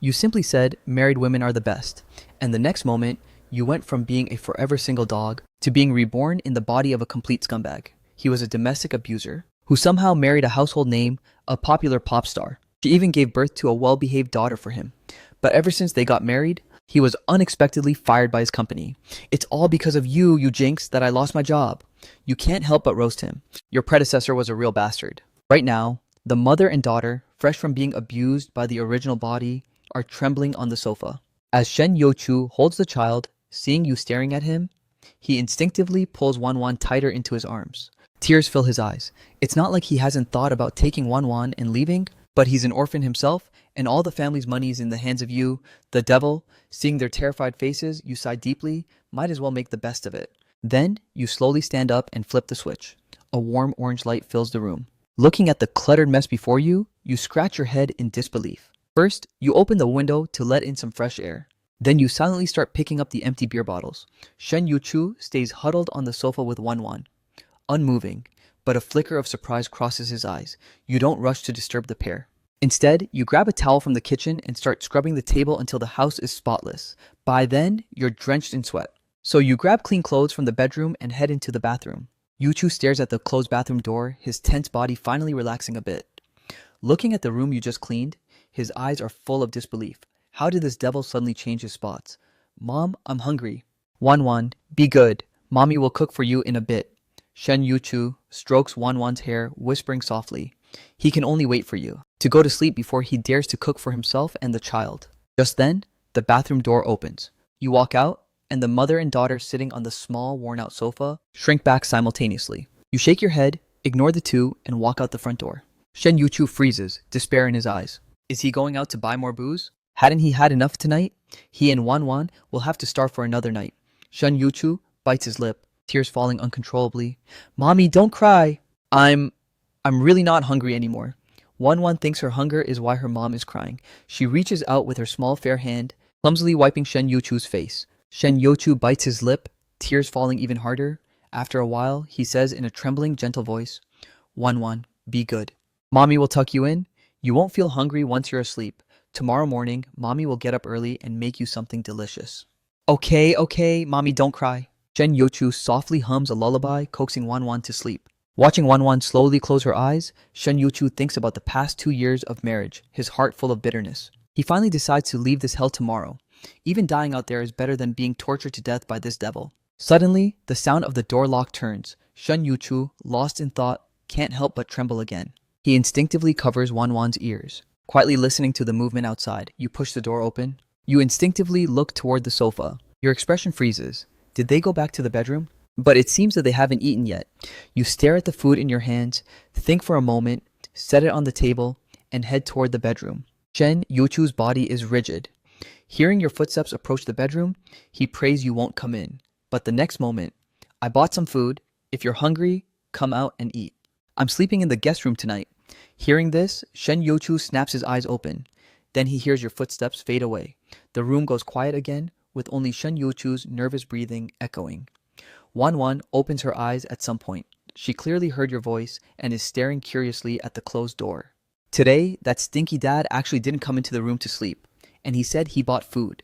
You simply said married women are the best, and the next moment, you went from being a forever single dog to being reborn in the body of a complete scumbag. He was a domestic abuser who somehow married a household name, a popular pop star. She even gave birth to a well-behaved daughter for him. But ever since they got married, he was unexpectedly fired by his company. It's all because of you, you jinx, that I lost my job. You can't help but roast him. Your predecessor was a real bastard. Right now, the mother and daughter, fresh from being abused by the original body, are trembling on the sofa. As Shen Youchu holds the child, seeing you staring at him, he instinctively pulls Wanwan tighter into his arms. Tears fill his eyes. It's not like he hasn't thought about taking Wanwan and leaving, but he's an orphan himself, and all the family's money is in the hands of you, the devil. Seeing their terrified faces, you sigh deeply, might as well make the best of it. Then, you slowly stand up and flip the switch. A warm orange light fills the room. Looking at the cluttered mess before you, you scratch your head in disbelief. First, you open the window to let in some fresh air. Then you silently start picking up the empty beer bottles. Shen Yuchu stays huddled on the sofa with Wanwan, unmoving, but a flicker of surprise crosses his eyes. You don't rush to disturb the pair. Instead, you grab a towel from the kitchen and start scrubbing the table until the house is spotless. By then, you're drenched in sweat. So you grab clean clothes from the bedroom and head into the bathroom. Yuchu stares at the closed bathroom door, his tense body finally relaxing a bit. Looking at the room you just cleaned, his eyes are full of disbelief. How did this devil suddenly change his spots? Mom, I'm hungry. Wanwan, be good. Mommy will cook for you in a bit. Shen Yuchu strokes Wanwan's hair, whispering softly. He can only wait for you to go to sleep before he dares to cook for himself and the child. Just then, the bathroom door opens. You walk out, and the mother and daughter sitting on the small, worn-out sofa shrink back simultaneously. You shake your head, ignore the two, and walk out the front door. Shen Yuchu freezes, despair in his eyes. Is he going out to buy more booze? Hadn't he had enough tonight? He and Wanwan will have to starve for another night. Shen Yuchu bites his lip, tears falling uncontrollably. Mommy, don't cry. I'm really not hungry anymore. Wanwan thinks her hunger is why her mom is crying. She reaches out with her small fair hand, clumsily wiping Shen Yuchu's face. Shen Yuchu bites his lip, tears falling even harder. After a while, he says in a trembling, gentle voice, Wanwan, be good. Mommy will tuck you in. You won't feel hungry once you're asleep. Tomorrow morning, Mommy will get up early and make you something delicious. Okay, Mommy, don't cry. Shen Yuchu softly hums a lullaby, coaxing Wanwan to sleep. Watching Wanwan slowly close her eyes, Shen Yuchu thinks about the past 2 years of marriage, his heart full of bitterness. He finally decides to leave this hell tomorrow. Even dying out there is better than being tortured to death by this devil. Suddenly, the sound of the door lock turns. Shen Yuchu, lost in thought, can't help but tremble again. He instinctively covers Wanwan's ears. Quietly listening to the movement outside, you push the door open. You instinctively look toward the sofa. Your expression freezes. Did they go back to the bedroom? But it seems that they haven't eaten yet. You stare at the food in your hands, think for a moment, set it on the table, and head toward the bedroom. Shen Yuchu's body is rigid. Hearing your footsteps approach the bedroom, he prays you won't come in. But the next moment, I bought some food. If you're hungry, come out and eat. I'm sleeping in the guest room tonight. Hearing this, Shen Yuchu snaps his eyes open. Then he hears your footsteps fade away. The room goes quiet again, with only Shen Yuchu's nervous breathing echoing. Wanwan opens her eyes at some point. She clearly heard your voice and is staring curiously at the closed door. Today, that stinky dad actually didn't come into the room to sleep, and he said he bought food.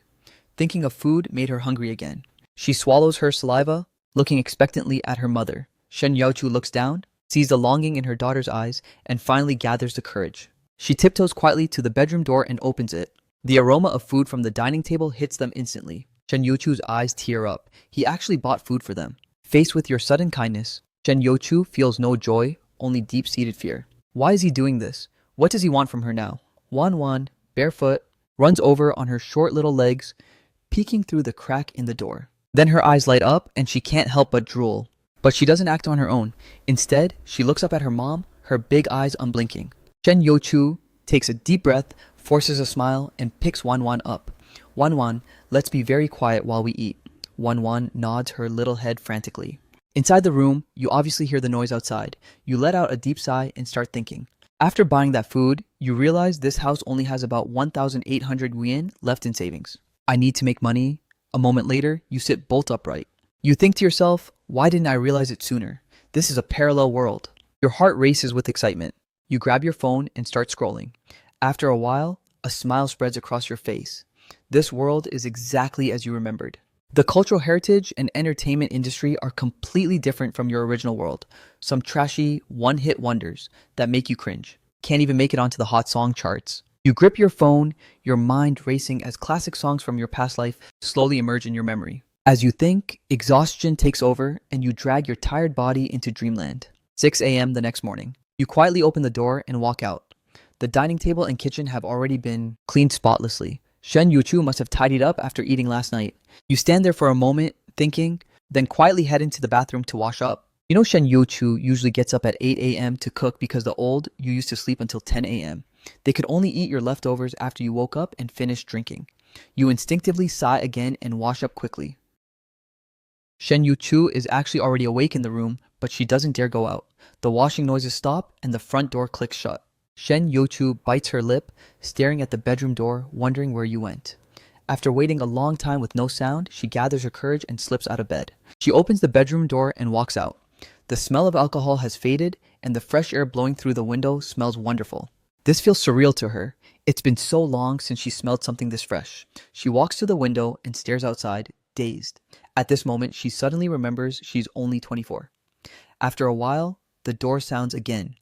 Thinking of food made her hungry again. She swallows her saliva, looking expectantly at her mother. Shen Yuchu looks down, sees the longing in her daughter's eyes, and finally gathers the courage. She tiptoes quietly to the bedroom door and opens it. The aroma of food from the dining table hits them instantly. Shen Yuchu's eyes tear up. He actually bought food for them. Faced with your sudden kindness, Shen Yuchu feels no joy, only deep-seated fear. Why is he doing this? What does he want from her now? Wanwan, barefoot, runs over on her short little legs, peeking through the crack in the door. Then her eyes light up and she can't help but drool. But she doesn't act on her own. Instead, she looks up at her mom, her big eyes unblinking. Shen Yuchu takes a deep breath, forces a smile, and picks Wanwan up. Wanwan, let's be very quiet while we eat. Wanwan nods her little head frantically. Inside the room, you obviously hear the noise outside. You let out a deep sigh and start thinking. After buying that food, you realize this house only has about 1,800 yuan left in savings. I need to make money. A moment later, you sit bolt upright. You think to yourself, why didn't I realize it sooner? This is a parallel world. Your heart races with excitement. You grab your phone and start scrolling. After a while, A smile spreads across your face. This world is exactly as you remembered. The cultural heritage and entertainment industry are completely different from your original world. Some trashy, one-hit wonders that make you cringe. Can't even make it onto the hot song charts. You grip your phone, your mind racing as classic songs from your past life slowly emerge in your memory. As you think, exhaustion takes over and you drag your tired body into dreamland. 6 a.m. the next morning. You quietly open the door and walk out. The dining table and kitchen have already been cleaned spotlessly. Shen Yuchu must have tidied up after eating last night. You stand there for a moment, thinking, then quietly head into the bathroom to wash up. You know Shen Yuchu usually gets up at 8 a.m. to cook because the old you used to sleep until 10 a.m. They could only eat your leftovers after you woke up and finished drinking. You instinctively sigh again and wash up quickly. Shen Yuchu is actually already awake in the room, but she doesn't dare go out. The washing noises stop and the front door clicks shut. Shen Yuchu bites her lip, staring at the bedroom door, wondering where you went. After waiting a long time with no sound, she gathers her courage and slips out of bed. She opens the bedroom door and walks out. The smell of alcohol has faded, and the fresh air blowing through the window smells wonderful. This feels surreal to her. It's been so long since she smelled something this fresh. She walks to the window and stares outside, dazed. At this moment, she suddenly remembers she's only 24. After a while, the door sounds again.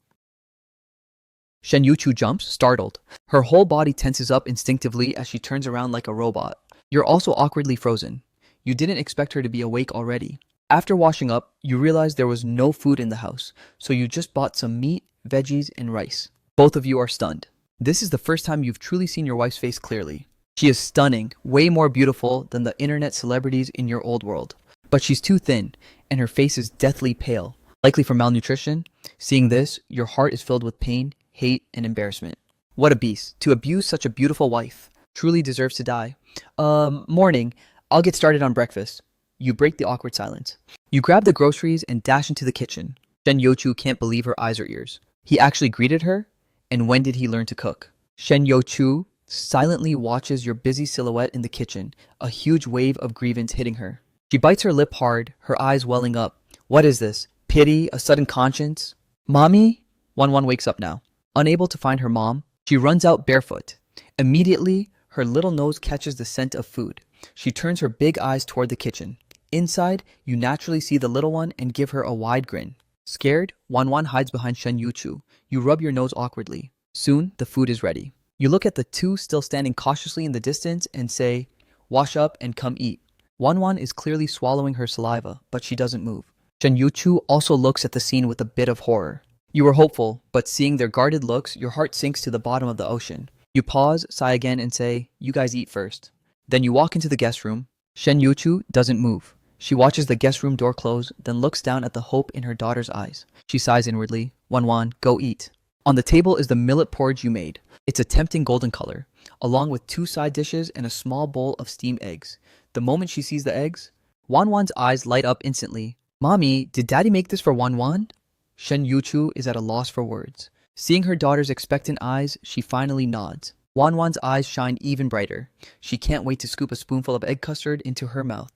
Shen Yuchu jumps, startled. Her whole body tenses up instinctively as she turns around like a robot. You're also awkwardly frozen. You didn't expect her to be awake already. After washing up, you realize there was no food in the house, so you just bought some meat, veggies, and rice. Both of you are stunned. This is the first time you've truly seen your wife's face clearly. She is stunning, way more beautiful than the internet celebrities in your old world. But she's too thin, and her face is deathly pale, likely from malnutrition. Seeing this, your heart is filled with pain, hate, and embarrassment. What a beast. To abuse such a beautiful wife. Truly deserves to die. Morning. I'll get started on breakfast. You break the awkward silence. You grab the groceries and dash into the kitchen. Shen Yuchu can't believe her eyes or ears. He actually greeted her? And when did he learn to cook? Shen Yuchu silently watches your busy silhouette in the kitchen, a huge wave of grievance hitting her. She bites her lip hard, her eyes welling up. What is this? Pity? A sudden conscience? Mommy? Wan wakes up now. Unable to find her mom, she runs out barefoot. Immediately, her little nose catches the scent of food. She turns her big eyes toward the kitchen. Inside, you naturally see the little one and give her a wide grin. Scared, Wan hides behind Shen Yuchu. You rub your nose awkwardly. Soon, the food is ready. You look at the two still standing cautiously in the distance and say, wash up and come eat. Wan is clearly swallowing her saliva, but she doesn't move. Shen Yuchu also looks at the scene with a bit of horror. You were hopeful, but seeing their guarded looks, your heart sinks to the bottom of the ocean. You pause, sigh again, and say, you guys eat first. Then you walk into the guest room. Shen Yuchu doesn't move. She watches the guest room door close, then looks down at the hope in her daughter's eyes. She sighs inwardly. Wan, go eat. On the table is the millet porridge you made. It's a tempting golden color, along with 2 side dishes and a small bowl of steamed eggs. The moment she sees the eggs, Wan's eyes light up instantly. Mommy, did Daddy make this for Wan? Shen Yuchu is at a loss for words. Seeing her daughter's expectant eyes, she finally nods. Wan's eyes shine even brighter. She can't wait to scoop a spoonful of egg custard into her mouth.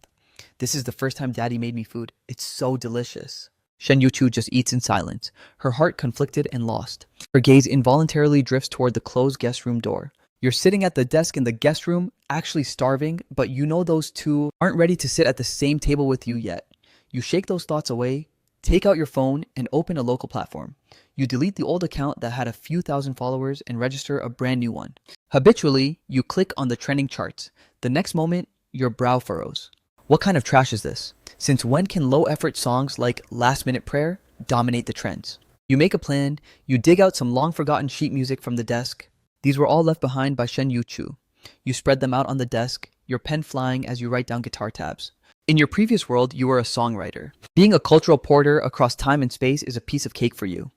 This is the first time Daddy made me food. It's so delicious. Shen Yuchu just eats in silence, her heart conflicted and lost. Her gaze involuntarily drifts toward the closed guest room door. You're sitting at the desk in the guest room, actually starving, but you know those two aren't ready to sit at the same table with you yet. You shake those thoughts away, take out your phone, and open a local platform. You delete the old account that had a few thousand followers and register a brand new one. Habitually, you click on the trending charts. The next moment, your brow furrows. What kind of trash is this? Since when can low-effort songs like Last Minute Prayer dominate the trends? You make a plan, you dig out some long-forgotten sheet music from the desk. These were all left behind by Shen Yuchu. You spread them out on the desk, your pen flying as you write down guitar tabs. In your previous world, you were a songwriter. Being a cultural porter across time and space is a piece of cake for you.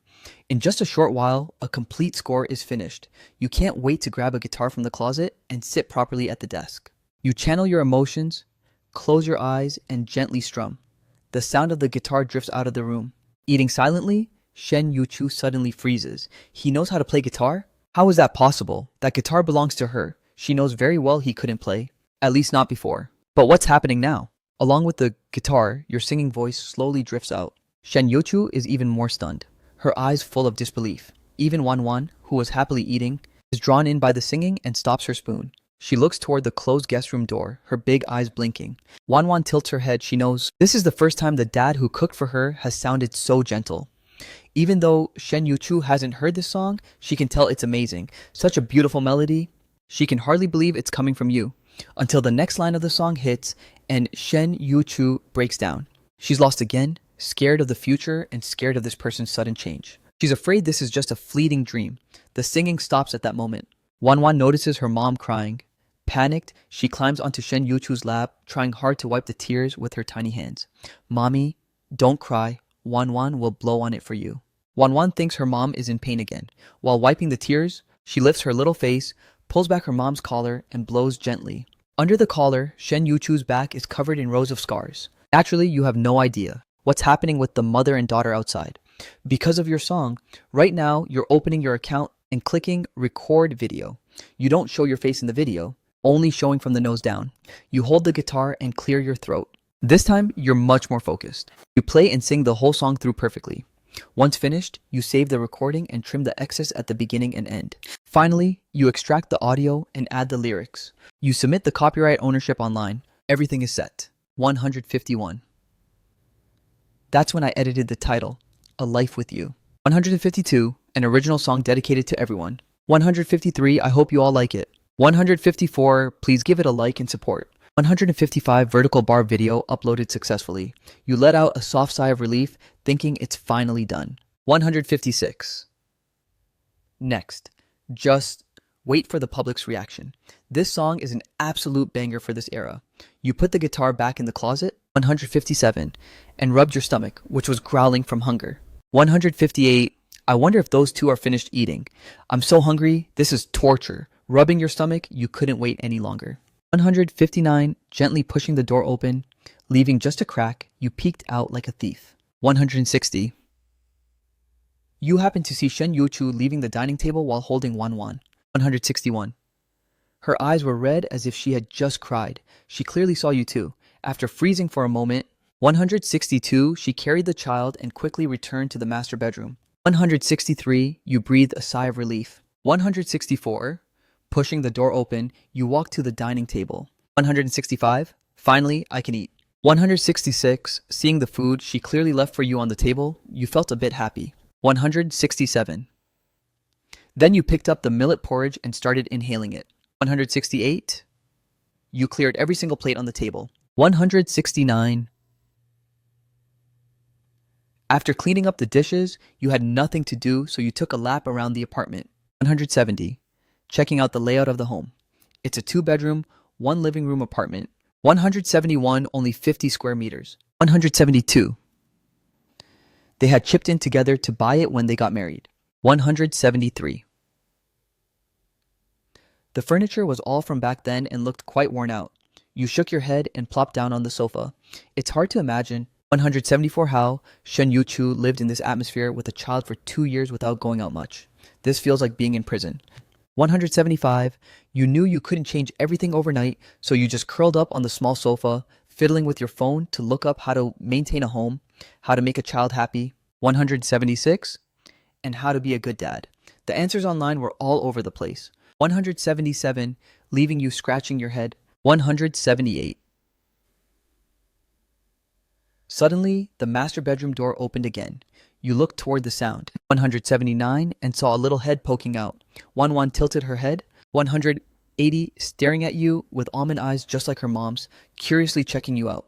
In just a short while, a complete score is finished. You can't wait to grab a guitar from the closet and sit properly at the desk. You channel your emotions, close your eyes, and gently strum. The sound of the guitar drifts out of the room. Eating silently, Shen Yuchu suddenly freezes. He knows how to play guitar? How is that possible? That guitar belongs to her. She knows very well he couldn't play. At least not before. But what's happening now? Along with the guitar, your singing voice slowly drifts out. Shen Yuchu is even more stunned, her eyes full of disbelief. Even Wan, who was happily eating, is drawn in by the singing and stops her spoon. She looks toward the closed guest room door, her big eyes blinking. Wanwan tilts her head. She knows this is the first time the dad who cooked for her has sounded so gentle. Even though Shen Yuchu hasn't heard this song, she can tell it's amazing. Such a beautiful melody. She can hardly believe it's coming from you. Until the next line of the song hits and Shen Yuchu breaks down. She's lost again, scared of the future and scared of this person's sudden change. She's afraid this is just a fleeting dream. The singing stops at that moment. Wanwan notices her mom crying. Panicked, she climbs onto Shen Yuchu's lap, trying hard to wipe the tears with her tiny hands. Mommy, don't cry. Wanwan will blow on it for you. Wanwan thinks her mom is in pain again. While wiping the tears, she lifts her little face, pulls back her mom's collar, and blows gently. Under the collar, Shen Yuchu's back is covered in rows of scars. Naturally, you have no idea what's happening with the mother and daughter outside. Because of your song, right now you're opening your account and clicking record video. You don't show your face in the video, only showing from the nose down. You hold the guitar and clear your throat. This time, you're much more focused. You play and sing the whole song through perfectly. Once finished, you save the recording and trim the excess at the beginning and end. Finally, you extract the audio and add the lyrics. You submit the copyright ownership online. Everything is set. 151. That's when I edited the title, A Life With You. 152, an original song dedicated to everyone. 153, I hope you all like it. 154, please give it a like and support. 155, vertical bar video uploaded successfully. You let out a soft sigh of relief, thinking it's finally done. 156. Next, just wait for the public's reaction. This song is an absolute banger for this era. You put the guitar back in the closet. 157, and rubbed your stomach, which was growling from hunger. 158, I wonder if those two are finished eating. I'm so hungry, this is torture. Rubbing your stomach, you couldn't wait any longer. 159, gently pushing the door open, leaving just a crack, you peeked out like a thief. 160, you happened to see Shen Yuchu leaving the dining table while holding Wanwan. 161, her eyes were red as if she had just cried. She clearly saw you too. After freezing for a moment. 162, she carried the child and quickly returned to the master bedroom. 163, you breathed a sigh of relief. 164, pushing the door open, you walked to the dining table. 165, finally, I can eat. 166, seeing the food she clearly left for you on the table, you felt a bit happy. 167, then you picked up the millet porridge and started inhaling it. 168, you cleared every single plate on the table. 169, after cleaning up the dishes, you had nothing to do, so you took a lap around the apartment. 170, checking out the layout of the home. It's a 2-bedroom, 1 living room apartment. 171, only 50 square meters. 172, they had chipped in together to buy it when they got married. 173, the furniture was all from back then and looked quite worn out. You shook your head and plopped down on the sofa. It's hard to imagine. 174, how Shen Yuchu lived in this atmosphere with a child for 2 years without going out much. This feels like being in prison. 175, you knew you couldn't change everything overnight, so you just curled up on the small sofa, fiddling with your phone to look up how to maintain a home, how to make a child happy. 176, and how to be a good dad. The answers online were all over the place. 177, leaving you scratching your head. 178. Suddenly, the master bedroom door opened again. You looked toward the sound. 179, and saw a little head poking out. Wanwan tilted her head. 180, staring at you with almond eyes just like her mom's, curiously checking you out.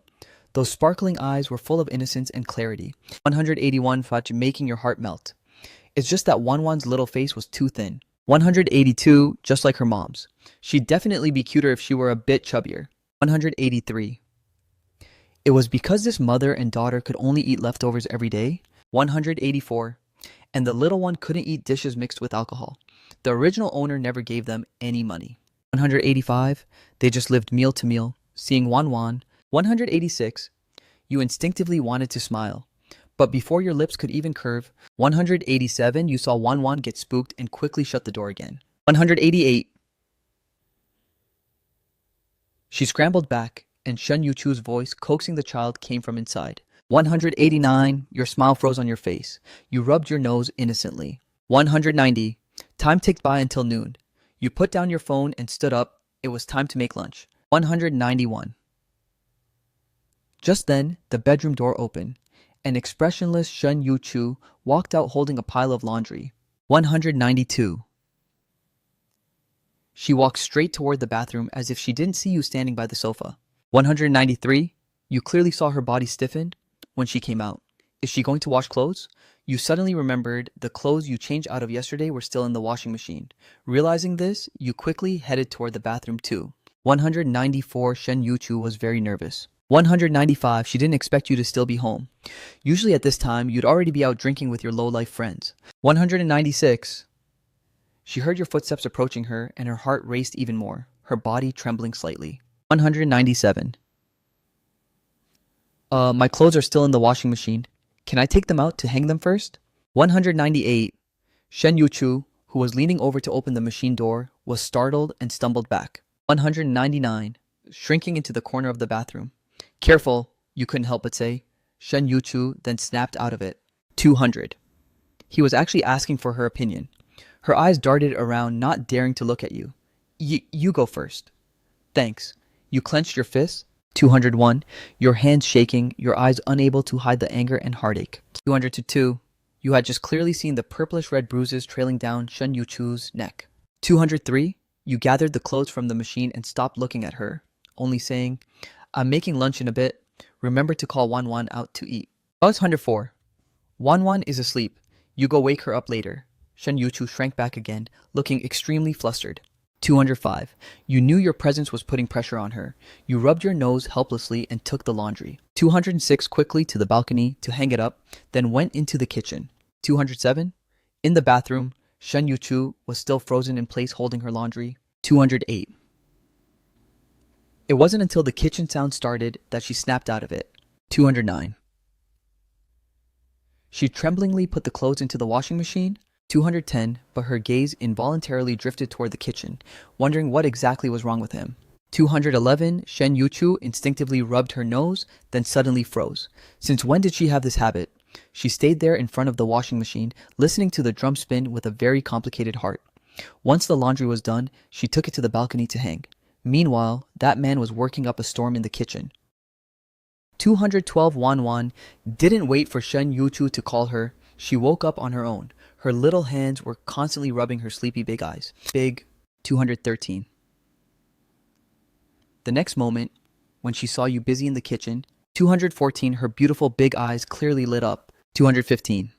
Those sparkling eyes were full of innocence and clarity. 181, Fach, making your heart melt. It's just that Wanwan's little face was too thin. 182, just like her mom's. She'd definitely be cuter if she were a bit chubbier. 183. It was because this mother and daughter could only eat leftovers every day. 184. And the little one couldn't eat dishes mixed with alcohol. The original owner never gave them any money. 185. They just lived meal to meal, seeing Wanwan. 186. You instinctively wanted to smile. But before your lips could even curve. 187. You saw Wanwan get spooked and quickly shut the door again. 188. She scrambled back, and Shen Yuchu's voice coaxing the child came from inside. 189, your smile froze on your face. You rubbed your nose innocently. 190, time ticked by until noon. You put down your phone and stood up. It was time to make lunch. 191. Just then, the bedroom door opened. An expressionless Shen Yu-chu walked out holding a pile of laundry. 192. She walked straight toward the bathroom as if she didn't see you standing by the sofa. 193. You clearly saw her body stiffen when she came out. Is she going to wash clothes? You suddenly remembered the clothes you changed out of yesterday were still in the washing machine. Realizing this, you quickly headed toward the bathroom too. 194. Shen Yuchu was very nervous. 195. She didn't expect you to still be home. Usually at this time, you'd already be out drinking with your low-life friends. 196. She heard your footsteps approaching her and her heart raced even more, her body trembling slightly. 197. My clothes are still in the washing machine. Can I take them out to hang them first? 198. Shen Yuchu, who was leaning over to open the machine door, was startled and stumbled back. 199. Shrinking into the corner of the bathroom. Careful, you couldn't help but say. Shen Yuchu then snapped out of it. 200. He was actually asking for her opinion. Her eyes darted around, not daring to look at you. You go first. Thanks. You clenched your fists. 201. Your hands shaking, your eyes unable to hide the anger and heartache. 202. You had just clearly seen the purplish-red bruises trailing down Shen Yuchu's neck. 203. You gathered the clothes from the machine and stopped looking at her, only saying, I'm making lunch in a bit. Remember to call Wanwan out to eat. Buzz 104. Wanwan is asleep. You go wake her up later. Shen Yuchu shrank back again, looking extremely flustered. 205. You knew your presence was putting pressure on her. You rubbed your nose helplessly and took the laundry. 206. Quickly to the balcony to hang it up, then went into the kitchen. 207. In the bathroom, Shen Yuchu was still frozen in place holding her laundry. 208. It wasn't until the kitchen sound started that she snapped out of it. 209. She tremblingly put the clothes into the washing machine. 210, but her gaze involuntarily drifted toward the kitchen, wondering what exactly was wrong with him. 211, Shen Yuchu instinctively rubbed her nose, then suddenly froze. Since when did she have this habit? She stayed there in front of the washing machine, listening to the drum spin with a very complicated heart. Once the laundry was done, she took it to the balcony to hang. Meanwhile, that man was working up a storm in the kitchen. 212 Wanwan didn't wait for Shen Yuchu to call her. She woke up on her own. Her little hands were constantly rubbing her sleepy big eyes. Big. 213. The next moment, when she saw you busy in the kitchen, 214, her beautiful big eyes clearly lit up. 215.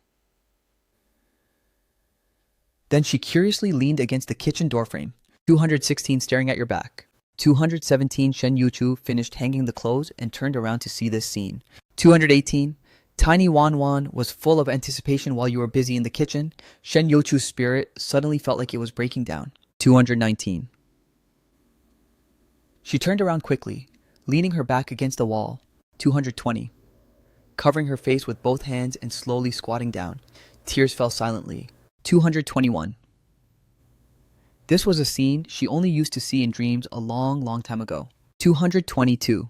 Then she curiously leaned against the kitchen doorframe. 216, staring at your back. 217, Shen Yuchu finished hanging the clothes and turned around to see this scene. 218, Tiny Wanwan was full of anticipation while you were busy in the kitchen. Shen Yuchu's spirit suddenly felt like it was breaking down. 219. She turned around quickly, leaning her back against the wall. 220. Covering her face with both hands and slowly squatting down. Tears fell silently. 221. This was a scene she only used to see in dreams a long, long time ago. 222.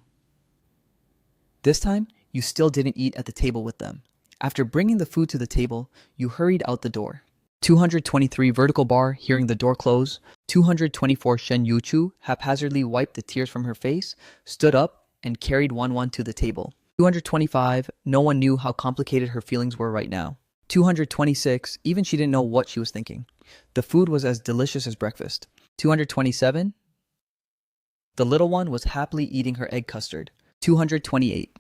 This time, you still didn't eat at the table with them. After bringing the food to the table, you hurried out the door. 223 vertical bar, hearing the door close. 224 Shen Yuchu haphazardly wiped the tears from her face, stood up, and carried Wanwan to the table. 225, no one knew how complicated her feelings were right now. 226, even she didn't know what she was thinking. The food was as delicious as breakfast. 227, the little one was happily eating her egg custard. 228.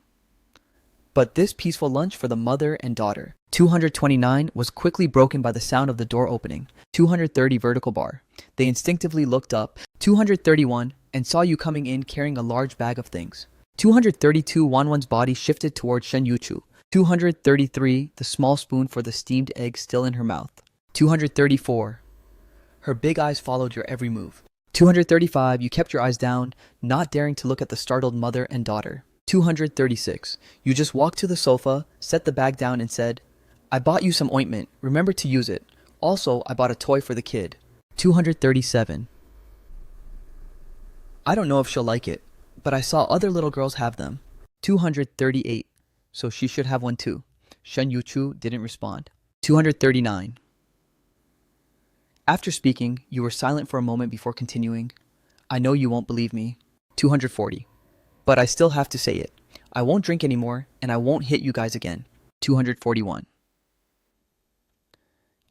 But this peaceful lunch for the mother and daughter. 229 was quickly broken by the sound of the door opening. 230 vertical bar. They instinctively looked up. 231 and saw you coming in carrying a large bag of things. 232 Wanwan's body shifted towards Shen Yuchu. 233 the small spoon for the steamed egg still in her mouth. 234 her big eyes followed your every move. 235 you kept your eyes down, not daring to look at the startled mother and daughter. 236. You just walked to the sofa, set the bag down and said, I bought you some ointment. Remember to use it. Also, I bought a toy for the kid. 237. I don't know if she'll like it, but I saw other little girls have them. 238. So she should have one too. Shen Yuchu didn't respond. 239. After speaking, you were silent for a moment before continuing. I know you won't believe me. 240. But I still have to say it. I won't drink anymore, and I won't hit you guys again. 241.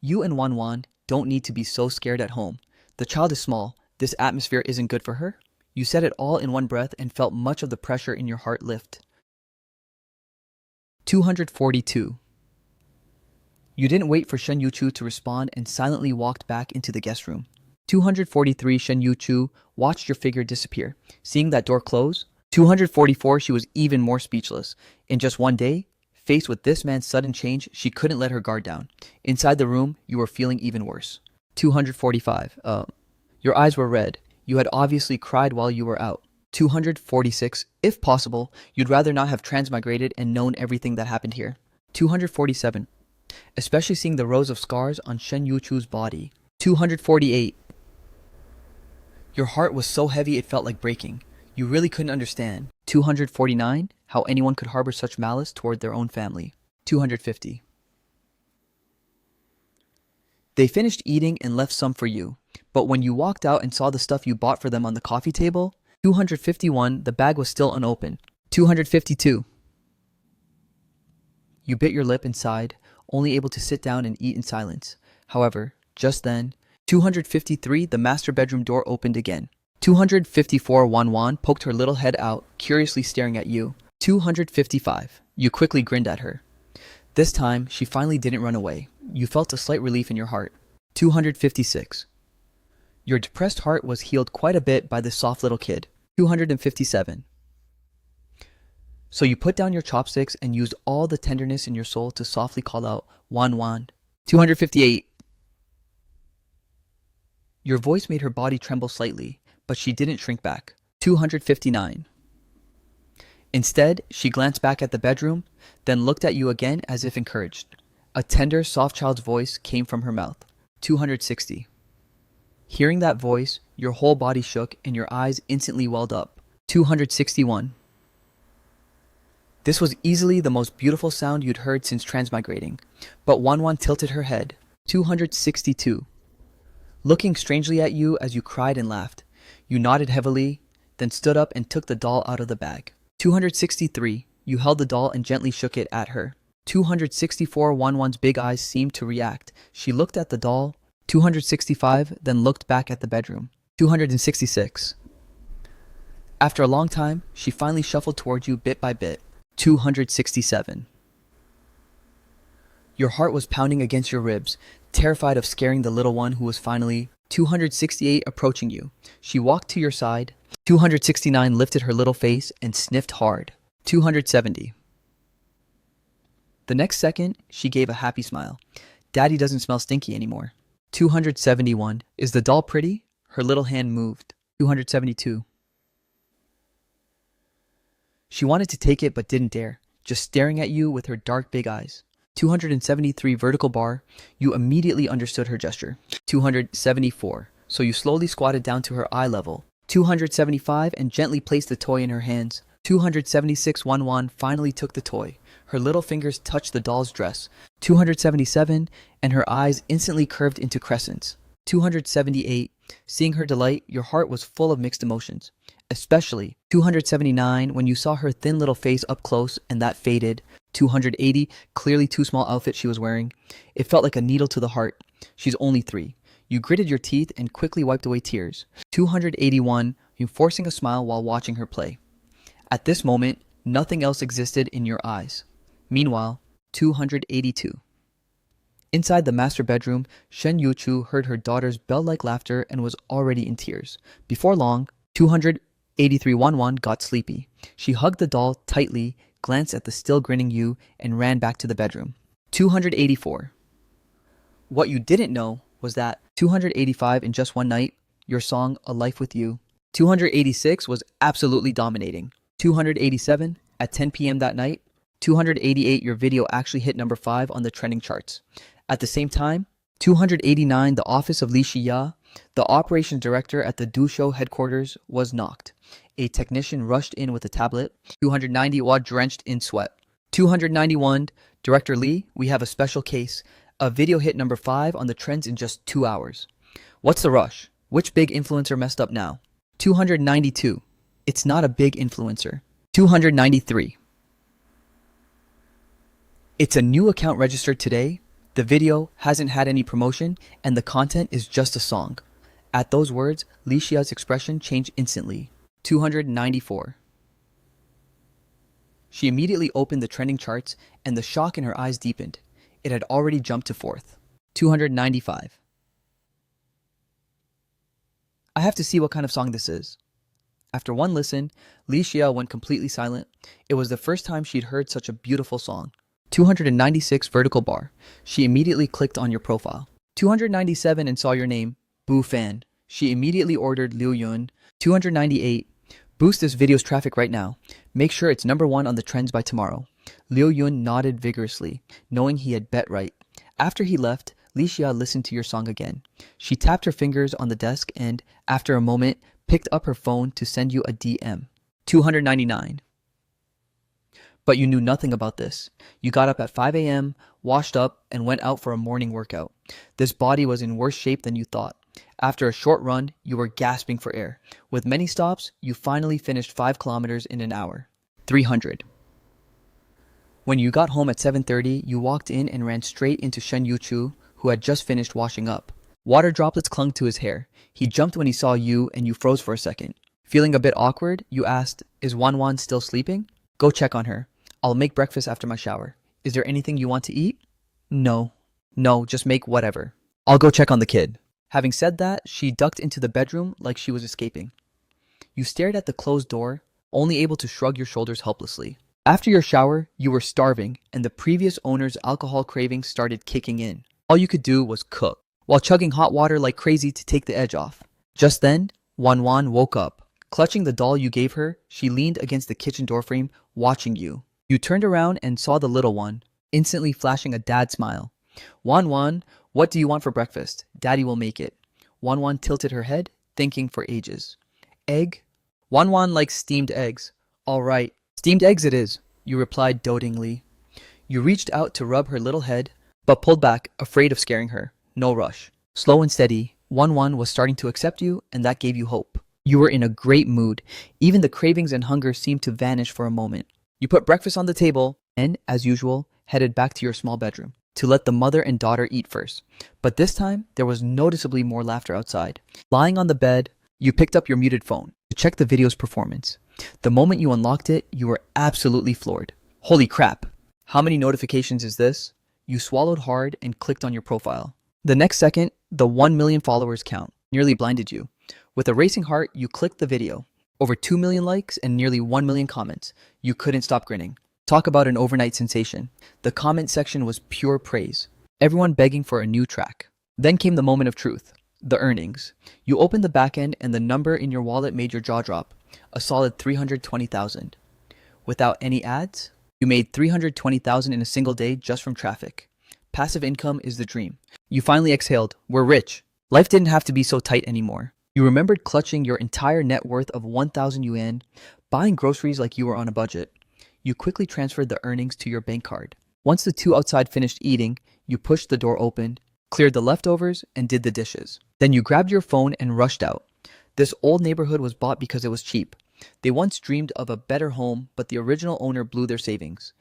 You and Wan Wan don't need to be so scared at home. The child is small. This atmosphere isn't good for her. You said it all in one breath and felt much of the pressure in your heart lift. 242. You didn't wait for Shen Yuchu to respond and silently walked back into the guest room. 243. Shen Yuchu watched your figure disappear. Seeing that door close, 244, she was even more speechless. In just one day, faced with this man's sudden change, she couldn't let her guard down. Inside the room, you were feeling even worse. 245. Your eyes were red. You had obviously cried while you were out. 246. If possible, you'd rather not have transmigrated and known everything that happened here. 247. Especially seeing the rows of scars on Shen Yuchu's body. 248. Your heart was so heavy it felt like breaking. You really couldn't understand. 249. How anyone could harbor such malice toward their own family. 250. They finished eating and left some for you. But when you walked out and saw the stuff you bought for them on the coffee table, 251, the bag was still unopened. 252. You bit your lip and sighed, only able to sit down and eat in silence. However, just then, 253, the master bedroom door opened again. 254, Wan Wan poked her little head out, curiously staring at you. 255. You quickly grinned at her. This time, she finally didn't run away. You felt a slight relief in your heart. 256. Your depressed heart was healed quite a bit by this soft little kid. 257. So you put down your chopsticks and used all the tenderness in your soul to softly call out, Wan Wan. 258. Your voice made her body tremble slightly, but she didn't shrink back. 259. Instead, she glanced back at the bedroom, then looked at you again as if encouraged. A tender, soft child's voice came from her mouth. 260. Hearing that voice, your whole body shook and your eyes instantly welled up. 261. This was easily the most beautiful sound you'd heard since transmigrating, but Wan Wan tilted her head. 262. Looking strangely at you as you cried and laughed, you nodded heavily, then stood up and took the doll out of the bag. 263. You held the doll and gently shook it at her. 264. Wan Wan's big eyes seemed to react. She looked at the doll. 265, then looked back at the bedroom. 266. After a long time, she finally shuffled toward you bit by bit. 267. Your heart was pounding against your ribs, terrified of scaring the little one who was finally 268 approaching you. She walked to your side. 269 lifted her little face and sniffed hard. 270. The next second, she gave a happy smile. Daddy doesn't smell stinky anymore. 271. Is the doll pretty? Her little hand moved. 272. She wanted to take it but didn't dare, just staring at you with her dark big eyes. 273. Vertical bar. You immediately understood her gesture. 274. So you slowly squatted down to her eye level. 275 and gently placed the toy in her hands. 276. Wan Wan finally took the toy. Her little fingers touched the doll's dress. 277 and her eyes instantly curved into crescents. 278. Seeing her delight, your heart was full of mixed emotions. Especially 279 when you saw her thin little face up close and that faded. 280, clearly too small outfit she was wearing. It felt like a needle to the heart. She's only 3. You gritted your teeth and quickly wiped away tears. 281, you forcing a smile while watching her play. At this moment, nothing else existed in your eyes. Meanwhile, 282. Inside the master bedroom, Shen Yuchu heard her daughter's bell-like laughter and was already in tears. Before long, 283 Wan Wan got sleepy. She hugged the doll tightly, glanced at the still grinning you, and ran back to the bedroom. 284. What you didn't know was that 285 in just one night, your song A Life With You. 286 was absolutely dominating. 287 at 10 p.m. that night. 288, your video actually hit number 5 on the trending charts. At the same time, 289, the office of Li Shiya, the operations director at the Dusho headquarters, was knocked. A technician rushed in with a tablet. 290 was drenched in sweat. 291, Director Li, we have a special case. A video hit number 5 on the trends in just 2 hours. What's the rush? Which big influencer messed up now? 292. It's not a big influencer. 293. It's a new account registered today. The video hasn't had any promotion and the content is just a song. At those words, Li Xia's expression changed instantly. 294. She immediately opened the trending charts and the shock in her eyes deepened. It had already jumped to 4th. 295. I have to see what kind of song this is. After one listen, Li Xia went completely silent. It was the first time she'd heard such a beautiful song. 296 vertical bar. She immediately clicked on your profile. 297 and saw your name, Boo Fan. She immediately ordered Liu Yun. 298. Boost this video's traffic right now. Make sure it's #1 on the trends by tomorrow. Liu Yun nodded vigorously, knowing he had bet right. After he left, Li Xia listened to your song again. She tapped her fingers on the desk and, after a moment, picked up her phone to send you a DM. 299. But you knew nothing about this. You got up at 5 a.m., washed up, and went out for a morning workout. This body was in worse shape than you thought. After a short run, you were gasping for air. With many stops, you finally finished 5 kilometers in an hour. 300. When you got home at 7:30, you walked in and ran straight into Shen Yuchu, who had just finished washing up. Water droplets clung to his hair. He jumped when he saw you and you froze for a second. Feeling a bit awkward, you asked, "Is Wan Wan still sleeping?" "Go check on her. I'll make breakfast after my shower. Is there anything you want to eat?" No, just make whatever. I'll go check on the kid." Having said that, she ducked into the bedroom like she was escaping. You stared at the closed door, only able to shrug your shoulders helplessly. After your shower, you were starving, and the previous owner's alcohol cravings started kicking in. All you could do was cook, while chugging hot water like crazy to take the edge off. Just then, Wan Wan woke up. Clutching the doll you gave her, she leaned against the kitchen doorframe, watching you. You turned around and saw the little one, instantly flashing a dad smile. "Wan Wan, what do you want for breakfast? Daddy will make it." Wan Wan tilted her head, thinking for ages. "Egg?" Wan Wan likes steamed eggs. "All right, steamed eggs it is," you replied dotingly. You reached out to rub her little head, but pulled back, afraid of scaring her. No rush. Slow and steady, Wan Wan was starting to accept you, and that gave you hope. You were in a great mood. Even the cravings and hunger seemed to vanish for a moment. You put breakfast on the table and, as usual, headed back to your small bedroom to let the mother and daughter eat first. But this time, there was noticeably more laughter outside. Lying on the bed, you picked up your muted phone to check the video's performance. The moment you unlocked it, you were absolutely floored. Holy crap! How many notifications is this? You swallowed hard and clicked on your profile. The next second, the 1 million followers count nearly blinded you. With a racing heart, you clicked the video. Over 2 million likes and nearly 1 million comments. You couldn't stop grinning. Talk about an overnight sensation. The comment section was pure praise. Everyone begging for a new track. Then came the moment of truth. The earnings. You opened the back end and the number in your wallet made your jaw drop. A solid 320,000. Without any ads, you made 320,000 in a single day just from traffic. Passive income is the dream. You finally exhaled. We're rich. Life didn't have to be so tight anymore. You remembered clutching your entire net worth of 1,000 yuan, buying groceries like you were on a budget. You quickly transferred the earnings to your bank card. Once the two outside finished eating, you pushed the door open, cleared the leftovers, and did the dishes. Then you grabbed your phone and rushed out. This old neighborhood was bought because it was cheap. They once dreamed of a better home, but the original owner blew their savings.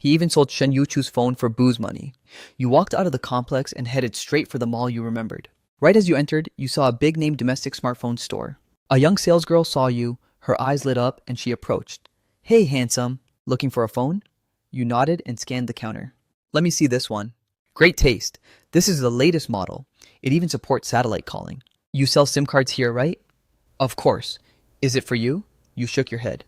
He even sold Shen Yuchu's phone for booze money. You walked out of the complex and headed straight for the mall you remembered. Right as you entered, you saw a big-name domestic smartphone store. A young salesgirl saw you, her eyes lit up, and she approached. "Hey, handsome. Looking for a phone?" You nodded and scanned the counter. "Let me see this one." "Great taste. This is the latest model. It even supports satellite calling." "You sell SIM cards here, right?" "Of course. Is it for you?" You shook your head.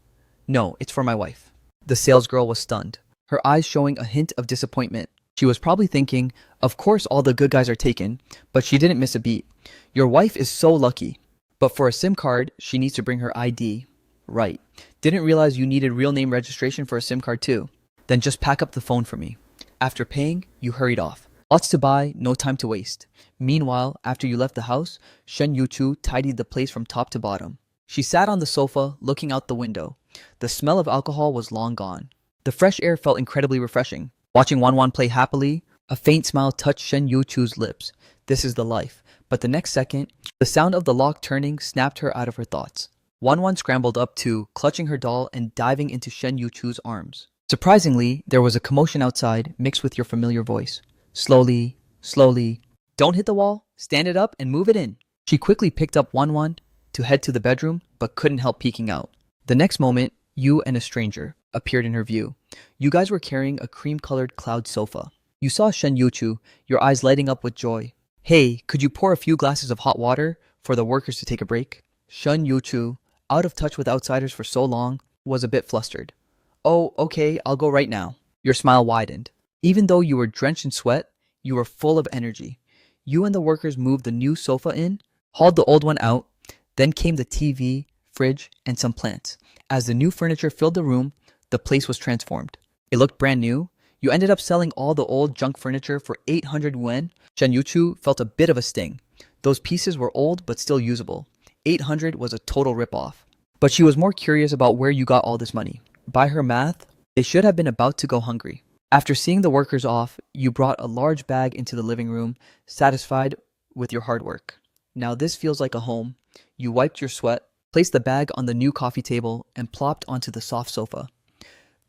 "No, it's for my wife." The salesgirl was stunned, her eyes showing a hint of disappointment. She was probably thinking, of course all the good guys are taken, but she didn't miss a beat. Your wife is so lucky. But for a SIM card, she needs to bring her ID. Right. Didn't realize you needed real name registration for a SIM card too. Then just pack up the phone for me. After paying, you hurried off. Lots to buy, no time to waste. Meanwhile, after you left the house, Shen Yuchu tidied the place from top to bottom. She sat on the sofa, looking out the window. The smell of alcohol was long gone. The fresh air felt incredibly refreshing. Watching Wanwan play happily, a faint smile touched Shen Yuchu's lips. This is the life. But the next second, the sound of the lock turning snapped her out of her thoughts. Wanwan scrambled up too, clutching her doll and diving into Shen Yuchu's arms. Surprisingly, there was a commotion outside, mixed with your familiar voice. Slowly, slowly. Don't hit the wall, stand it up and move it in. She quickly picked up Wanwan to head to the bedroom, but couldn't help peeking out. The next moment, you and a stranger appeared in her view. You guys were carrying a cream-colored cloud sofa. You saw Shen Yuchu, your eyes lighting up with joy. Hey, could you pour a few glasses of hot water for the workers to take a break? Shen Yuchu, out of touch with outsiders for so long, was a bit flustered. Oh, okay, I'll go right now. Your smile widened. Even though you were drenched in sweat, you were full of energy. You and the workers moved the new sofa in, hauled the old one out, then came the TV, fridge, and some plants. As the new furniture filled the room, the place was transformed. It looked brand new. You ended up selling all the old junk furniture for 800 yuan. Shen Yuchu felt a bit of a sting. Those pieces were old but still usable. 800 was a total ripoff. But she was more curious about where you got all this money. By her math, they should have been about to go hungry. After seeing the workers off, you brought a large bag into the living room, satisfied with your hard work. Now this feels like a home. You wiped your sweat, placed the bag on the new coffee table, and plopped onto the soft sofa.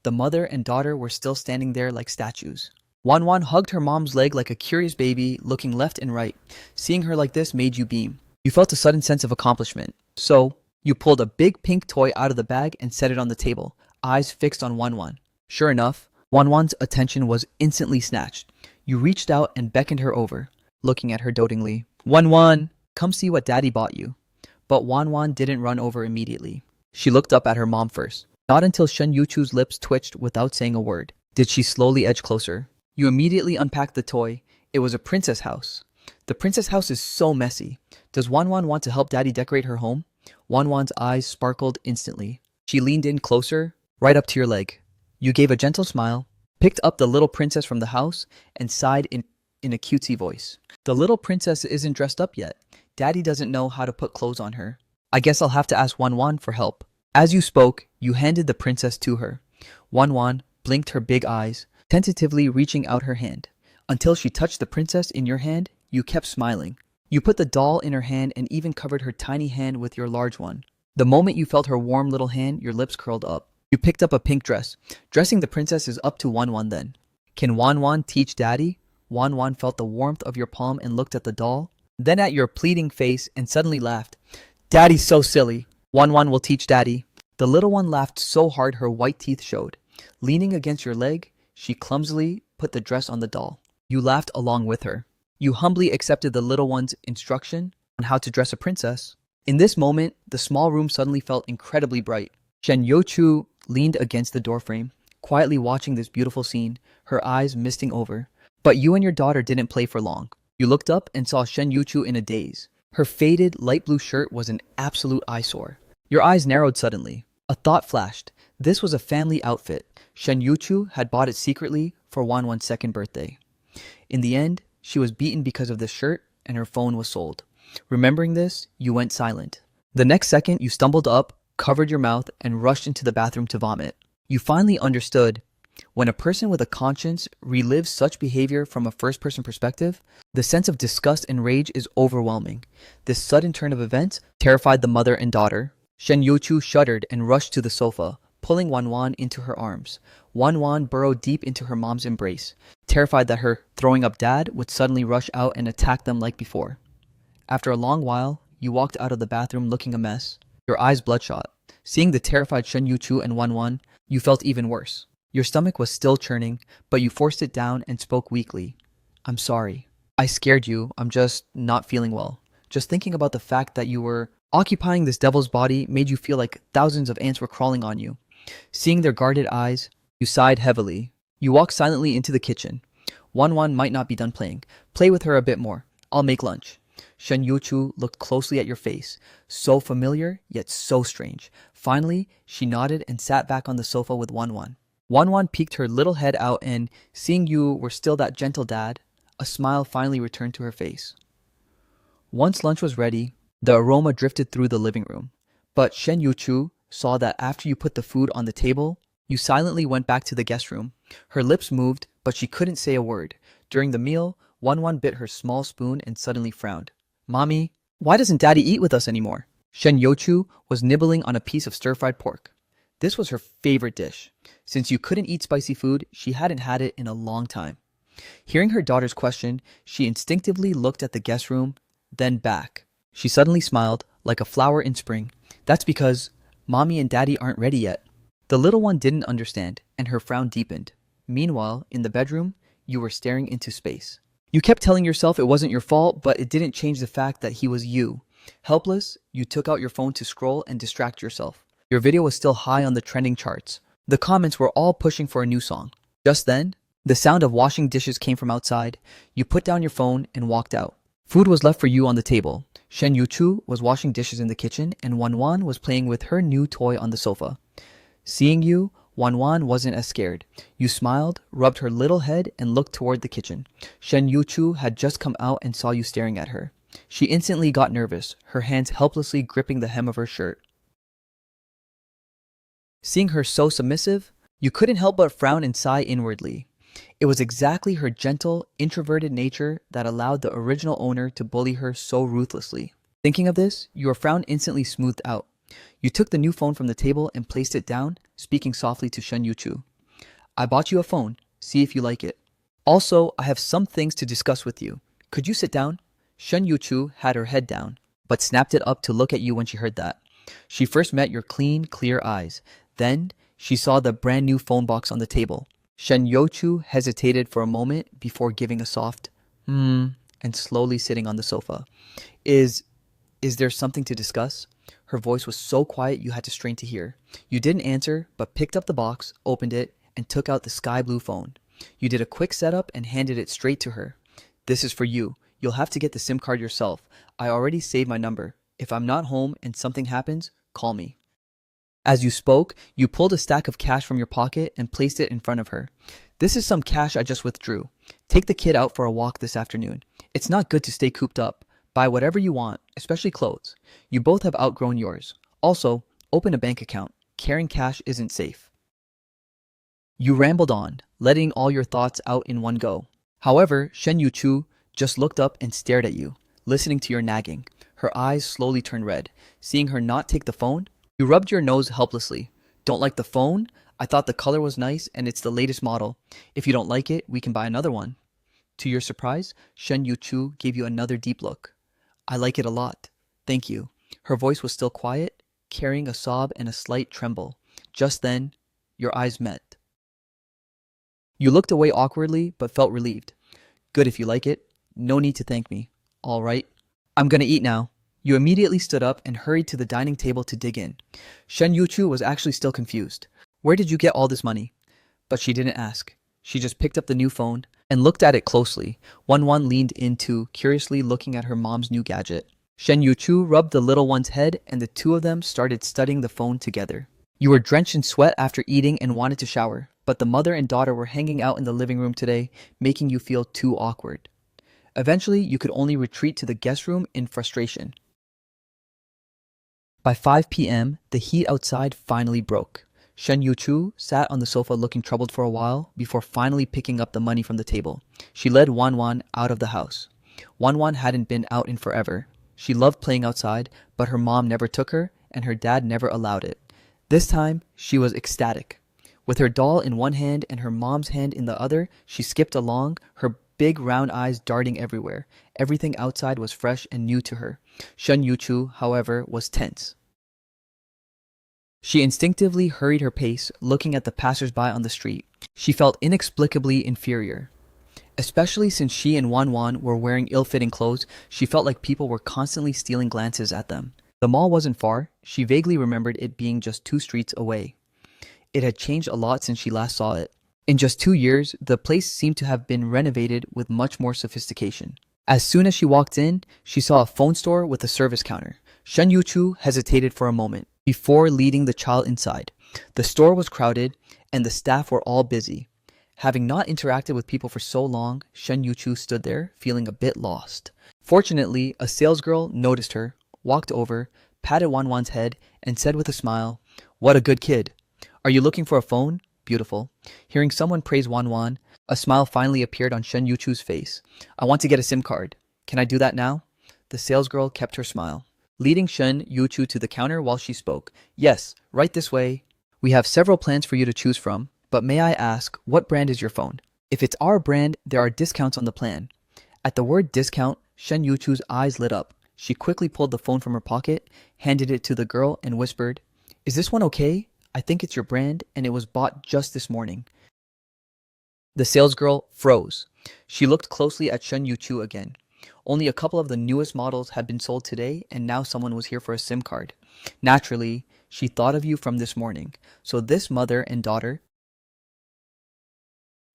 The mother and daughter were still standing there like statues. Wanwan hugged her mom's leg like a curious baby, looking left and right. Seeing her like this made you beam. You felt a sudden sense of accomplishment. So, you pulled a big pink toy out of the bag and set it on the table, eyes fixed on Wanwan. Sure enough, Wanwan's attention was instantly snatched. You reached out and beckoned her over, looking at her dotingly. Wanwan, come see what Daddy bought you. But Wanwan didn't run over immediately. She looked up at her mom first. Not until Shen Yuchu's lips twitched without saying a word did she slowly edge closer. You immediately unpacked the toy. It was a princess house. The princess house is so messy. Does Wanwan want to help Daddy decorate her home? Wanwan's eyes sparkled instantly. She leaned in closer, right up to your leg. You gave a gentle smile, picked up the little princess from the house, and sighed in a cutesy voice. The little princess isn't dressed up yet. Daddy doesn't know how to put clothes on her. I guess I'll have to ask Wanwan for help. As you spoke, you handed the princess to her. Wanwan blinked her big eyes, tentatively reaching out her hand. Until she touched the princess in your hand, you kept smiling. You put the doll in her hand and even covered her tiny hand with your large one. The moment you felt her warm little hand, your lips curled up. You picked up a pink dress. Dressing the princess is up to Wanwan then. Can Wanwan teach Daddy? Wanwan felt the warmth of your palm and looked at the doll, then at your pleading face and suddenly laughed. Daddy's so silly. Wanwan will teach Daddy. The little one laughed so hard her white teeth showed. Leaning against your leg, she clumsily put the dress on the doll. You laughed along with her. You humbly accepted the little one's instruction on how to dress a princess. In this moment, the small room suddenly felt incredibly bright. Shen Youchu leaned against the doorframe, quietly watching this beautiful scene, her eyes misting over. But you and your daughter didn't play for long. You looked up and saw Shen Youchu in a daze. Her faded, light blue shirt was an absolute eyesore. Your eyes narrowed suddenly. A thought flashed. This was a family outfit. Shen Youchu had bought it secretly for Wanwan's second birthday. In the end, she was beaten because of this shirt, and her phone was sold. Remembering this, you went silent. The next second, you stumbled up, covered your mouth, and rushed into the bathroom to vomit. You finally understood. When a person with a conscience relives such behavior from a first-person perspective, the sense of disgust and rage is overwhelming. This sudden turn of events terrified the mother and daughter. Shen Youchu shuddered and rushed to the sofa, pulling Wanwan into her arms. Wanwan burrowed deep into her mom's embrace, terrified that her throwing up dad would suddenly rush out and attack them like before. After a long while, you walked out of the bathroom looking a mess, your eyes bloodshot. Seeing the terrified Shen Youchu and Wanwan, you felt even worse. Your stomach was still churning, but you forced it down and spoke weakly. I'm sorry. I scared you. I'm just not feeling well. Just thinking about the fact that you were occupying this devil's body made you feel like thousands of ants were crawling on you. Seeing their guarded eyes, you sighed heavily. You walked silently into the kitchen. Wanwan might not be done playing. Play with her a bit more. I'll make lunch. Shen Youchu looked closely at your face. So familiar, yet so strange. Finally, she nodded and sat back on the sofa with Wanwan. Wanwan peeked her little head out and, seeing you were still that gentle dad, a smile finally returned to her face. Once lunch was ready, the aroma drifted through the living room. But Shen Youchu saw that after you put the food on the table, you silently went back to the guest room. Her lips moved, but she couldn't say a word. During the meal, Wan bit her small spoon and suddenly frowned. Mommy, why doesn't Daddy eat with us anymore? Shen Youchu was nibbling on a piece of stir-fried pork. This was her favorite dish. Since you couldn't eat spicy food, she hadn't had it in a long time. Hearing her daughter's question, she instinctively looked at the guest room, then back. She suddenly smiled, like a flower in spring. That's because Mommy and Daddy aren't ready yet. The little one didn't understand, and her frown deepened. Meanwhile, in the bedroom, you were staring into space. You kept telling yourself it wasn't your fault, but it didn't change the fact that he was you. Helpless, you took out your phone to scroll and distract yourself. Your video was still high on the trending charts. The comments were all pushing for a new song. Just then, the sound of washing dishes came from outside. You put down your phone and walked out. Food was left for you on the table. Shen Yuchu was washing dishes in the kitchen, and Wan was playing with her new toy on the sofa. Seeing you, Wan wasn't as scared. You smiled, rubbed her little head, and looked toward the kitchen. Shen Yuchu had just come out and saw you staring at her. She instantly got nervous, her hands helplessly gripping the hem of her shirt. Seeing her so submissive, you couldn't help but frown and sigh inwardly. It was exactly her gentle, introverted nature that allowed the original owner to bully her so ruthlessly. Thinking of this, your frown instantly smoothed out. You took the new phone from the table and placed it down, speaking softly to Shen Yuchu. I bought you a phone. See if you like it. Also, I have some things to discuss with you. Could you sit down? Shen Yuchu had her head down, but snapped it up to look at you when she heard that. She first met your clean, clear eyes. Then, she saw the brand new phone box on the table. Shen Youchu hesitated for a moment before giving a soft, and slowly sitting on the sofa. Is there something to discuss? Her voice was so quiet you had to strain to hear. You didn't answer, but picked up the box, opened it, and took out the sky blue phone. You did a quick setup and handed it straight to her. This is for you. You'll have to get the SIM card yourself. I already saved my number. If I'm not home and something happens, call me. As you spoke, you pulled a stack of cash from your pocket and placed it in front of her. This is some cash I just withdrew. Take the kid out for a walk this afternoon. It's not good to stay cooped up. Buy whatever you want, especially clothes. You both have outgrown yours. Also, open a bank account. Carrying cash isn't safe. You rambled on, letting all your thoughts out in one go. However, Shen Yuchu just looked up and stared at you, listening to your nagging. Her eyes slowly turned red. Seeing her not take the phone, you rubbed your nose helplessly. Don't like the phone? I thought the color was nice and it's the latest model. If you don't like it, we can buy another one. To your surprise, Shen Yuchu gave you another deep look. I like it a lot. Thank you. Her voice was still quiet, carrying a sob and a slight tremble. Just then, your eyes met. You looked away awkwardly, but felt relieved. Good if you like it. No need to thank me. All right. I'm gonna eat now. You immediately stood up and hurried to the dining table to dig in. Shen Yuchu was actually still confused. Where did you get all this money? But she didn't ask. She just picked up the new phone and looked at it closely. Wan leaned in too, curiously looking at her mom's new gadget. Shen Yuchu rubbed the little one's head and the two of them started studying the phone together. You were drenched in sweat after eating and wanted to shower, but the mother and daughter were hanging out in the living room today, making you feel too awkward. Eventually, you could only retreat to the guest room in frustration. By 5 p.m., the heat outside finally broke. Shen Yuchu sat on the sofa looking troubled for a while before finally picking up the money from the table. She led Wan out of the house. Wan hadn't been out in forever. She loved playing outside, but her mom never took her and her dad never allowed it. This time, she was ecstatic. With her doll in one hand and her mom's hand in the other, she skipped along, her big round eyes darting everywhere. Everything outside was fresh and new to her. Shen Yuchu, however, was tense. She instinctively hurried her pace, looking at the passers-by on the street. She felt inexplicably inferior. Especially since she and Wan were wearing ill-fitting clothes, she felt like people were constantly stealing glances at them. The mall wasn't far. She vaguely remembered it being just 2 streets away. It had changed a lot since she last saw it. In just 2 years, the place seemed to have been renovated with much more sophistication. As soon as she walked in, she saw a phone store with a service counter. Shen Yuchu hesitated for a moment before leading the child inside. The store was crowded, and the staff were all busy. Having not interacted with people for so long, Shen Yuchu stood there, feeling a bit lost. Fortunately, a salesgirl noticed her, walked over, patted Wan's head, and said with a smile, "What a good kid. Are you looking for a phone? Beautiful. Hearing someone praise Wan Wan, a smile finally appeared on Shen Yuchu's face. I want to get a SIM card. Can I do that now? The salesgirl kept her smile, leading Shen Yuchu to the counter while she spoke. Yes, right this way. We have several plans for you to choose from, but may I ask, what brand is your phone? If it's our brand, there are discounts on the plan. At the word discount, Shen Yuchu's eyes lit up. She quickly pulled the phone from her pocket, handed it to the girl, and whispered, Is this one okay? I think it's your brand, and it was bought just this morning. The salesgirl froze. She looked closely at Shen Yuchu again. Only a couple of the newest models had been sold today, and now someone was here for a SIM card. Naturally, she thought of you from this morning. So this mother and daughter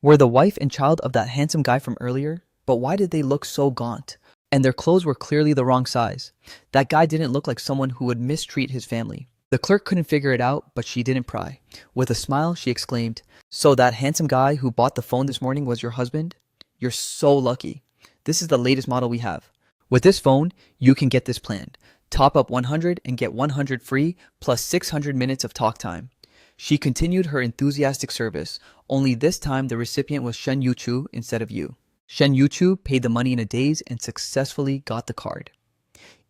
were the wife and child of that handsome guy from earlier, but why did they look so gaunt? And their clothes were clearly the wrong size. That guy didn't look like someone who would mistreat his family. The clerk couldn't figure it out, but she didn't pry. With a smile, she exclaimed, So that handsome guy who bought the phone this morning was your husband? You're so lucky. This is the latest model we have. With this phone, you can get this plan. Top up 100 and get 100 free, plus 600 minutes of talk time. She continued her enthusiastic service, only this time the recipient was Shen Yuchu instead of you. Shen Yuchu paid the money in a daze and successfully got the card.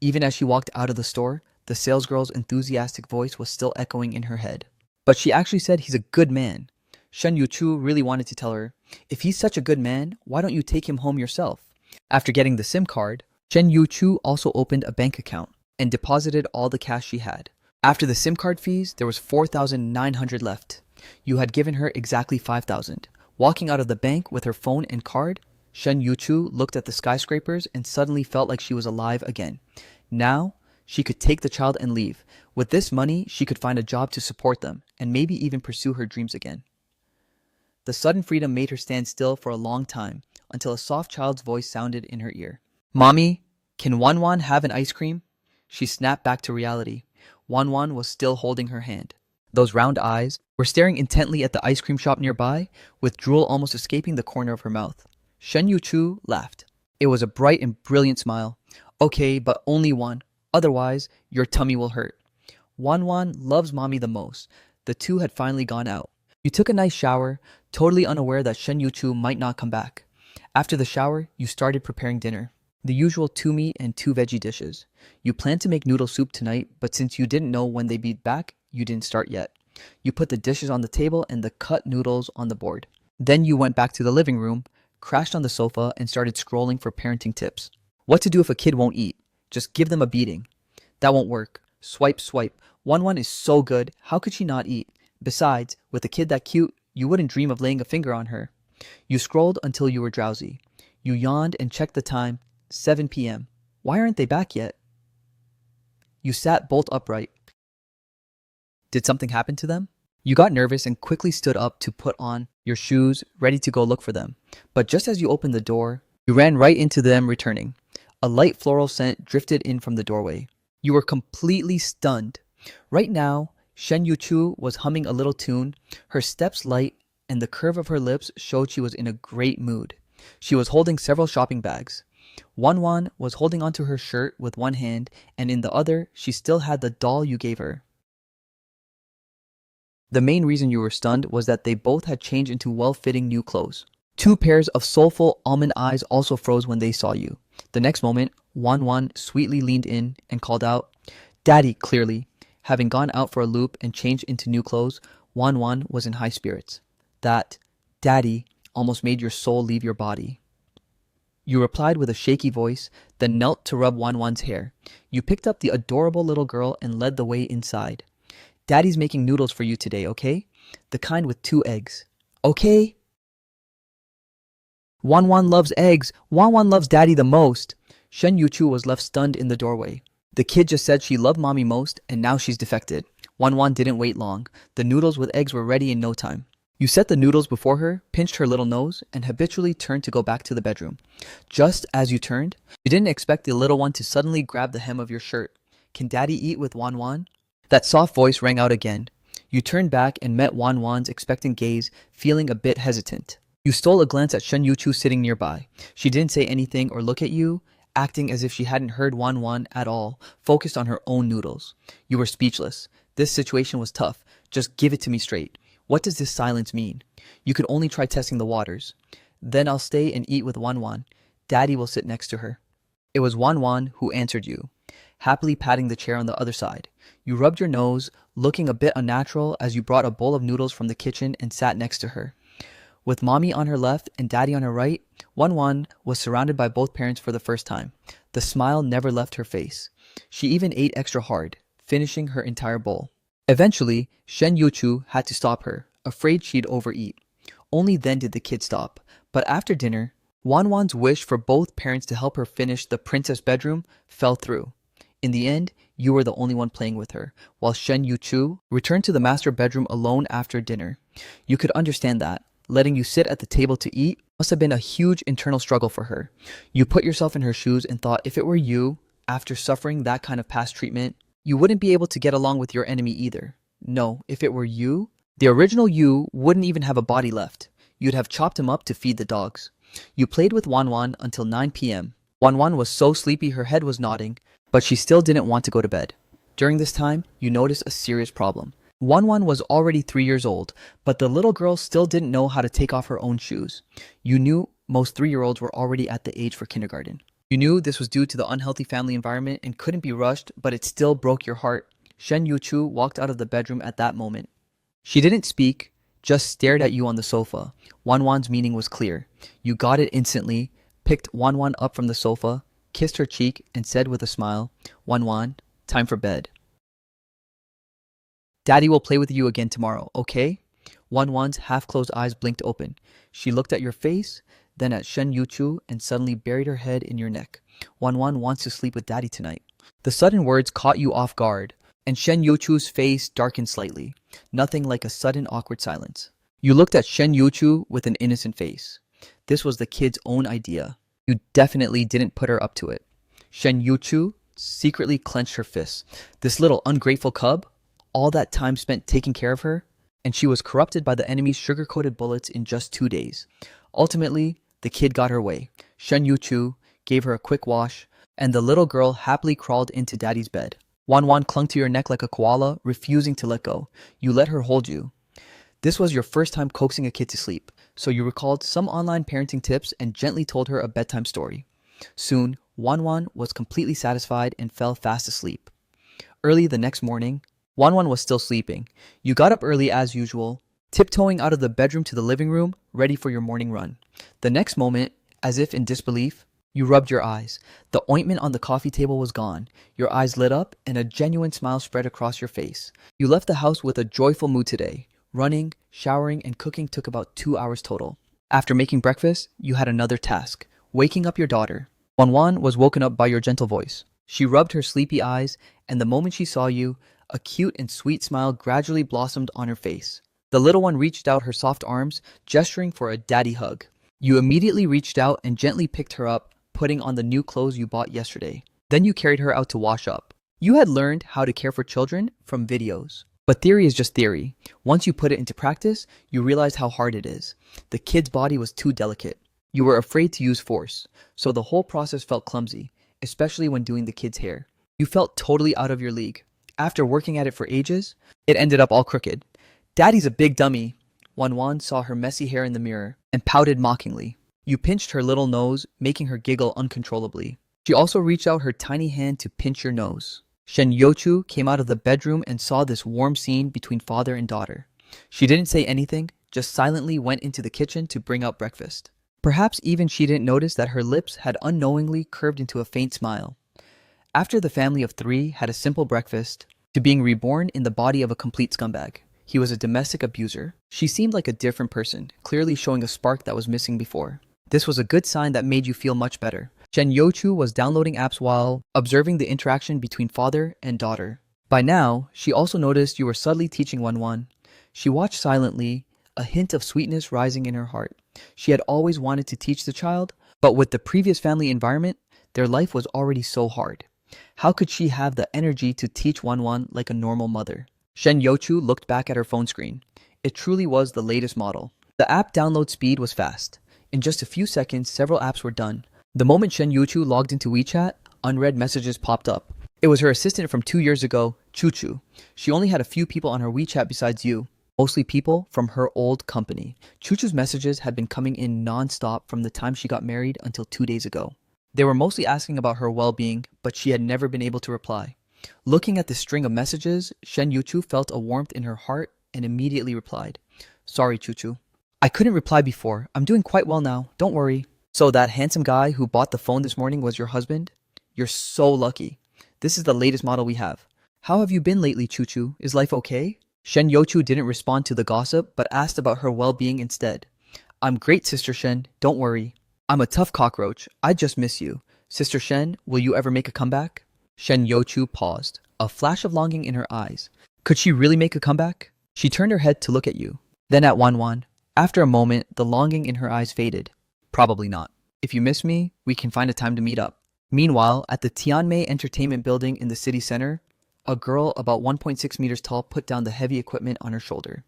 Even as she walked out of the store, the salesgirl's enthusiastic voice was still echoing in her head. But she actually said he's a good man. Shen Yuchu really wanted to tell her, if he's such a good man, why don't you take him home yourself? After getting the SIM card, Shen Yuchu also opened a bank account and deposited all the cash she had. After the SIM card fees, there was 4,900 left. You had given her exactly 5,000. Walking out of the bank with her phone and card, Shen Yuchu looked at the skyscrapers and suddenly felt like she was alive again. Now, she could take the child and leave. With this money, she could find a job to support them and maybe even pursue her dreams again. The sudden freedom made her stand still for a long time until a soft child's voice sounded in her ear. Mommy, can Wan Wan have an ice cream? She snapped back to reality. Wan Wan was still holding her hand. Those round eyes were staring intently at the ice cream shop nearby, with drool almost escaping the corner of her mouth. Shen Yuchu laughed. It was a bright and brilliant smile. Okay, but only one. Otherwise, your tummy will hurt. Wan Wan loves mommy the most. The two had finally gone out. You took a nice shower, totally unaware that Shen Yuchu might not come back. After the shower, you started preparing dinner. The usual 2 meat and 2 veggie dishes. You planned to make noodle soup tonight, but since you didn't know when they'd be back, you didn't start yet. You put the dishes on the table and the cut noodles on the board. Then you went back to the living room, crashed on the sofa, and started scrolling for parenting tips. What to do if a kid won't eat? Just give them a beating. That won't work. Swipe, swipe. Wan Wan is so good. How could she not eat? Besides, with a kid that cute, you wouldn't dream of laying a finger on her. You scrolled until you were drowsy. You yawned and checked the time. 7 p.m. Why aren't they back yet? You sat bolt upright. Did something happen to them? You got nervous and quickly stood up to put on your shoes, ready to go look for them. But just as you opened the door, you ran right into them returning. A light floral scent drifted in from the doorway. You were completely stunned. Right now, Shen Yuchu was humming a little tune, her steps light, and the curve of her lips showed she was in a great mood. She was holding several shopping bags. Wan Wan was holding onto her shirt with one hand, and in the other, she still had the doll you gave her. The main reason you were stunned was that they both had changed into well-fitting new clothes. 2 pairs of soulful almond eyes also froze when they saw you. The next moment, Wan Wan sweetly leaned in and called out, Daddy, clearly. Having gone out for a loop and changed into new clothes, Wan Wan was in high spirits. That, Daddy, almost made your soul leave your body. You replied with a shaky voice, then knelt to rub Wan Wan's hair. You picked up the adorable little girl and led the way inside. Daddy's making noodles for you today, okay? The kind with 2 eggs. Okay? Wan Wan loves eggs. Wan Wan loves Daddy the most. Shen Yuchu was left stunned in the doorway. The kid just said she loved mommy most, and now she's defected. Wan Wan didn't wait long. The noodles with eggs were ready in no time. You set the noodles before her, pinched her little nose, and habitually turned to go back to the bedroom. Just as you turned, you didn't expect the little one to suddenly grab the hem of your shirt. Can Daddy eat with Wan Wan? That soft voice rang out again. You turned back and met Wan Wan's expectant gaze, feeling a bit hesitant. You stole a glance at Shen Yuchu sitting nearby. She didn't say anything or look at you, acting as if she hadn't heard Wan Wan at all, focused on her own noodles. You were speechless. This situation was tough. Just give it to me straight. What does this silence mean? You could only try testing the waters. Then I'll stay and eat with Wanwan. Daddy will sit next to her. It was Wanwan who answered you, happily patting the chair on the other side. You rubbed your nose, looking a bit unnatural as you brought a bowl of noodles from the kitchen and sat next to her. With mommy on her left and daddy on her right, Wanwan was surrounded by both parents for the first time. The smile never left her face. She even ate extra hard, finishing her entire bowl. Eventually, Shen Yuchu had to stop her, afraid she'd overeat. Only then did the kid stop. But after dinner, Wanwan's wish for both parents to help her finish the princess bedroom fell through. In the end, you were the only one playing with her, while Shen Yuchu returned to the master bedroom alone after dinner. You could understand that. Letting you sit at the table to eat must have been a huge internal struggle for her. You put yourself in her shoes and thought if it were you, after suffering that kind of past treatment, you wouldn't be able to get along with your enemy either. No, if it were you, the original you wouldn't even have a body left. You'd have chopped him up to feed the dogs. You played with Wanwan until 9 p.m. Wanwan was so sleepy her head was nodding, but she still didn't want to go to bed. During this time, you noticed a serious problem. Wanwan was already 3 years old, but the little girl still didn't know how to take off her own shoes. You knew most 3-year-olds were already at the age for kindergarten. You knew this was due to the unhealthy family environment and couldn't be rushed, but it still broke your heart. Shen Yuchu walked out of the bedroom at that moment. She didn't speak, just stared at you on the sofa. Wanwan's meaning was clear. You got it instantly, picked Wanwan up from the sofa, kissed her cheek, and said with a smile, "Wanwan, time for bed. Daddy will play with you again tomorrow, okay?" Wanwan's half-closed eyes blinked open. She looked at your face, then at Shen Yuchu, and suddenly buried her head in your neck. Wanwan wants to sleep with Daddy tonight. The sudden words caught you off guard, and Shen Yuchu's face darkened slightly. Nothing like a sudden awkward silence. You looked at Shen Yuchu with an innocent face. This was the kid's own idea. You definitely didn't put her up to it. Shen Yuchu secretly clenched her fists. This little ungrateful cub? All that time spent taking care of her, and she was corrupted by the enemy's sugar-coated bullets in just 2 days. Ultimately, the kid got her way. Shen Yuchu gave her a quick wash, and the little girl happily crawled into Daddy's bed. Wanwan clung to your neck like a koala, refusing to let go. You let her hold you. This was your first time coaxing a kid to sleep, so you recalled some online parenting tips and gently told her a bedtime story. Soon, Wanwan was completely satisfied and fell fast asleep. Early the next morning, Wanwan was still sleeping. You got up early as usual, tiptoeing out of the bedroom to the living room, ready for your morning run. The next moment, as if in disbelief, you rubbed your eyes. The ointment on the coffee table was gone. Your eyes lit up and a genuine smile spread across your face. You left the house with a joyful mood today. Running, showering, and cooking took about 2 hours total. After making breakfast, you had another task, waking up your daughter. Wanwan was woken up by your gentle voice. She rubbed her sleepy eyes, and the moment she saw you, a cute and sweet smile gradually blossomed on her face. The little one reached out her soft arms, gesturing for a daddy hug. You immediately reached out and gently picked her up, putting on the new clothes you bought yesterday. Then you carried her out to wash up. You had learned how to care for children from videos. But theory is just theory. Once you put it into practice, you realized how hard it is. The kid's body was too delicate. You were afraid to use force, so the whole process felt clumsy, especially when doing the kid's hair. You felt totally out of your league. After working at it for ages, it ended up all crooked. Daddy's a big dummy. Wanwan saw her messy hair in the mirror and pouted mockingly. You pinched her little nose, making her giggle uncontrollably. She also reached out her tiny hand to pinch your nose. Shen Yuchu came out of the bedroom and saw this warm scene between father and daughter. She didn't say anything, just silently went into the kitchen to bring out breakfast. Perhaps even she didn't notice that her lips had unknowingly curved into a faint smile. After the family of 3 had a simple breakfast, to being reborn in the body of a complete scumbag. He was a domestic abuser. She seemed like a different person, clearly showing a spark that was missing before. This was a good sign that made you feel much better. Shen Yuchu was downloading apps while observing the interaction between father and daughter. By now, she also noticed you were subtly teaching Wanwan. She watched silently, a hint of sweetness rising in her heart. She had always wanted to teach the child, but with the previous family environment, their life was already so hard. How could she have the energy to teach Wanwan like a normal mother? Shen Yuchu looked back at her phone screen. It truly was the latest model. The app download speed was fast. In just a few seconds, several apps were done. The moment Shen Yuchu logged into WeChat, unread messages popped up. It was her assistant from 2 years ago, Chuchu. She only had a few people on her WeChat besides you. mostly people from her old company. Chuchu's messages had been coming in non-stop from the time she got married until 2 days ago. They were mostly asking about her well-being, but she had never been able to reply. Looking at the string of messages, Shen Yuchu felt a warmth in her heart and immediately replied, "Sorry, Chuchu. I couldn't reply before. I'm doing quite well now. Don't worry." "So that handsome guy who bought the phone this morning was your husband? You're so lucky. This is the latest model we have. How have you been lately, Chuchu? Is life okay?" Shen Yochu didn't respond to the gossip, but asked about her well-being instead. "I'm great, Sister Shen. Don't worry. I'm a tough cockroach. I just miss you. Sister Shen, will you ever make a comeback?" Shen Yochu paused, a flash of longing in her eyes. Could she really make a comeback? She turned her head to look at you. Then at Wanwan. After a moment, the longing in her eyes faded. "Probably not. If you miss me, we can find a time to meet up." Meanwhile, at the Tianmei Entertainment Building in the city center, a girl about 1.6 meters tall put down the heavy equipment on her shoulder.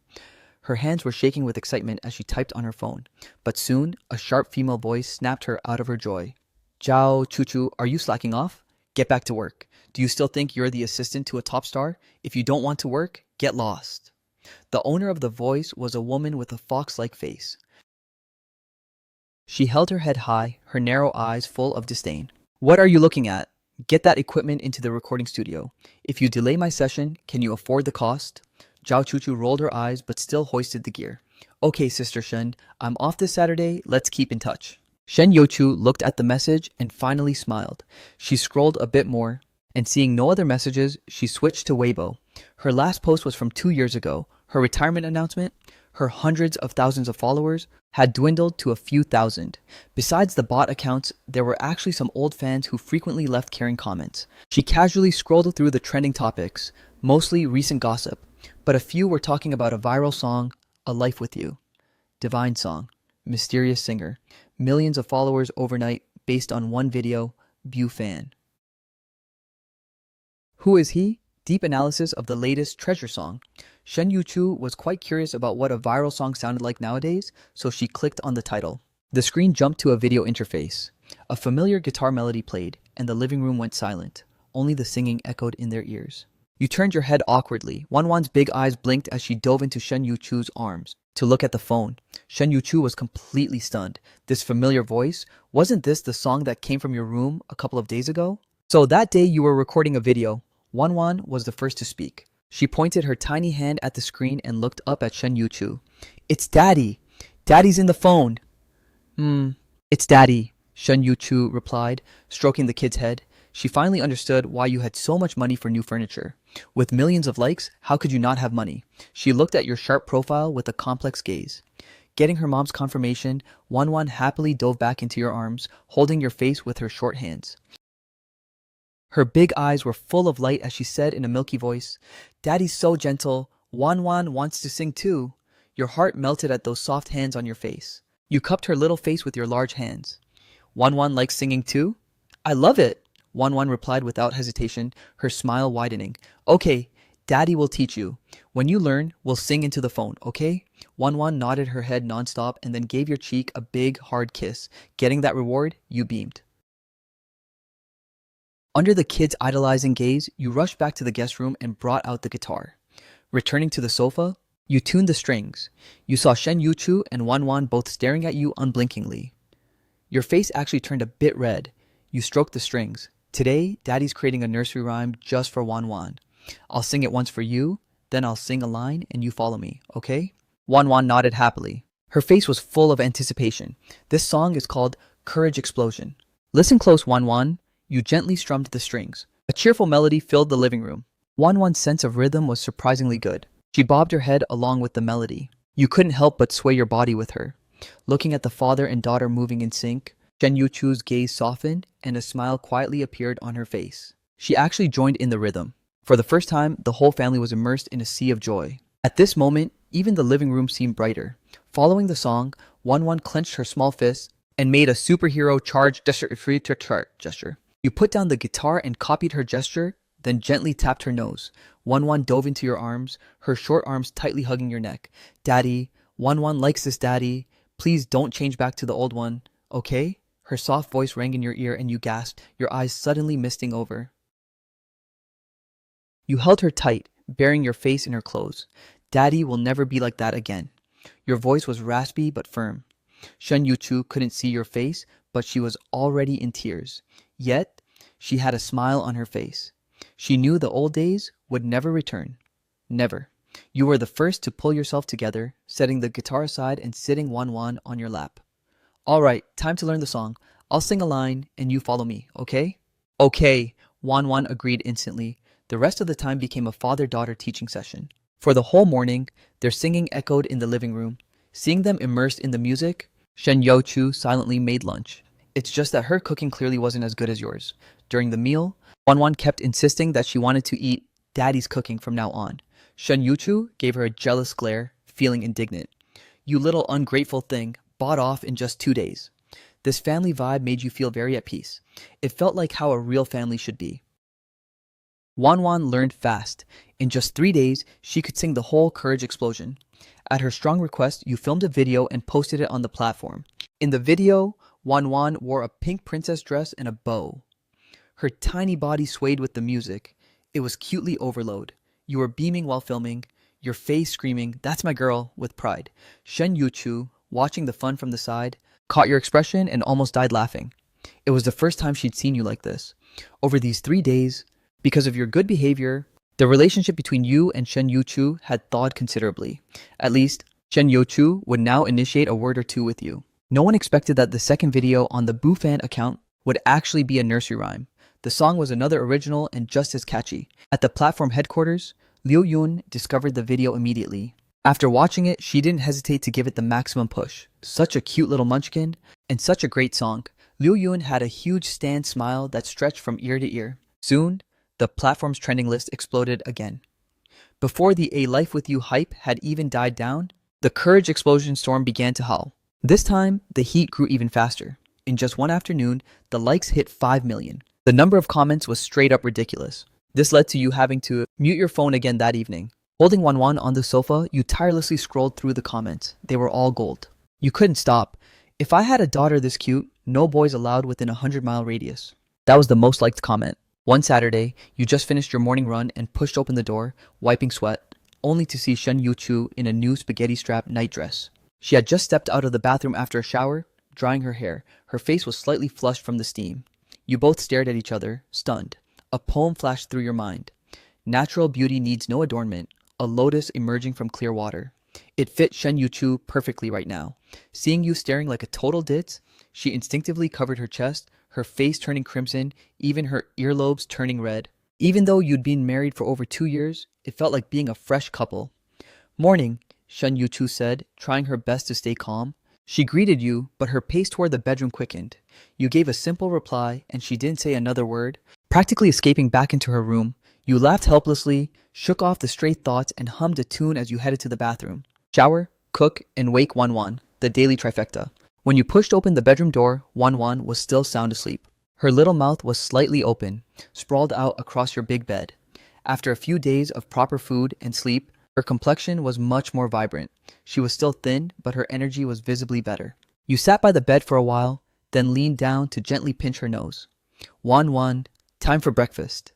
Her hands were shaking with excitement as she typed on her phone. But soon, a sharp female voice snapped her out of her joy. "Zhao, Chuchu, are you slacking off? Get back to work. Do you still think you're the assistant to a top star? If you don't want to work, get lost." The owner of the voice was a woman with a fox-like face. She held her head high, her narrow eyes full of disdain. "What are you looking at? Get that equipment into the recording studio. If you delay my session, can you afford the cost?" Zhao Chuchu rolled her eyes but still hoisted the gear. "Okay, Sister Shen, I'm off this Saturday. Let's keep in touch." Shen Yochu looked at the message and finally smiled. She scrolled a bit more, and seeing no other messages, she switched to Weibo. Her last post was from 2 years ago. Her retirement announcement, her hundreds of thousands of followers, had dwindled to a few thousand. Besides the bot accounts, there were actually some old fans who frequently left caring comments. She casually scrolled through the trending topics, mostly recent gossip, but a few were talking about a viral song, "A Life With You," divine song, mysterious singer, millions of followers overnight based on one video, View fan. Who is he? Deep analysis of the latest treasure song. Shen Yuchu was quite curious about what a viral song sounded like nowadays, so she clicked on the title. The screen jumped to a video interface. A familiar guitar melody played, and the living room went silent. Only the singing echoed in their ears. You turned your head awkwardly. Wanwan's big eyes blinked as she dove into Shen Yuchu's arms to look at the phone. Shen Yuchu was completely stunned. This familiar voice, wasn't this the song that came from your room a couple of days ago? "So that day you were recording a video." Wanwan was the first to speak. She pointed her tiny hand at the screen and looked up at Shen Yuchu. "It's Daddy. Daddy's in the phone." It's Daddy," Shen Yuchu replied, stroking the kid's head. She finally understood why you had so much money for new furniture. With millions of likes, how could you not have money? She looked at your sharp profile with a complex gaze. Getting her mom's confirmation, Wanwan happily dove back into your arms, holding your face with her short hands. Her big eyes were full of light as she said in a milky voice, "Daddy's so gentle. Wanwan wants to sing too." Your heart melted at those soft hands on your face. You cupped her little face with your large hands. "Wanwan likes singing too?" "I love it," Wanwan replied without hesitation, her smile widening. "Okay, Daddy will teach you. When you learn, we'll sing into the phone, okay?" Wanwan nodded her head nonstop and then gave your cheek a big, hard kiss. Getting that reward, you beamed. Under the kid's idolizing gaze, you rushed back to the guest room and brought out the guitar. Returning to the sofa, you tuned the strings. You saw Shen Yuchu and Wanwan both staring at you unblinkingly. Your face actually turned a bit red. You stroked the strings. "Today, Daddy's creating a nursery rhyme just for Wanwan. I'll sing it once for you, then I'll sing a line and you follow me, okay?" Wanwan nodded happily. Her face was full of anticipation. This song is called Courage Explosion. Listen close, Wanwan. You gently strummed the strings. A cheerful melody filled the living room. Wanwan's sense of rhythm was surprisingly good. She bobbed her head along with the melody. You couldn't help but sway your body with her. Looking at the father and daughter moving in sync, Shen Yuchu's gaze softened and a smile quietly appeared on her face. She actually joined in the rhythm. For the first time, the whole family was immersed in a sea of joy. At this moment, even the living room seemed brighter. Following the song, Wanwan clenched her small fist and made a superhero charge gesture. You put down the guitar and copied her gesture, then gently tapped her nose. Wanwan dove into your arms, her short arms tightly hugging your neck. "Daddy, Wanwan likes this, Daddy. Please don't change back to the old one, okay?" Her soft voice rang in your ear and you gasped, your eyes suddenly misting over. You held her tight, burying your face in her clothes. Daddy will never be like that again. Your voice was raspy but firm. Shen Yuchu couldn't see your face, but she was already in tears. Yet, she had a smile on her face. She knew the old days would never return. Never. You were the first to pull yourself together, setting the guitar aside and sitting Wan on your lap. All right, time to learn the song. I'll sing a line and you follow me, okay? Okay, Wan agreed instantly. The rest of the time became a father-daughter teaching session. For the whole morning, their singing echoed in the living room. Seeing them immersed in the music, Shen Youchu silently made lunch. It's just that her cooking clearly wasn't as good as yours. During the meal, Wan kept insisting that she wanted to eat Daddy's cooking from now on. Shen Yuchu gave her a jealous glare, feeling indignant. You little ungrateful thing, bought off in just 2 days. This family vibe made you feel very at peace. It felt like how a real family should be. Wan learned fast. In just 3 days, she could sing the whole Courage Explosion. At her strong request, you filmed a video and posted it on the platform. In the video, Wan wore a pink princess dress and a bow. Her tiny body swayed with the music. It was cutely overload. You were beaming while filming, your face screaming, "That's my girl," with pride. Shen Yuchu, watching the fun from the side, caught your expression and almost died laughing. It was the first time she'd seen you like this. Over these 3 days, because of your good behavior, the relationship between you and Shen Yuchu had thawed considerably. At least, Shen Yuchu would now initiate a word or two with you. No one expected that the second video on the Bufan account would actually be a nursery rhyme. The song was another original and just as catchy. At the platform headquarters, Liu Yun discovered the video immediately. After watching it, she didn't hesitate to give it the maximum push. Such a cute little munchkin, and such a great song. Liu Yun had a huge stand smile that stretched from ear to ear. Soon, the platform's trending list exploded again. Before the A Life With You hype had even died down, the Courage Explosion storm began to howl. This time, the heat grew even faster. In just one afternoon, the likes hit 5 million. The number of comments was straight up ridiculous. This led to you having to mute your phone again that evening. Holding Wan on the sofa, you tirelessly scrolled through the comments. They were all gold. You couldn't stop. "If I had a daughter this cute, no boys allowed within a 100-mile radius." That was the most liked comment. One Saturday, you just finished your morning run and pushed open the door, wiping sweat, only to see Shen Yuchu in a new spaghetti-strap nightdress. She had just stepped out of the bathroom after a shower, drying her hair. Her face was slightly flushed from the steam. You both stared at each other, stunned. A poem flashed through your mind. Natural beauty needs no adornment, a lotus emerging from clear water. It fit Shen Yuchu perfectly right now. Seeing you staring like a total ditz, she instinctively covered her chest, her face turning crimson, even her earlobes turning red. Even though you'd been married for over 2 years, it felt like being a fresh couple. "Morning," Shen Yuchu said, trying her best to stay calm. She greeted you, but her pace toward the bedroom quickened. You gave a simple reply, and she didn't say another word. Practically escaping back into her room, you laughed helplessly, shook off the stray thoughts, and hummed a tune as you headed to the bathroom. Shower, cook, and wake Wan, the daily trifecta. When you pushed open the bedroom door, Wan was still sound asleep. Her little mouth was slightly open, sprawled out across your big bed. After a few days of proper food and sleep, her complexion was much more vibrant. She was still thin, but her energy was visibly better. You sat by the bed for a while, then leaned down to gently pinch her nose. "Wan, time for breakfast."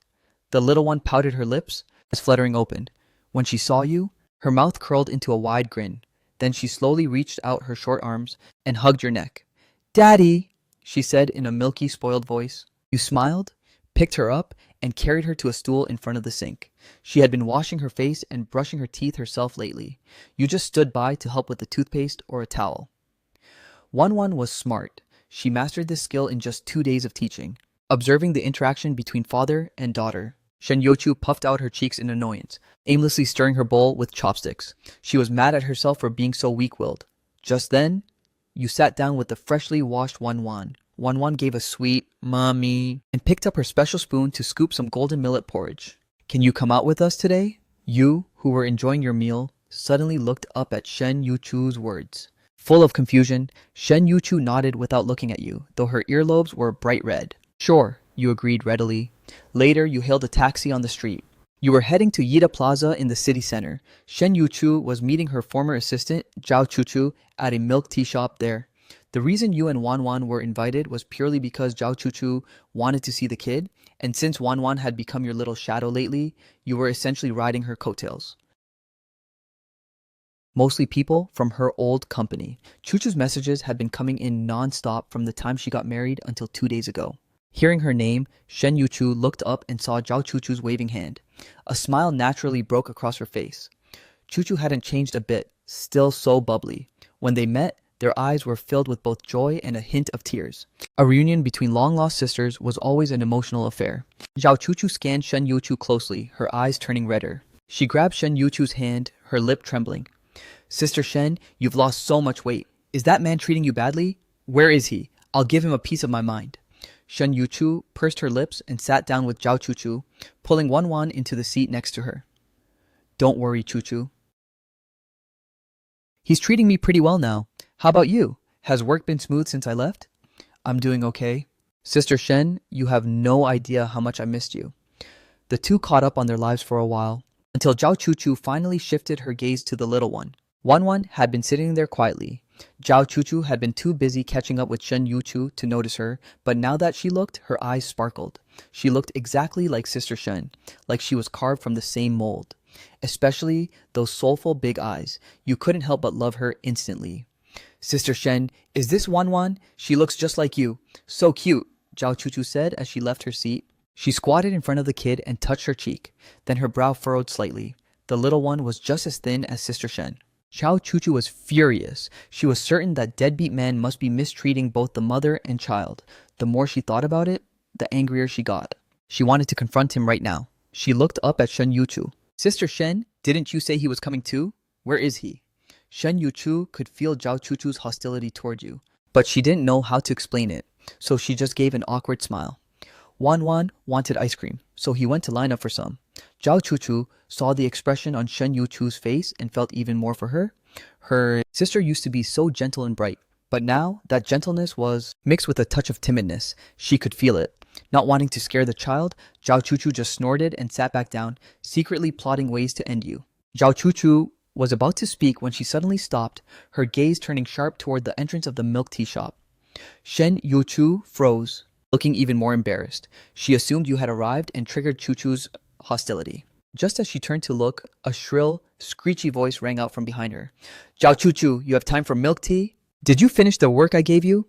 The little one pouted her lips, eyes fluttering open. When she saw you, her mouth curled into a wide grin. Then she slowly reached out her short arms and hugged your neck. "Daddy," she said in a milky, spoiled voice. You smiled, picked her up, and carried her to a stool in front of the sink. She had been washing her face and brushing her teeth herself lately. You just stood by to help with the toothpaste or a towel. Wan was smart. She mastered this skill in just 2 days of teaching. Observing the interaction between father and daughter, Shen Youchu puffed out her cheeks in annoyance, aimlessly stirring her bowl with chopsticks. She was mad at herself for being so weak-willed. Just then, you sat down with the freshly washed Wan. Wan gave a sweet, "Mommy," and picked up her special spoon to scoop some golden millet porridge. "Can you come out with us today?" You, who were enjoying your meal, suddenly looked up at Shen Yuchu's words. Full of confusion, Shen Yuchu nodded without looking at you, though her earlobes were bright red. "Sure," you agreed readily. Later, you hailed a taxi on the street. You were heading to Yida Plaza in the city center. Shen Yuchu was meeting her former assistant, Zhao Chuchu, at a milk tea shop there. The reason you and Wan were invited was purely because Zhao Chuchu wanted to see the kid, and since Wan had become your little shadow lately, you were essentially riding her coattails. mostly people from her old company. Chuchu's messages had been coming in non-stop from the time she got married until 2 days ago. Hearing her name, Shen Yuchu looked up and saw Zhao Chuchu's waving hand. A smile naturally broke across her face. Chuchu hadn't changed a bit, still so bubbly. When they met, their eyes were filled with both joy and a hint of tears. A reunion between long-lost sisters was always an emotional affair. Zhao Chuchu scanned Shen Yuchu closely, her eyes turning redder. She grabbed Shen Yuchu's hand, her lip trembling. "Sister Shen, you've lost so much weight. Is that man treating you badly? Where is he? I'll give him a piece of my mind." Shen Yuchu pursed her lips and sat down with Zhao Chuchu, pulling Wan into the seat next to her. "Don't worry, Chuchu. He's treating me pretty well now. How about you? Has work been smooth since I left?" "I'm doing okay. Sister Shen, you have no idea how much I missed you." The two caught up on their lives for a while, until Zhao Chuchu finally shifted her gaze to the little one. Wan had been sitting there quietly. Zhao Chuchu had been too busy catching up with Shen Yuchu to notice her, but now that she looked, her eyes sparkled. She looked exactly like Sister Shen, like she was carved from the same mold. Especially those soulful big eyes. You couldn't help but love her instantly. "Sister Shen, is this Wan? She looks just like you. So cute," Zhao Chuchu said as she left her seat. She squatted in front of the kid and touched her cheek. Then her brow furrowed slightly. The little one was just as thin as Sister Shen. Zhao Chuchu was furious. She was certain that deadbeat man must be mistreating both the mother and child. The more she thought about it, the angrier she got. She wanted to confront him right now. She looked up at Shen Yuchu. "Sister Shen, didn't you say he was coming too? Where is he?" Shen Yuchu could feel Zhao Chuchu's hostility toward you, but she didn't know how to explain it, so she just gave an awkward smile. Wan wanted ice cream, so he went to line up for some. Zhao Chuchu saw the expression on Shen Yuchu's face and felt even more for her. Her sister used to be so gentle and bright, but now that gentleness was mixed with a touch of timidness. She could feel it. Not wanting to scare the child, Zhao Chuchu just snorted and sat back down, secretly plotting ways to end you. Zhao Chuchu was about to speak when she suddenly stopped, her gaze turning sharp toward the entrance of the milk tea shop. Shen Yuchu froze, looking even more embarrassed. She assumed you had arrived and triggered Chuchu's hostility. Just as she turned to look, a shrill, screechy voice rang out from behind her. "Zhao Chuchu, you have time for milk tea? Did you finish the work I gave you?"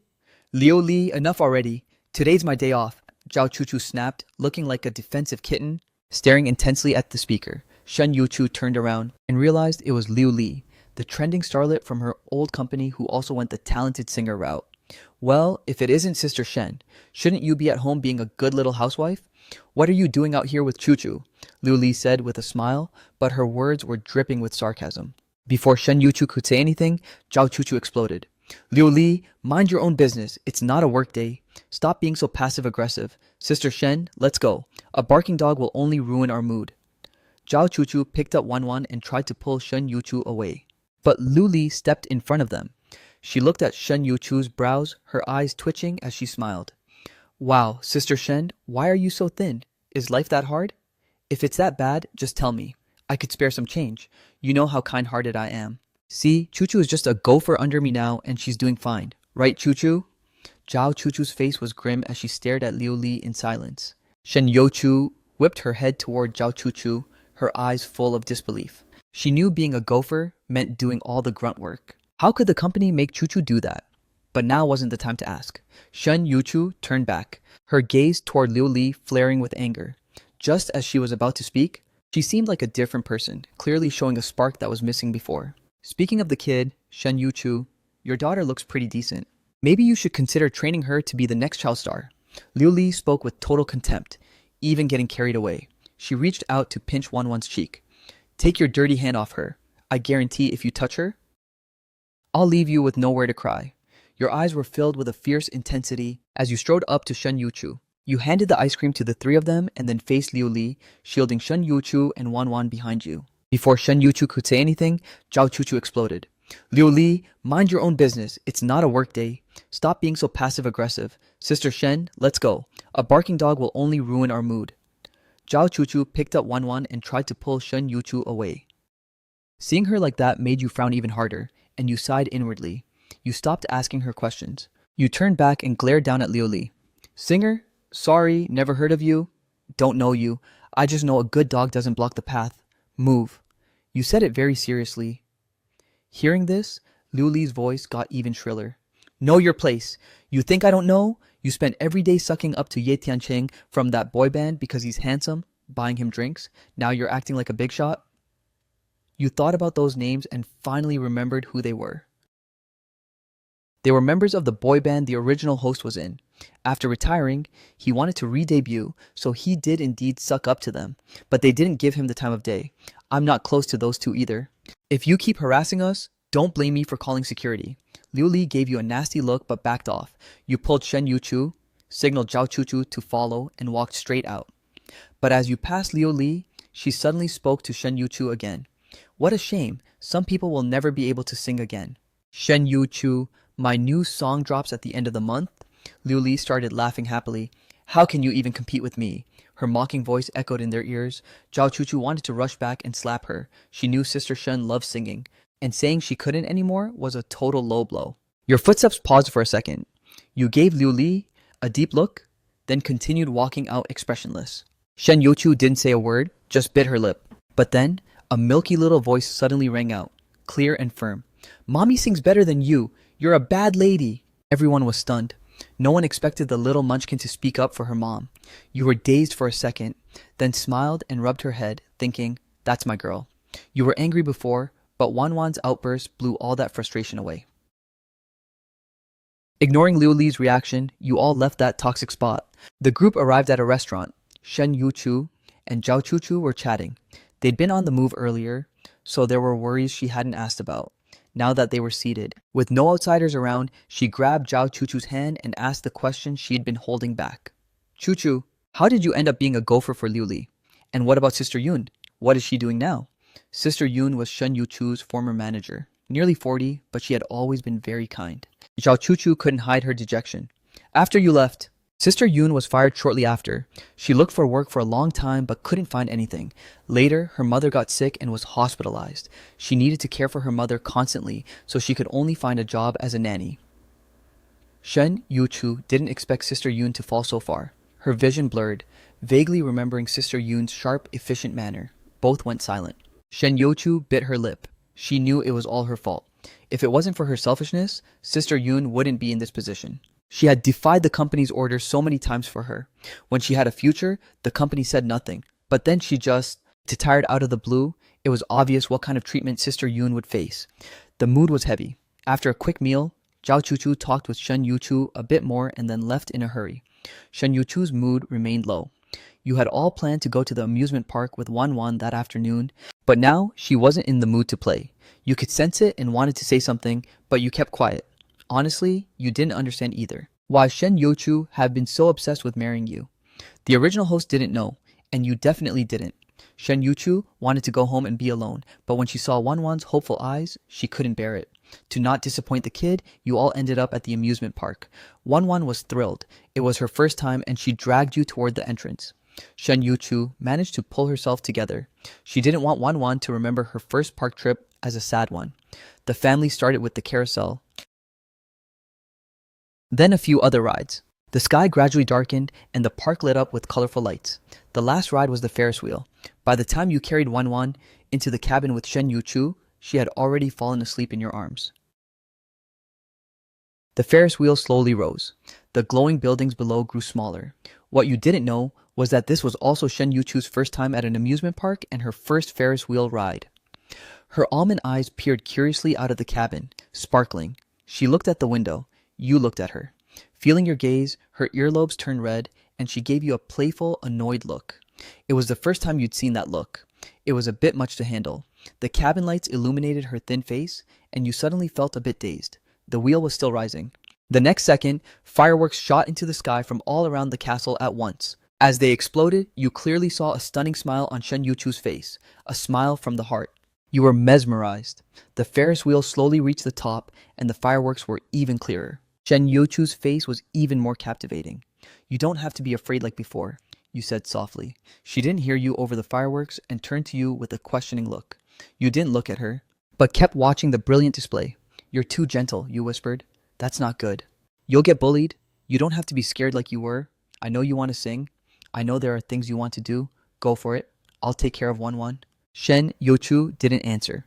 "Liu Li, enough already. Today's my day off," Zhao Chuchu snapped, looking like a defensive kitten, staring intensely at the speaker. Shen Yuchu turned around and realized it was Liu Li, the trending starlet from her old company who also went the talented singer route. "Well, if it isn't Sister Shen, shouldn't you be at home being a good little housewife? What are you doing out here with Chuchu?" Liu Li said with a smile, but her words were dripping with sarcasm. Before Shen Yuchu could say anything, Zhao Chuchu exploded. "Liu Li, mind your own business. It's not a work day. Stop being so passive-aggressive. Sister Shen, let's go. A barking dog will only ruin our mood." Zhao Chuchu picked up Wan and tried to pull Shen Yuchu away. But Liu Li stepped in front of them. She looked at Shen Yuchu's brows, her eyes twitching as she smiled. "Wow, Sister Shen, why are you so thin? Is life that hard? If it's that bad, just tell me. I could spare some change. You know how kind-hearted I am. See, Chuchu is just a gopher under me now and she's doing fine. Right, Chuchu?" Zhao Chuchu's face was grim as she stared at Liu Li in silence. Shen Yuchu whipped her head toward Zhao Chuchu, her eyes full of disbelief. She knew being a gopher meant doing all the grunt work. How could the company make Chuchu do that? But now wasn't the time to ask. Shen Yuchu turned back, her gaze toward Liu Li flaring with anger. Just as she was about to speak, she seemed like a different person, clearly showing a spark that was missing before. "Speaking of the kid, Shen Yuchu, your daughter looks pretty decent. Maybe you should consider training her to be the next child star." Liu Li spoke with total contempt, even getting carried away. She reached out to pinch Wan's cheek. "Take your dirty hand off her. I guarantee if you touch her, I'll leave you with nowhere to cry." Your eyes were filled with a fierce intensity as you strode up to Shen Yuchu. You handed the ice cream to the three of them and then faced Liu Li, shielding Shen Yuchu and Wan behind you. Before Shen Yuchu could say anything, Zhao Chuchu exploded. "Liu Li, mind your own business. It's not a work day. Stop being so passive-aggressive. Sister Shen, let's go. A barking dog will only ruin our mood." Zhao Chuchu picked up Wan and tried to pull Shen Yuchu away. Seeing her like that made you frown even harder, and you sighed inwardly. You stopped asking her questions. You turned back and glared down at Liu Li. "Singer? Sorry, never heard of you. Don't know you. I just know a good dog doesn't block the path. Move." You said it very seriously. Hearing this, Liu Li's voice got even shriller. Know your place. You think I don't know? You spent every day sucking up to Ye Tianqing from that boy band because he's handsome, buying him drinks. Now you're acting like a big shot? You thought about those names and finally remembered who they were. They were members of the boy band the original host was in. After retiring, he wanted to re-debut, so he did indeed suck up to them, but they didn't give him the time of day. I'm not close to those two either. If you keep harassing us, don't blame me for calling security. Liu Li gave you a nasty look but backed off. You pulled Shen Yuchu, signaled Zhao Chuchu to follow, and walked straight out. But as you passed Liu Li, she suddenly spoke to Shen Yuchu again. What a shame. Some people will never be able to sing again. Shen Yuchu, my new song drops at the end of the month. Liu Li started laughing happily. How can you even compete with me? Her mocking voice echoed in their ears. Zhao Chuchu wanted to rush back and slap her. She knew Sister Shen loved singing, and saying she couldn't anymore was a total low blow. Your footsteps paused for a second. You gave Liu Li a deep look, then continued walking out expressionless. Shen Yuchu didn't say a word, just bit her lip. But then, a milky little voice suddenly rang out, clear and firm. Mommy sings better than you. You're a bad lady. Everyone was stunned. No one expected the little munchkin to speak up for her mom. You were dazed for a second, then smiled and rubbed her head, thinking, that's my girl. You were angry before, but Wanwan's outburst blew all that frustration away. Ignoring Liu Li's reaction, you all left that toxic spot. The group arrived at a restaurant. Shen Yuchu and Zhao Chuchu were chatting. They'd been on the move earlier, so there were worries she hadn't asked about. Now that they were seated, with no outsiders around, she grabbed Zhao Chuchu's hand and asked the question she'd been holding back. Chuchu, how did you end up being a gopher for Liu Li? And what about Sister Yun? What is she doing now? Sister Yun was Shen Yuchu's former manager, nearly 40, but she had always been very kind. Zhao Chuchu couldn't hide her dejection. After you left, Sister Yun was fired shortly after. She looked for work for a long time but couldn't find anything. Later, her mother got sick and was hospitalized. She needed to care for her mother constantly, so she could only find a job as a nanny. Shen Yuchu didn't expect Sister Yun to fall so far. Her vision blurred, vaguely remembering Sister Yun's sharp, efficient manner. Both went silent. Shen Yuchu bit her lip. She knew it was all her fault. If it wasn't for her selfishness, Sister Yun wouldn't be in this position. She had defied the company's orders so many times for her. When she had a future, the company said nothing. But then she just tired out of the blue. It was obvious what kind of treatment Sister Yun would face. The mood was heavy. After a quick meal, Zhao Chuchu talked with Shen Yuchu a bit more and then left in a hurry. Shen Yuchu's mood remained low. You had all planned to go to the amusement park with Wanwan that afternoon, but now she wasn't in the mood to play. You could sense it and wanted to say something, but you kept quiet. Honestly, you didn't understand either. Why Shen Yuchu had been so obsessed with marrying you. The original host didn't know, and you definitely didn't. Shen Yuchu wanted to go home and be alone, but when she saw Wanwan's hopeful eyes, she couldn't bear it. To not disappoint the kid, you all ended up at the amusement park. Wanwan was thrilled. It was her first time and she dragged you toward the entrance. Shen Yuchu managed to pull herself together. She didn't want Wanwan to remember her first park trip as a sad one. The family started with the carousel, then a few other rides. The sky gradually darkened and the park lit up with colorful lights. The last ride was the Ferris wheel. By the time you carried Wanwan into the cabin with Shen Yuchu, she had already fallen asleep in your arms. The Ferris wheel slowly rose. The glowing buildings below grew smaller. What you didn't know was that this was also Shen Yuchu's first time at an amusement park and her first Ferris wheel ride. Her almond eyes peered curiously out of the cabin, sparkling. She looked at the window. You looked at her. Feeling your gaze, her earlobes turned red, and she gave you a playful, annoyed look. It was the first time you'd seen that look. It was a bit much to handle. The cabin lights illuminated her thin face, and you suddenly felt a bit dazed. The wheel was still rising. The next second, fireworks shot into the sky from all around the castle at once. As they exploded, you clearly saw a stunning smile on Shen Yuchu's face, a smile from the heart. You were mesmerized. The Ferris wheel slowly reached the top, and the fireworks were even clearer. Shen Yuchu's face was even more captivating. You don't have to be afraid like before, you said softly. She didn't hear you over the fireworks and turned to you with a questioning look. You didn't look at her, but kept watching the brilliant display. You're too gentle, you whispered. That's not good. You'll get bullied. You don't have to be scared like you were. I know you want to sing. I know there are things you want to do. Go for it. I'll take care of Wanwan. Shen Yuchu didn't answer.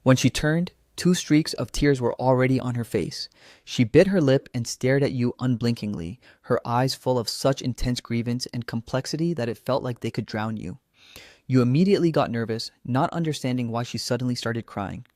When she turned, 2 streaks of tears were already on her face. She bit her lip and stared at you unblinkingly, her eyes full of such intense grievance and complexity that it felt like they could drown you. You immediately got nervous, not understanding why she suddenly started crying.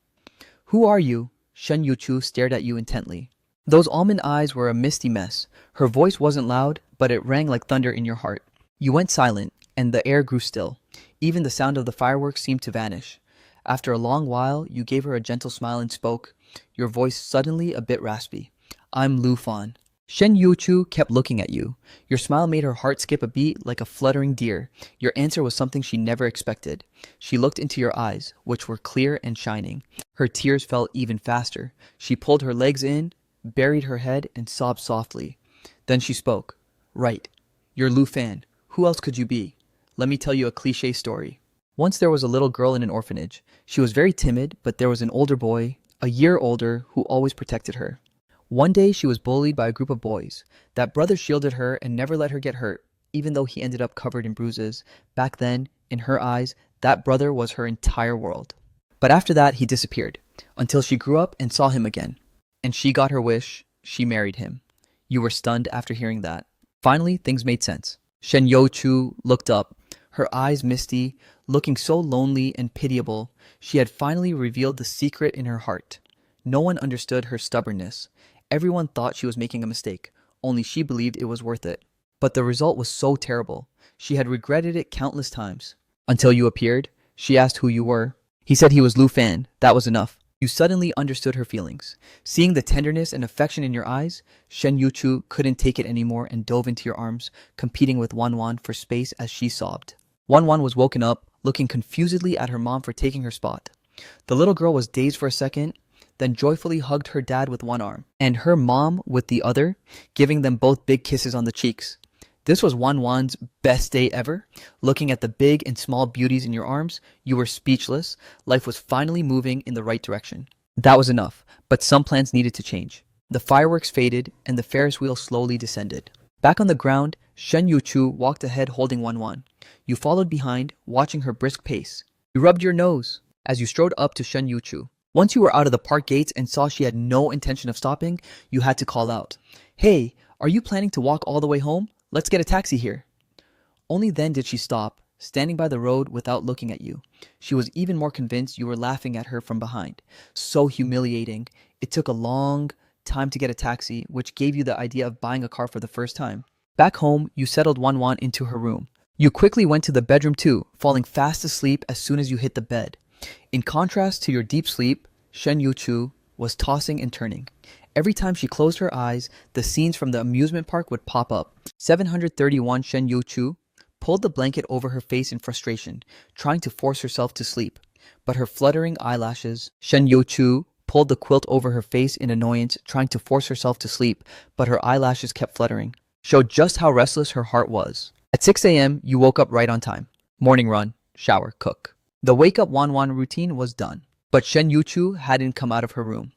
"Who are you?" Shen Yuchu stared at you intently. Those almond eyes were a misty mess. Her voice wasn't loud, but it rang like thunder in your heart. You went silent, and the air grew still. Even the sound of the fireworks seemed to vanish. After a long while, you gave her a gentle smile and spoke, your voice suddenly a bit raspy. "I'm Lu Fan." Shen Yuchu kept looking at you. Your smile made her heart skip a beat like a fluttering deer. Your answer was something she never expected. She looked into your eyes, which were clear and shining. Her tears fell even faster. She pulled her legs in, buried her head, and sobbed softly. Then she spoke. "Right. You're Lu Fan. Who else could you be? Let me tell you a cliché story. Once there was a little girl in an orphanage. She was very timid, but there was an older boy, a year older, who always protected her. One day she was bullied by a group of boys. That brother shielded her and never let her get hurt, even though he ended up covered in bruises. Back then, in her eyes, that brother was her entire world. But after that, he disappeared, until she grew up and saw him again. And she got her wish. She married him. You were stunned after hearing that. Finally, things made sense. Shen Youchu looked up, her eyes misty, looking so lonely and pitiable. She had finally revealed the secret in her heart. No one understood her stubbornness. Everyone thought she was making a mistake. Only she believed it was worth it. But the result was so terrible. She had regretted it countless times. Until you appeared, she asked who you were. He said he was Lu Fan. That was enough. You suddenly understood her feelings. Seeing the tenderness and affection in your eyes, Shen Yuchu couldn't take it anymore and dove into your arms, competing with Wanwan for space as she sobbed. Wanwan was woken up, looking confusedly at her mom for taking her spot. The little girl was dazed for a second, then joyfully hugged her dad with one arm, and her mom with the other, giving them both big kisses on the cheeks. This was Wanwan's best day ever. Looking at the big and small beauties in your arms, you were speechless. Life was finally moving in the right direction. That was enough, but some plans needed to change. The fireworks faded, and the Ferris wheel slowly descended. Back on the ground, Shen Yuchu walked ahead holding Wanwan. You followed behind, watching her brisk pace. You rubbed your nose as you strode up to Shen Yuchu. Once you were out of the park gates and saw she had no intention of stopping, you had to call out, "Hey, are you planning to walk all the way home? Let's get a taxi here." Only then did she stop, standing by the road without looking at you. She was even more convinced you were laughing at her from behind. So humiliating. It took a long time to get a taxi, which gave you the idea of buying a car for the first time. Back home, you settled Wanwan into her room. You quickly went to the bedroom too, falling fast asleep as soon as you hit the bed. In contrast to your deep sleep, Shen Yuchu was tossing and turning. Every time she closed her eyes, the scenes from the amusement park would pop up. 731 Shen Yuchu pulled the blanket over her face in frustration, trying to force herself to sleep. But her fluttering eyelashes, Shen Yuchu pulled the quilt over her face in annoyance, trying to force herself to sleep, but her eyelashes kept fluttering, showed just how restless her heart was. At 6 a.m., you woke up right on time. Morning run, shower, cook. The wake-up Wanwan routine was done, but Shen Yuchu hadn't come out of her room.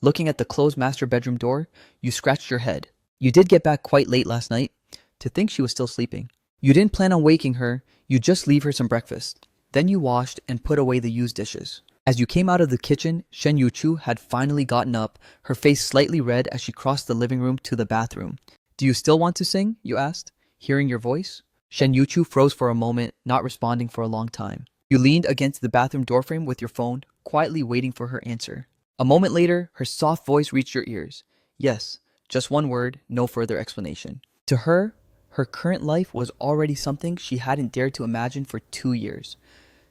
Looking at the closed master bedroom door, you scratched your head. You did get back quite late last night. To think she was still sleeping. You didn't plan on waking her, you just leave her some breakfast. Then you washed and put away the used dishes. As you came out of the kitchen, Shen Yuchu had finally gotten up, her face slightly red as she crossed the living room to the bathroom. "Do you still want to sing?" you asked, hearing your voice. Shen Yuchu froze for a moment, not responding for a long time. You leaned against the bathroom doorframe with your phone, quietly waiting for her answer. A moment later, her soft voice reached your ears. Yes, just one word, no further explanation. To her, her current life was already something she hadn't dared to imagine for 2 years.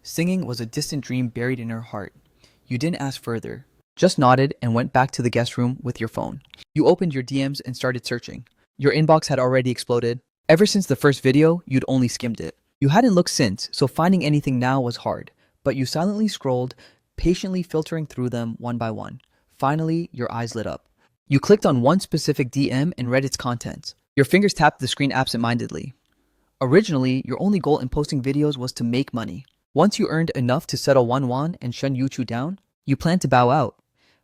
Singing was a distant dream buried in her heart. You didn't ask further, just nodded and went back to the guest room with your phone. You opened your DMs and started searching. Your inbox had already exploded. Ever since the first video, you'd only skimmed it. You hadn't looked since, so finding anything now was hard. But you silently scrolled, patiently filtering through them one by one. Finally, your eyes lit up. You clicked on one specific DM and read its contents. Your fingers tapped the screen absent-mindedly. Originally, your only goal in posting videos was to make money. Once you earned enough to settle Wanwan and Shen Yuchu down, you planned to bow out.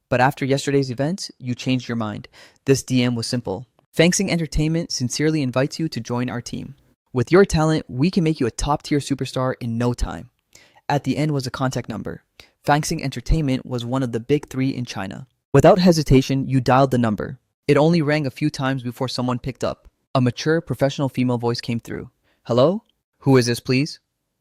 But after yesterday's events, you changed your mind. This DM was simple. Fangsing Entertainment sincerely invites you to join our team. With your talent, we can make you a top-tier superstar in no time. At the end was a contact number. Fanxing Entertainment was one of the big three in China. Without hesitation, you dialed the number. It only rang a few times before someone picked up. A mature, professional female voice came through. Hello? Who is this, please?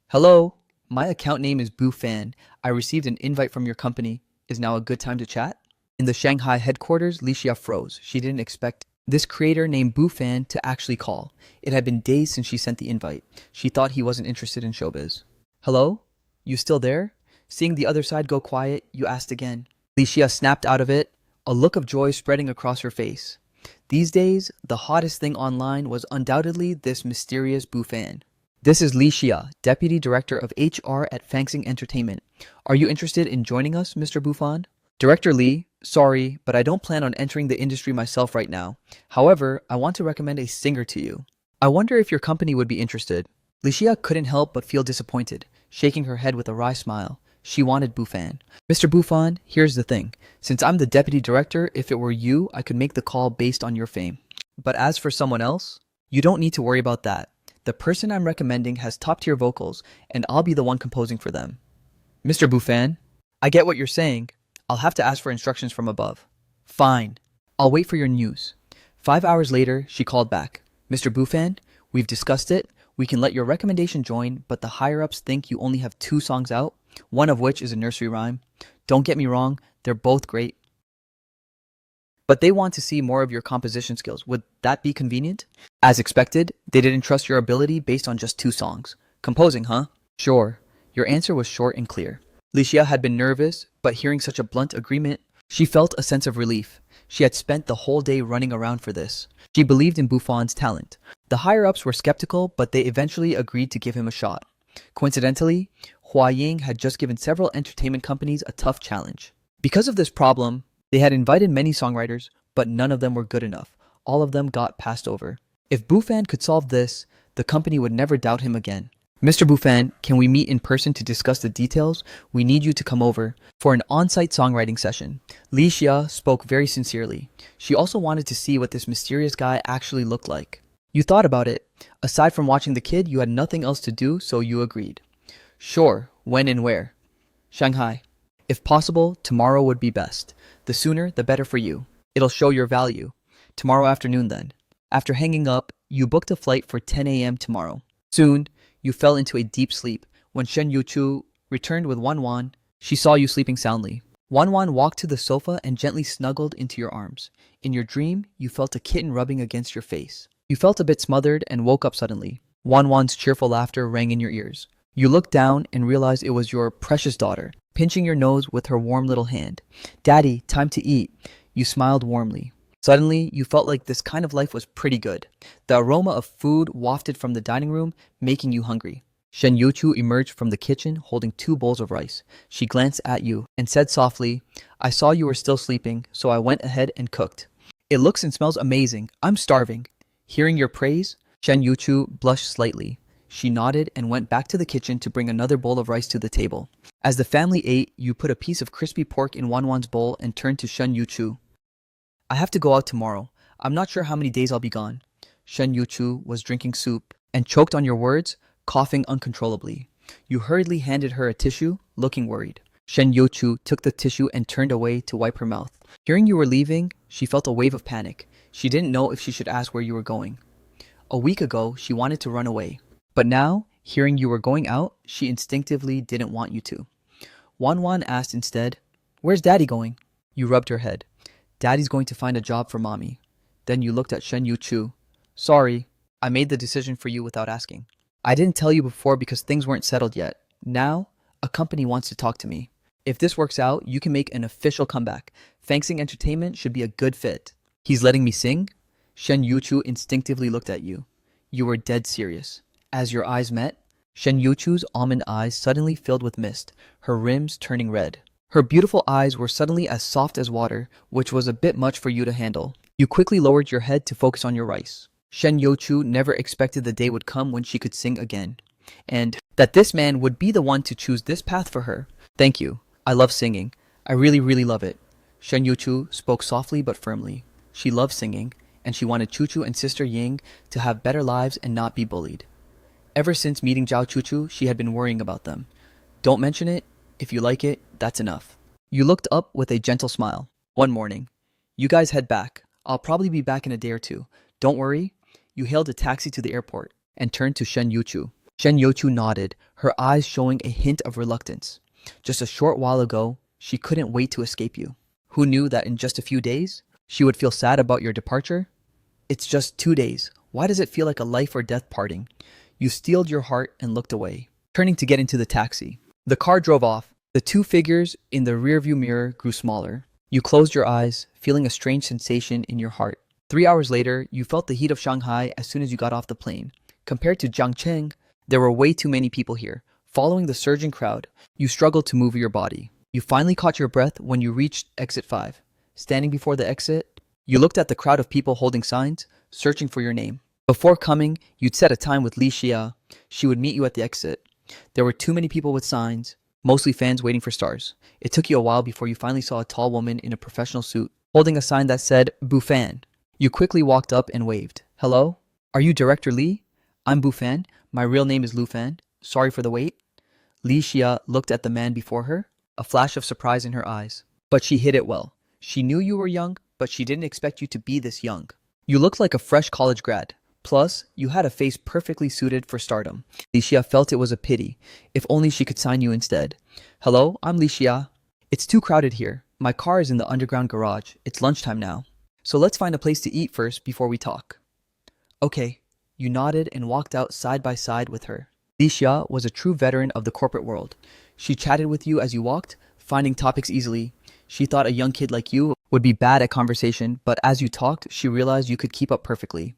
Hello? My account name is Boo Fan. I received an invite from your company. Is now a good time to chat? In the Shanghai headquarters, Lixia froze. She didn't expect this creator named Boo Fan to actually call. It had been days since she sent the invite. She thought he wasn't interested in showbiz. Hello? You still there? Seeing the other side go quiet, you asked again. Lixia snapped out of it, a look of joy spreading across her face. These days, the hottest thing online was undoubtedly this mysterious Boo Fan. This is Lixia, Deputy Director of HR at Fanxing Entertainment. Are you interested in joining us, Mr. Bufan? Director Li, sorry, but I don't plan on entering the industry myself right now. However, I want to recommend a singer to you. I wonder if your company would be interested. Lixia couldn't help but feel disappointed, shaking her head with a wry smile. She wanted Bufan. Mr. Bufan, here's the thing. Since I'm the deputy director, if it were you, I could make the call based on your fame. But as for someone else, you don't need to worry about that. The person I'm recommending has top-tier vocals, and I'll be the one composing for them. Mr. Bufan, I get what you're saying. I'll have to ask for instructions from above. Fine. I'll wait for your news. 5 hours later, she called back. Mr. Bufan, we've discussed it. We can let your recommendation join, but the higher-ups think you only have 2 songs out, one of which is a nursery rhyme. Don't get me wrong, they're both great. But they want to see more of your composition skills. Would that be convenient? As expected, they didn't trust your ability based on just 2 songs. Composing, huh? Sure. Your answer was short and clear. Lixia had been nervous, but hearing such a blunt agreement, she felt a sense of relief. She had spent the whole day running around for this. She believed in Bufan's talent. The higher-ups were skeptical, but they eventually agreed to give him a shot. Coincidentally, Hua Ying had just given several entertainment companies a tough challenge. Because of this problem, they had invited many songwriters, but none of them were good enough. All of them got passed over. If Bufan could solve this, the company would never doubt him again. Mr. Bufan, can we meet in person to discuss the details? We need you to come over for an on-site songwriting session. Lixia spoke very sincerely. She also wanted to see what this mysterious guy actually looked like. You thought about it. Aside from watching the kid, you had nothing else to do, so you agreed. Sure, when and where? Shanghai. If possible, tomorrow would be best. The sooner, the better for you. It'll show your value. Tomorrow afternoon then. After hanging up, you booked a flight for 10 a.m. tomorrow. Soon, you fell into a deep sleep. When Shen Yuchu returned with Wanwan, she saw you sleeping soundly. Wanwan walked to the sofa and gently snuggled into your arms. In your dream, you felt a kitten rubbing against your face. You felt a bit smothered and woke up suddenly. Wanwan's cheerful laughter rang in your ears. You looked down and realized it was your precious daughter, pinching your nose with her warm little hand. Daddy, time to eat. You smiled warmly. Suddenly, you felt like this kind of life was pretty good. The aroma of food wafted from the dining room, making you hungry. Shen Yuchu emerged from the kitchen holding 2 bowls of rice. She glanced at you and said softly, I saw you were still sleeping, so I went ahead and cooked. It looks and smells amazing. I'm starving. Hearing your praise, Shen Yuchu blushed slightly. She nodded and went back to the kitchen to bring another bowl of rice to the table. As the family ate, you put a piece of crispy pork in Wanwan's bowl and turned to Shen Yuchu. I have to go out tomorrow. I'm not sure how many days I'll be gone. Shen Yuchu was drinking soup and choked on your words, coughing uncontrollably. You hurriedly handed her a tissue, looking worried. Shen Yuchu took the tissue and turned away to wipe her mouth. Hearing you were leaving, she felt a wave of panic. She didn't know if she should ask where you were going. A week ago, she wanted to run away. But now, hearing you were going out, she instinctively didn't want you to. Wanwan asked instead, Where's Daddy going? You rubbed her head. Daddy's going to find a job for Mommy. Then you looked at Shen Yuchu. Sorry, I made the decision for you without asking. I didn't tell you before because things weren't settled yet. Now, a company wants to talk to me. If this works out, you can make an official comeback. Fanxing Entertainment should be a good fit. He's letting me sing? Shen Yuchu instinctively looked at you. You were dead serious. As your eyes met, Shen Yuchu's almond eyes suddenly filled with mist, her rims turning red. Her beautiful eyes were suddenly as soft as water, which was a bit much for you to handle. You quickly lowered your head to focus on your rice. Shen Yuchu never expected the day would come when she could sing again, and that this man would be the one to choose this path for her. Thank you. I love singing. I really, really love it. Shen Yuchu spoke softly but firmly. She loved singing, and she wanted Chuchu and Sister Ying to have better lives and not be bullied. Ever since meeting Zhao Chuchu, she had been worrying about them. Don't mention it, If you like it, that's enough. You looked up with a gentle smile. One morning. You guys head back. I'll probably be back in a day or two. Don't worry. You hailed a taxi to the airport and turned to Shen Yuchu. Shen Yuchu nodded, her eyes showing a hint of reluctance. Just a short while ago, she couldn't wait to escape you. Who knew that in just a few days, she would feel sad about your departure? It's just 2 days. Why does it feel like a life or death parting? You steeled your heart and looked away, turning to get into the taxi. The car drove off. The two figures in the rearview mirror grew smaller. You closed your eyes, feeling a strange sensation in your heart. 3 hours later, you felt the heat of Shanghai as soon as you got off the plane. Compared to Jiangcheng, there were way too many people here. Following the surging crowd, you struggled to move your body. You finally caught your breath when you reached exit 5. Standing before the exit, you looked at the crowd of people holding signs, searching for your name. Before coming, you'd set a time with Li Xia. She would meet you at the exit. There were too many people with signs, mostly fans waiting for stars. It took you a while before you finally saw a tall woman in a professional suit, holding a sign that said, Bufan. You quickly walked up and waved. Hello? Are you Director Li? I'm Bufan. My real name is Lu Fan. Sorry for the wait. Li Xia looked at the man before her, a flash of surprise in her eyes. But she hid it well. She knew you were young, but she didn't expect you to be this young. You looked like a fresh college grad. Plus, you had a face perfectly suited for stardom. Li Xia felt it was a pity. If only she could sign you instead. Hello, I'm Li Xia. It's too crowded here. My car is in the underground garage. It's lunchtime now. So let's find a place to eat first before we talk. Okay. You nodded and walked out side by side with her. Li Xia was a true veteran of the corporate world. She chatted with you as you walked, finding topics easily. She thought a young kid like you would be bad at conversation, but as you talked, she realized you could keep up perfectly.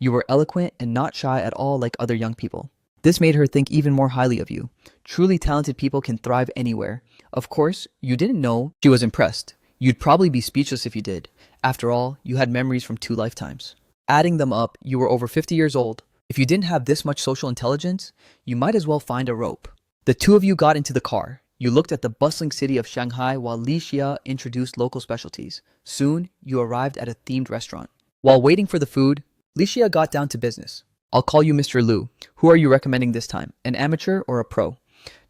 You were eloquent and not shy at all like other young people. This made her think even more highly of you. Truly talented people can thrive anywhere. Of course, you didn't know she was impressed. You'd probably be speechless if you did. After all, you had memories from 2 lifetimes. Adding them up, you were over 50 years old. If you didn't have this much social intelligence, you might as well find a rope. The two of you got into the car. You looked at the bustling city of Shanghai while Li Xia introduced local specialties. Soon, you arrived at a themed restaurant. While waiting for the food, Li Xia got down to business. I'll call you Mr. Lu. Who are you recommending this time, an amateur or a pro?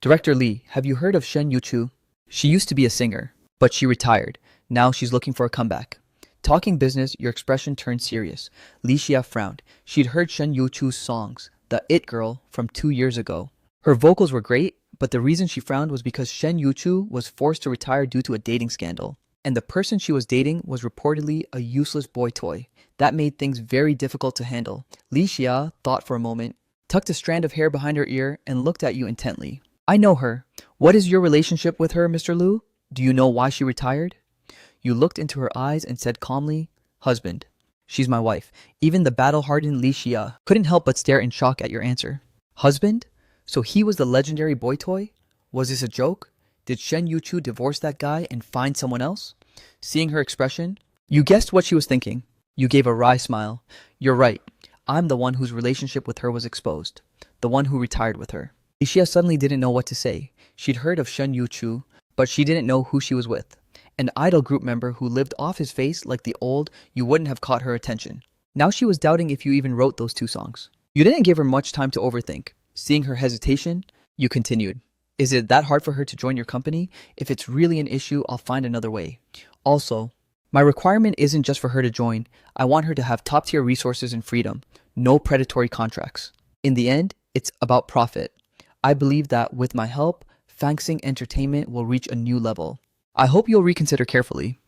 Director Li, have you heard of Shen Yuchu? She used to be a singer, but she retired. Now she's looking for a comeback. Talking business, your expression turned serious. Li Xia frowned. She'd heard Shen Yuchu's songs, the It Girl, from 2 years ago. Her vocals were great, but the reason she frowned was because Shen Yuchu was forced to retire due to a dating scandal. And the person she was dating was reportedly a useless boy toy. That made things very difficult to handle. Li Xia thought for a moment, tucked a strand of hair behind her ear, and looked at you intently. I know her. What is your relationship with her, Mr. Lu? Do you know why she retired? You looked into her eyes and said calmly, Husband. She's my wife. Even the battle-hardened Li Xia couldn't help but stare in shock at your answer. Husband? So he was the legendary boy toy? Was this a joke? Did Shen Yuchu divorce that guy and find someone else? Seeing her expression, you guessed what she was thinking. You gave a wry smile. You're right. I'm the one whose relationship with her was exposed. The one who retired with her. Li Xia suddenly didn't know what to say. She'd heard of Shen Yuchu, but she didn't know who she was with. An idol group member who lived off his face like the old, you wouldn't have caught her attention. Now she was doubting if you even wrote those 2 songs. You didn't give her much time to overthink. Seeing her hesitation, you continued. Is it that hard for her to join your company? If it's really an issue, I'll find another way. Also, my requirement isn't just for her to join. I want her to have top-tier resources and freedom. No predatory contracts. In the end, it's about profit. I believe that with my help, Fangsing Entertainment will reach a new level. I hope you'll reconsider carefully.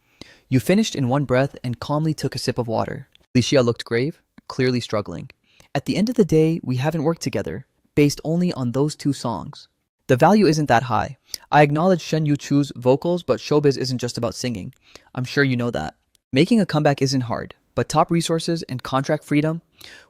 You finished in one breath and calmly took a sip of water. Li Xia looked grave, clearly struggling. At the end of the day, we haven't worked together, based only on those 2 songs. The value isn't that high. I acknowledge Shen Yuchu's vocals, but showbiz isn't just about singing. I'm sure you know that. Making a comeback isn't hard, but top resources and contract freedom?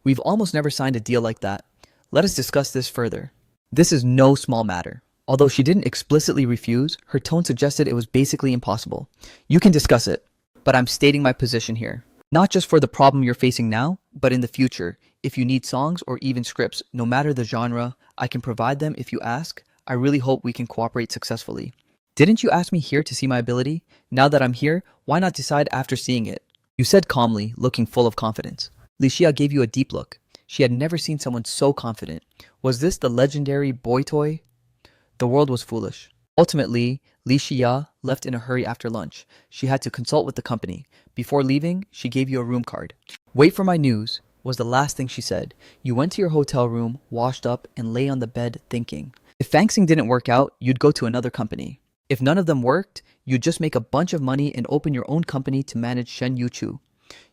We've almost never signed a deal like that. Let us discuss this further. This is no small matter. Although she didn't explicitly refuse, her tone suggested it was basically impossible. You can discuss it, but I'm stating my position here. Not just for the problem you're facing now, but in the future. If you need songs or even scripts, no matter the genre, I can provide them if you ask. I really hope we can cooperate successfully. Didn't you ask me here to see my ability? Now that I'm here, why not decide after seeing it? You said calmly, looking full of confidence. Li Xia gave you a deep look. She had never seen someone so confident. Was this the legendary boy toy? The world was foolish. Ultimately, Li Xia left in a hurry after lunch. She had to consult with the company. Before leaving, she gave you a room card. Wait for my news, was the last thing she said. You went to your hotel room, washed up, and lay on the bed thinking. If Fangsing didn't work out, you'd go to another company. If none of them worked, you'd just make a bunch of money and open your own company to manage Shen Yuchu.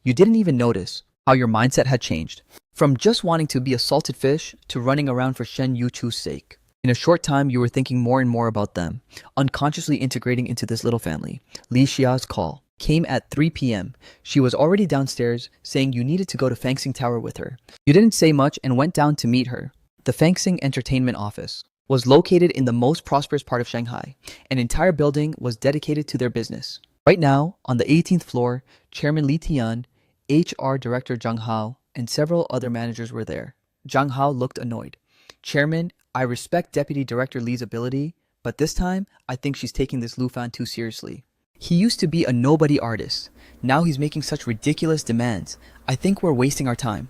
You didn't even notice how your mindset had changed. From just wanting to be a salted fish to running around for Shen Yuchu's sake. In a short time, you were thinking more and more about them, unconsciously integrating into this little family. Li Xia's call came at 3 p.m. She was already downstairs, saying you needed to go to Fangsing Tower with her. You didn't say much and went down to meet her. The Fangsing Entertainment Office was located in the most prosperous part of Shanghai. An entire building was dedicated to their business. Right now, on the 18th floor, Chairman Li Tian, HR Director Zhang Hao, and several other managers were there. Zhang Hao looked annoyed. Chairman, I respect Deputy Director Li's ability, but this time, I think she's taking this Lu Fan too seriously. He used to be a nobody artist. Now he's making such ridiculous demands. I think we're wasting our time.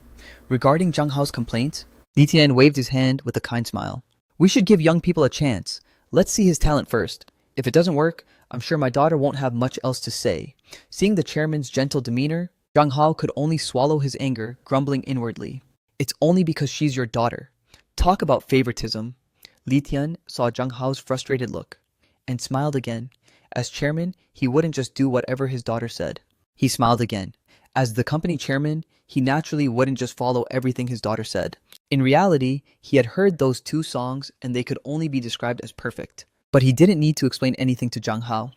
Regarding Zhang Hao's complaints, Li Tian waved his hand with a kind smile. We should give young people a chance. Let's see his talent first. If it doesn't work, I'm sure my daughter won't have much else to say. Seeing the chairman's gentle demeanor, Zhang Hao could only swallow his anger, grumbling inwardly. It's only because she's your daughter. Talk about favoritism. Li Tian saw Zhang Hao's frustrated look and smiled again. As chairman, he wouldn't just do whatever his daughter said. He smiled again. As the company chairman, he naturally wouldn't just follow everything his daughter said. In reality, he had heard those two songs and they could only be described as perfect. But he didn't need to explain anything to Zhang Hao.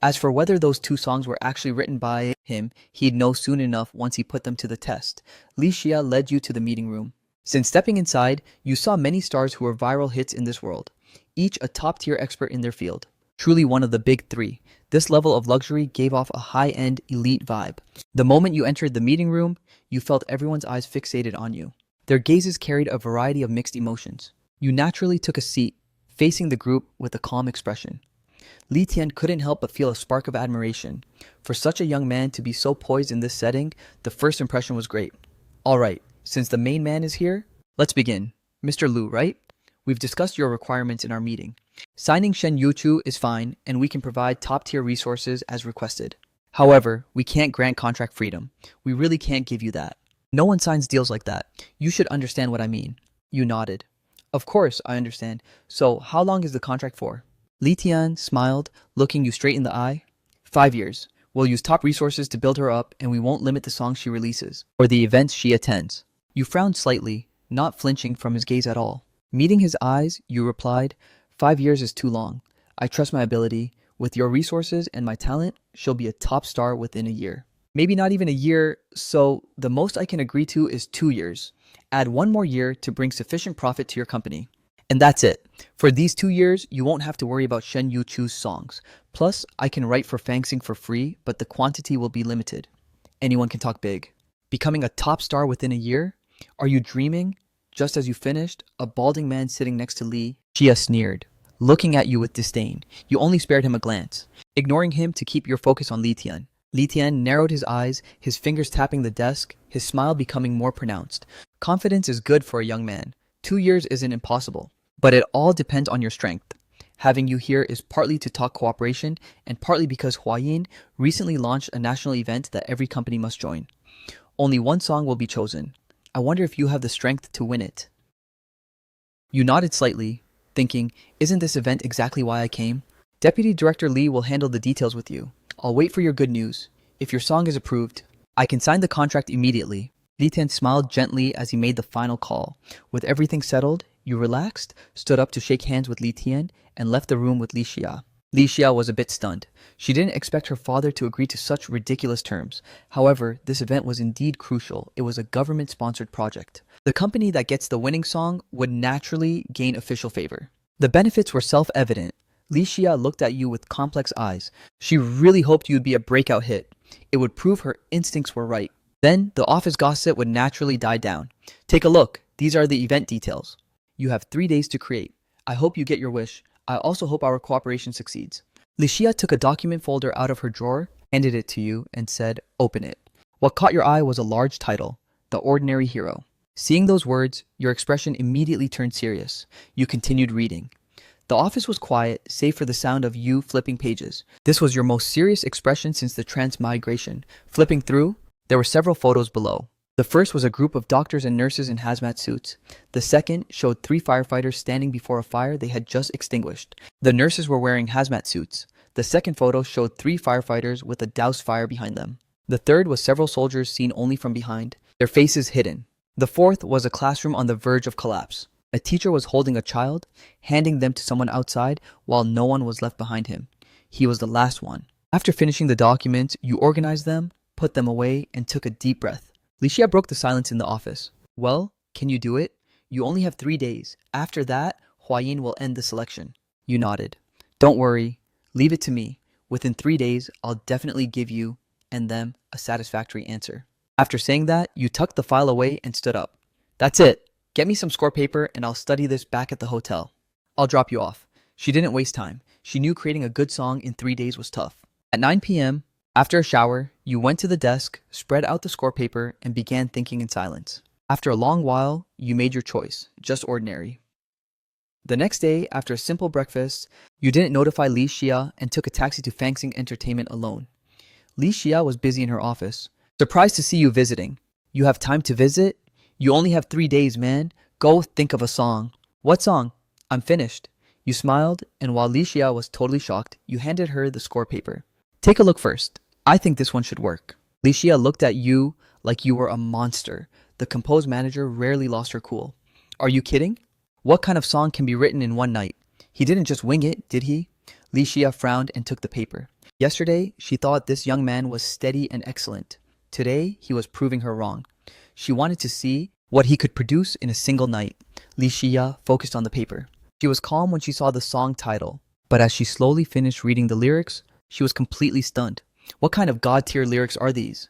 As for whether those two songs were actually written by him, he'd know soon enough once he put them to the test. Li Xia led you to the meeting room. Since stepping inside, you saw many stars who were viral hits in this world, each a top-tier expert in their field. Truly one of the big three. This level of luxury gave off a high-end, elite vibe. The moment you entered the meeting room, you felt everyone's eyes fixated on you. Their gazes carried a variety of mixed emotions. You naturally took a seat, facing the group with a calm expression. Li Tian couldn't help but feel a spark of admiration. For such a young man to be so poised in this setting, the first impression was great. Alright, since the main man is here, let's begin. Mr. Lu, right? We've discussed your requirements in our meeting. Signing Shen Yuchu is fine, and we can provide top-tier resources as requested. However, we can't grant contract freedom. We really can't give you that. No one signs deals like that. You should understand what I mean. You nodded. Of course, I understand. So, how long is the contract for? Li Tian smiled, looking you straight in the eye. 5 years. We'll use top resources to build her up, and we won't limit the songs she releases, or the events she attends. You frowned slightly, not flinching from his gaze at all. Meeting his eyes, you replied, 5 years is too long. I trust my ability. With your resources and my talent, she'll be a top star within a year. Maybe not even a year, so the most I can agree to is 2 years. Add 1 more year to bring sufficient profit to your company. And that's it. For these 2 years, you won't have to worry about Shen Yuchu's songs. Plus, I can write for Fangsing for free, but the quantity will be limited. Anyone can talk big. Becoming a top star within a year? Are you dreaming? Just as you finished, a balding man sitting next to Li Xia sneered, looking at you with disdain. You only spared him a glance, ignoring him to keep your focus on Li Tian. Li Tian narrowed his eyes, his fingers tapping the desk, his smile becoming more pronounced. Confidence is good for a young man. 2 years isn't impossible, but it all depends on your strength. Having you here is partly to talk cooperation and partly because Huayin recently launched a national event that every company must join. Only 1 song will be chosen. I wonder if you have the strength to win it. You nodded slightly, thinking, isn't this event exactly why I came? Deputy Director Li will handle the details with you. I'll wait for your good news. If your song is approved, I can sign the contract immediately. Li Tian smiled gently as he made the final call. With everything settled, you relaxed, stood up to shake hands with Li Tian, and left the room with Li Xia. Li Xia was a bit stunned. She didn't expect her father to agree to such ridiculous terms. However, this event was indeed crucial. It was a government-sponsored project. The company that gets the winning song would naturally gain official favor. The benefits were self-evident. Li Xia looked at you with complex eyes. She really hoped you'd be a breakout hit. It would prove her instincts were right. Then, the office gossip would naturally die down. Take a look. These are the event details. You have 3 days to create. I hope you get your wish. I also hope our cooperation succeeds. Li Xia took a document folder out of her drawer, handed it to you, and said, open it. What caught your eye was a large title, The Ordinary Hero. Seeing those words, your expression immediately turned serious. You continued reading. The office was quiet, save for the sound of you flipping pages. This was your most serious expression since the transmigration. Flipping through, there were several photos below. The first was a group of doctors and nurses in hazmat suits. The second showed 3 firefighters standing before a fire they had just extinguished. The nurses were wearing hazmat suits. The second photo showed 3 firefighters with a doused fire behind them. The third was several soldiers seen only from behind, their faces hidden. The fourth was a classroom on the verge of collapse. A teacher was holding a child, handing them to someone outside while no one was left behind him. He was the last one. After finishing the documents, you organized them, put them away, and took a deep breath. Licia broke the silence in the office. Well, can you do it? You only have 3 days. After that, Huayin will end the selection. You nodded. Don't worry. Leave it to me. Within 3 days, I'll definitely give you and them a satisfactory answer. After saying that, you tucked the file away and stood up. That's it. Get me some score paper and I'll study this back at the hotel. I'll drop you off. She didn't waste time. She knew creating a good song in 3 days was tough. At 9 p.m., after a shower, you went to the desk, spread out the score paper, and began thinking in silence. After a long while, you made your choice, just ordinary. The next day, after a simple breakfast, you didn't notify Li Xia and took a taxi to Fangsing Entertainment alone. Li Xia was busy in her office. Surprised to see you visiting. You have time to visit? You only have 3 days, man. Go think of a song. What song? I'm finished. You smiled, and while Li Xia was totally shocked, you handed her the score paper. Take a look first. I think this one should work. Li Xia looked at you like you were a monster. The composed manager rarely lost her cool. Are you kidding? What kind of song can be written in one night? He didn't just wing it, did he? Li Xia frowned and took the paper. Yesterday, she thought this young man was steady and excellent. Today, he was proving her wrong. She wanted to see what he could produce in a single night. Li Xia focused on the paper. She was calm when she saw the song title, but as she slowly finished reading the lyrics, she was completely stunned. What kind of god-tier lyrics are these?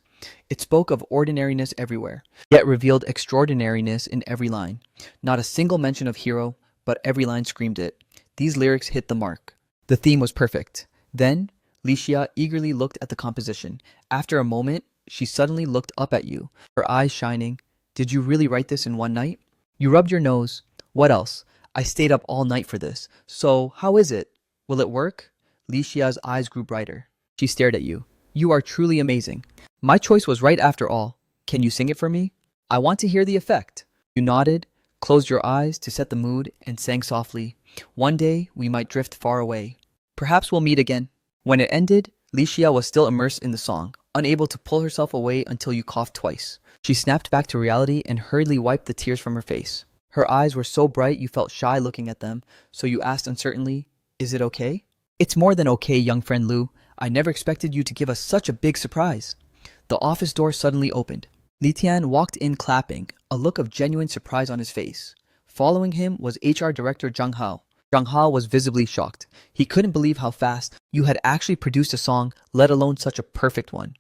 It spoke of ordinariness everywhere, yet revealed extraordinariness in every line. Not a single mention of hero, but every line screamed it. These lyrics hit the mark. The theme was perfect. Then, Li Xia eagerly looked at the composition. After a moment, she suddenly looked up at you, her eyes shining. Did you really write this in one night? You rubbed your nose. What else? I stayed up all night for this. So, how is it? Will it work? Li Xia's eyes grew brighter. She stared at you. You are truly amazing. My choice was right after all. Can you sing it for me? I want to hear the effect. You nodded, closed your eyes to set the mood, and sang softly. One day, we might drift far away. Perhaps we'll meet again. When it ended, Li Xia was still immersed in the song, unable to pull herself away until you coughed twice. She snapped back to reality and hurriedly wiped the tears from her face. Her eyes were so bright you felt shy looking at them, so you asked uncertainly, Is it okay? It's more than okay, young friend Lu. I never expected you to give us such a big surprise. The office door suddenly opened. Li Tian walked in clapping, a look of genuine surprise on his face. Following him was HR Director Zhang Hao. Zhang Hao was visibly shocked. He couldn't believe how fast you had actually produced a song, let alone such a perfect one.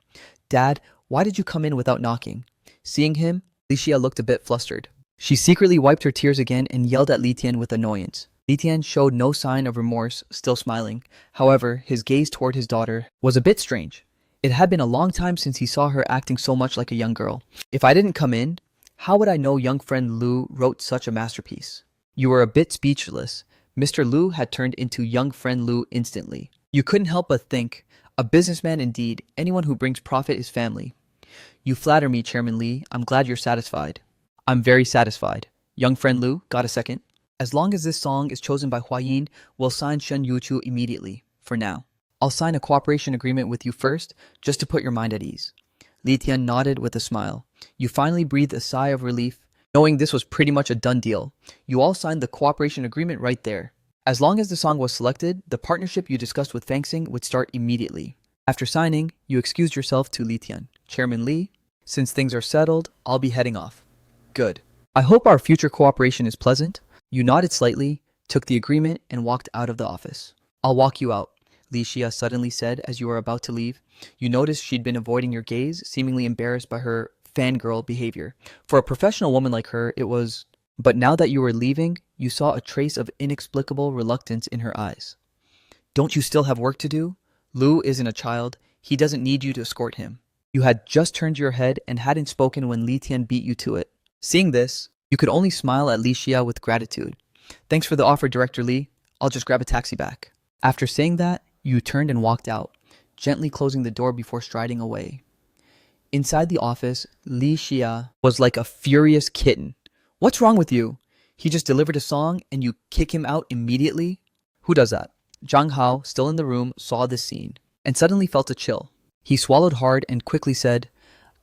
Dad, why did you come in without knocking? Seeing him, Li Xia looked a bit flustered. She secretly wiped her tears again and yelled at Li Tian with annoyance. Li Tian showed no sign of remorse, still smiling. However, his gaze toward his daughter was a bit strange. It had been a long time since he saw her acting so much like a young girl. If I didn't come in, how would I know young friend Lu wrote such a masterpiece? You were a bit speechless. Mr. Lu had turned into young friend Lu instantly. You couldn't help but think, a businessman indeed, anyone who brings profit is family. You flatter me, Chairman Li. I'm glad you're satisfied. I'm very satisfied. Young friend Lu, got a second? As long as this song is chosen by Huayin, we'll sign Shen Yuchu immediately, for now. I'll sign a cooperation agreement with you first, just to put your mind at ease. Li Tian nodded with a smile. You finally breathed a sigh of relief, knowing this was pretty much a done deal. You all signed the cooperation agreement right there. As long as the song was selected, the partnership you discussed with Fangsing would start immediately. After signing, you excused yourself to Li Tian. Chairman Li, since things are settled, I'll be heading off. Good. I hope our future cooperation is pleasant. You nodded slightly, took the agreement, and walked out of the office. I'll walk you out, Li Xia suddenly said as you were about to leave. You noticed she'd been avoiding your gaze, seemingly embarrassed by her fangirl behavior. For a professional woman like her, it was... But now that you were leaving, you saw a trace of inexplicable reluctance in her eyes. Don't you still have work to do? Lu isn't a child. He doesn't need you to escort him. You had just turned your head and hadn't spoken when Li Tian beat you to it. Seeing this, you could only smile at Li Xia with gratitude. Thanks for the offer, Director Li. I'll just grab a taxi back. After saying that, you turned and walked out, gently closing the door before striding away. Inside the office, Li Xia was like a furious kitten. What's wrong with you? He just delivered a song and you kick him out immediately? Who does that? Zhang Hao, still in the room, saw this scene and suddenly felt a chill. He swallowed hard and quickly said,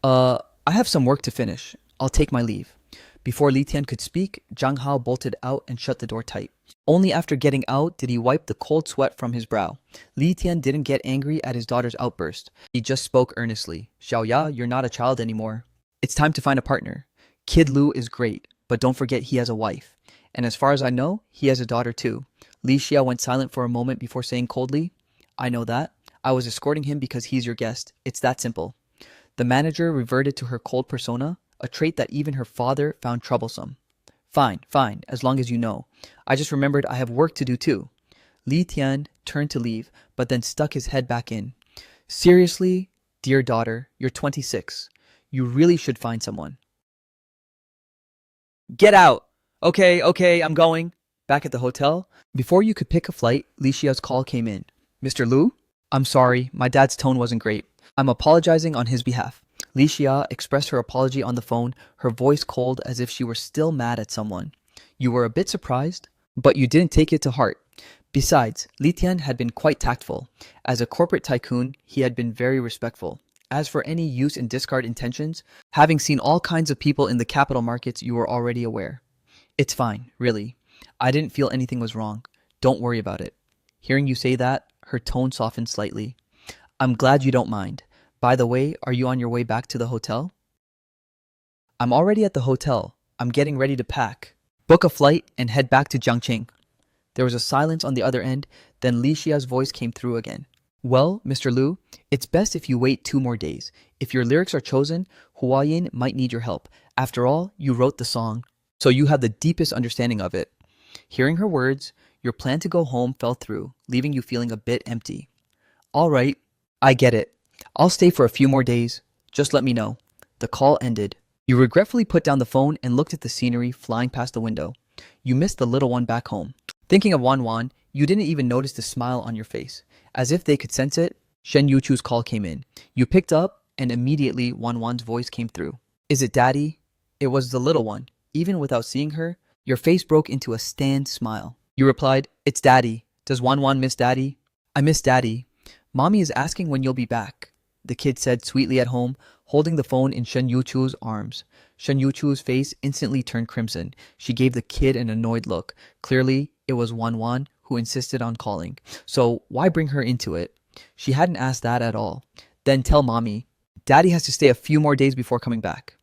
I have some work to finish. I'll take my leave. Before Li Tian could speak, Zhang Hao bolted out and shut the door tight. Only after getting out did he wipe the cold sweat from his brow. Li Tian didn't get angry at his daughter's outburst. He just spoke earnestly. Xiaoya, you're not a child anymore. It's time to find a partner. Kid Lu is great, but don't forget he has a wife. And as far as I know, he has a daughter too. Li Xia went silent for a moment before saying coldly, I know that. I was escorting him because he's your guest. It's that simple. The manager reverted to her cold persona, a trait that even her father found troublesome. Fine, as long as you know. I just remembered I have work to do too. Li Tian turned to leave, but then stuck his head back in. Seriously, dear daughter, you're 26. You really should find someone. Get out! Okay, I'm going. Back at the hotel, before you could pick a flight, Li Xia's call came in. Mr. Lu? I'm sorry, my dad's tone wasn't great. I'm apologizing on his behalf. Li Xia expressed her apology on the phone, her voice cold as if she were still mad at someone. You were a bit surprised, but you didn't take it to heart. Besides, Li Tian had been quite tactful. As a corporate tycoon, he had been very respectful. As for any use and discard intentions, having seen all kinds of people in the capital markets, you were already aware. It's fine, really. I didn't feel anything was wrong. Don't worry about it. Hearing you say that, her tone softened slightly. I'm glad you don't mind. By the way, are you on your way back to the hotel? I'm already at the hotel. I'm getting ready to pack. Book a flight and head back to Jiangqing. There was a silence on the other end, then Li Xia's voice came through again. Well, Mr. Lu, it's best if you wait 2 more days. If your lyrics are chosen, Huayin might need your help. After all, you wrote the song, so you have the deepest understanding of it. Hearing her words, your plan to go home fell through, leaving you feeling a bit empty. All right, I get it. I'll stay for a few more days. Just let me know. The call ended. You regretfully put down the phone and looked at the scenery flying past the window. You missed the little one back home. Thinking of Wan Wan, you didn't even notice the smile on your face. As if they could sense it, Shen Yuchu's call came in. You picked up, and immediately Wan Wan's voice came through. Is it Daddy? It was the little one. Even without seeing her, your face broke into a stand smile. You replied, It's Daddy. Does Wan Wan miss Daddy? I miss Daddy. Mommy is asking when you'll be back, the kid said sweetly at home, holding the phone in Shen Yuchu's arms. Shen Yuchu's face instantly turned crimson. She gave the kid an annoyed look. Clearly, it was Wan Wan who insisted on calling. So why bring her into it? She hadn't asked that at all. Then tell Mommy, Daddy has to stay a few more days before coming back.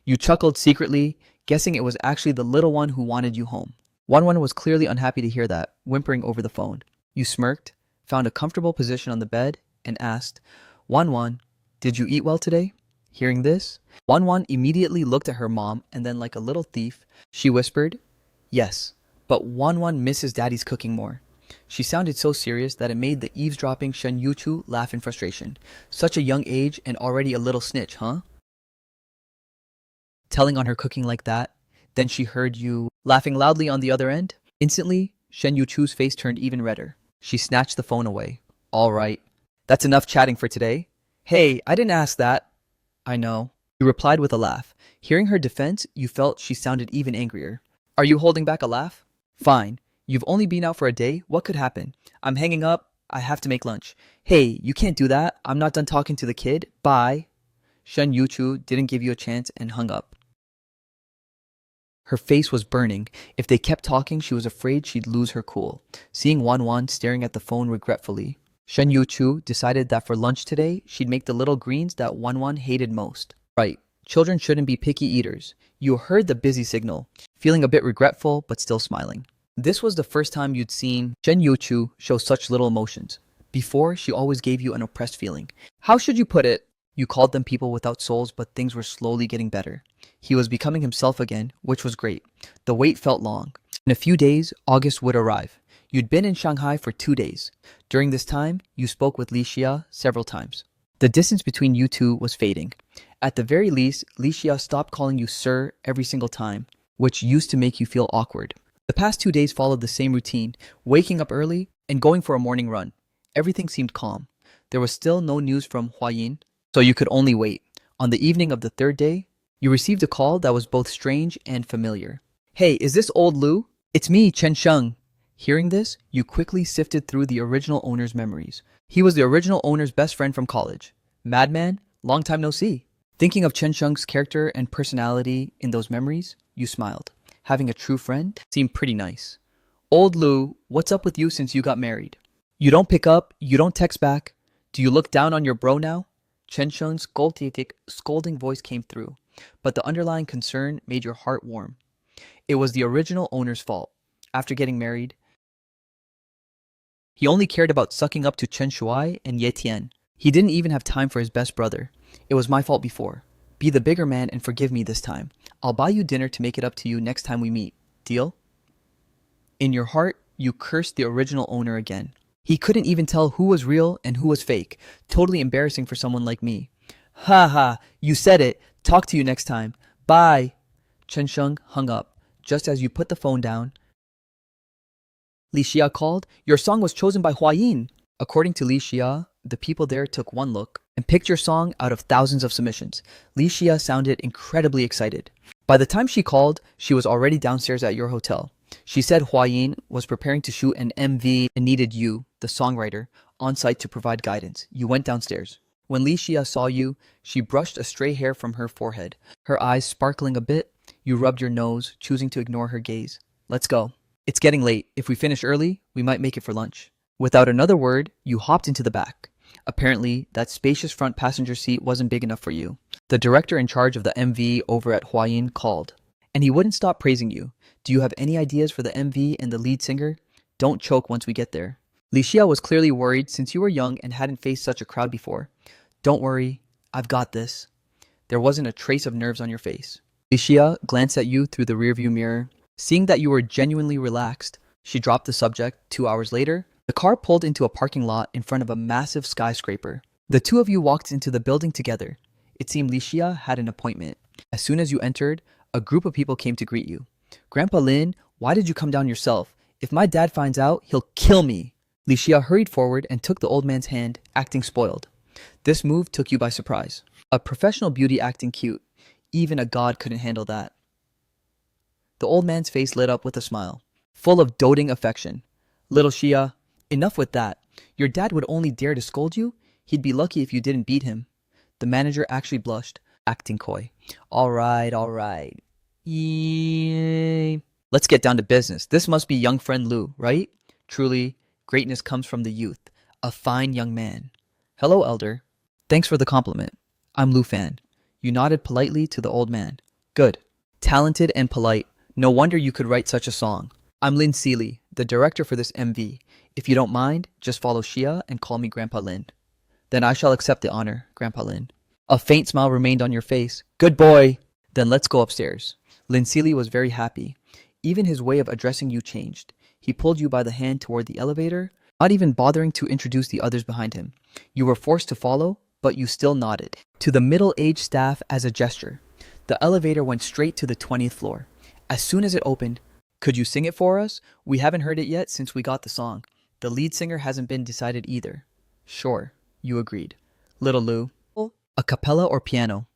You chuckled secretly, guessing it was actually the little one who wanted you home. Wan Wan was clearly unhappy to hear that, whimpering over the phone. You smirked, found a comfortable position on the bed, and asked, Wan Wan, did you eat well today? Hearing this, Wan Wan immediately looked at her mom and then like a little thief, she whispered, Yes, but Wan Wan misses Daddy's cooking more. She sounded so serious that it made the eavesdropping Shen Yuchu laugh in frustration. Such a young age and already a little snitch, huh? Telling on her cooking like that, then she heard you laughing loudly on the other end. Instantly, Shen Yuchu's face turned even redder. She snatched the phone away. All right, that's enough chatting for today. Hey, I didn't ask that. I know. You replied with a laugh. Hearing her defense, you felt she sounded even angrier. Are you holding back a laugh? Fine. You've only been out for a day. What could happen? I'm hanging up. I have to make lunch. Hey, you can't do that. I'm not done talking to the kid. Bye. Shen Yuchu didn't give you a chance and hung up. Her face was burning. If they kept talking, she was afraid she'd lose her cool. Seeing Wan Wan staring at the phone regretfully, Shen Yuchu decided that for lunch today, she'd make the little greens that Wan Wan hated most. Right, children shouldn't be picky eaters. You heard the busy signal, feeling a bit regretful but still smiling. This was the first time you'd seen Shen Yuchu show such little emotions. Before, she always gave you an oppressed feeling. How should you put it? You called them people without souls, but things were slowly getting better. He was becoming himself again, which was great. The wait felt long. In a few days, August would arrive. You'd been in Shanghai for 2 days. During this time, you spoke with Li Xia several times. The distance between you two was fading. At the very least, Li Xia stopped calling you sir every single time, which used to make you feel awkward. The past 2 days followed the same routine, waking up early and going for a morning run. Everything seemed calm. There was still no news from Hua-yin, so you could only wait. On the evening of the third day, you received a call that was both strange and familiar. Hey, is this old Lu? It's me, Chen Sheng. Hearing this, you quickly sifted through the original owner's memories. He was the original owner's best friend from college. Madman, long time no see. Thinking of Chen Sheng's character and personality in those memories, you smiled. Having a true friend seemed pretty nice. Old Lu, what's up with you since you got married? You don't pick up, you don't text back. Do you look down on your bro now? Chen Sheng's scolding voice came through, but the underlying concern made your heart warm. It was the original owner's fault. After getting married, he only cared about sucking up to Chen Shuai and Ye Tian. He didn't even have time for his best brother. It was my fault before. Be the bigger man and forgive me this time. I'll buy you dinner to make it up to you next time we meet. Deal? In your heart, you cursed the original owner again. He couldn't even tell who was real and who was fake. Totally embarrassing for someone like me. Ha ha, you said it. Talk to you next time. Bye. Chen Sheng hung up. Just as you put the phone down, Li Xia called. Your song was chosen by Hua-yin. According to Li Xia, the people there took one look and picked your song out of thousands of submissions. Li Xia sounded incredibly excited. By the time she called, she was already downstairs at your hotel. She said Hua-yin was preparing to shoot an MV and needed you, the songwriter, on site to provide guidance. You went downstairs. When Li Xia saw you, she brushed a stray hair from her forehead. Her eyes sparkling a bit, you rubbed your nose, choosing to ignore her gaze. Let's go. It's getting late. If we finish early, we might make it for lunch. Without another word, you hopped into the back. Apparently, that spacious front passenger seat wasn't big enough for you. The director in charge of the MV over at Hua-yin called, and he wouldn't stop praising you. Do you have any ideas for the MV and the lead singer? Don't choke once we get there. Li Xia was clearly worried since you were young and hadn't faced such a crowd before. Don't worry, I've got this. There wasn't a trace of nerves on your face. Li Xia glanced at you through the rearview mirror. Seeing that you were genuinely relaxed, she dropped the subject. 2 hours later, the car pulled into a parking lot in front of a massive skyscraper. The two of you walked into the building together. It seemed Li Xia had an appointment. As soon as you entered, a group of people came to greet you. Grandpa Lin, why did you come down yourself? If my dad finds out, he'll kill me. Li Xia hurried forward and took the old man's hand, acting spoiled. This move took you by surprise. A professional beauty acting cute. Even a god couldn't handle that. The old man's face lit up with a smile, full of doting affection. Little Xia, enough with that. Your dad would only dare to scold you. He'd be lucky if you didn't beat him. The manager actually blushed, acting coy. All right. Yay. Let's get down to business. This must be young friend Lu, right? Truly, greatness comes from the youth. A fine young man. Hello, elder. Thanks for the compliment. I'm Lu Fan. You nodded politely to the old man. Good. Talented and polite. No wonder you could write such a song. I'm Lin Seeley, the director for this MV. If you don't mind, just follow Xia and call me Grandpa Lin. Then I shall accept the honor, Grandpa Lin. A faint smile remained on your face. Good boy! Then let's go upstairs. Lin Seeley was very happy. Even his way of addressing you changed. He pulled you by the hand toward the elevator, not even bothering to introduce the others behind him. You were forced to follow, but you still nodded to the middle-aged staff as a gesture. The elevator went straight to the 20th floor. As soon as it opened, could you sing it for us? We haven't heard it yet since we got the song. The lead singer hasn't been decided either. Sure, you agreed. Little Lu, a cappella or piano?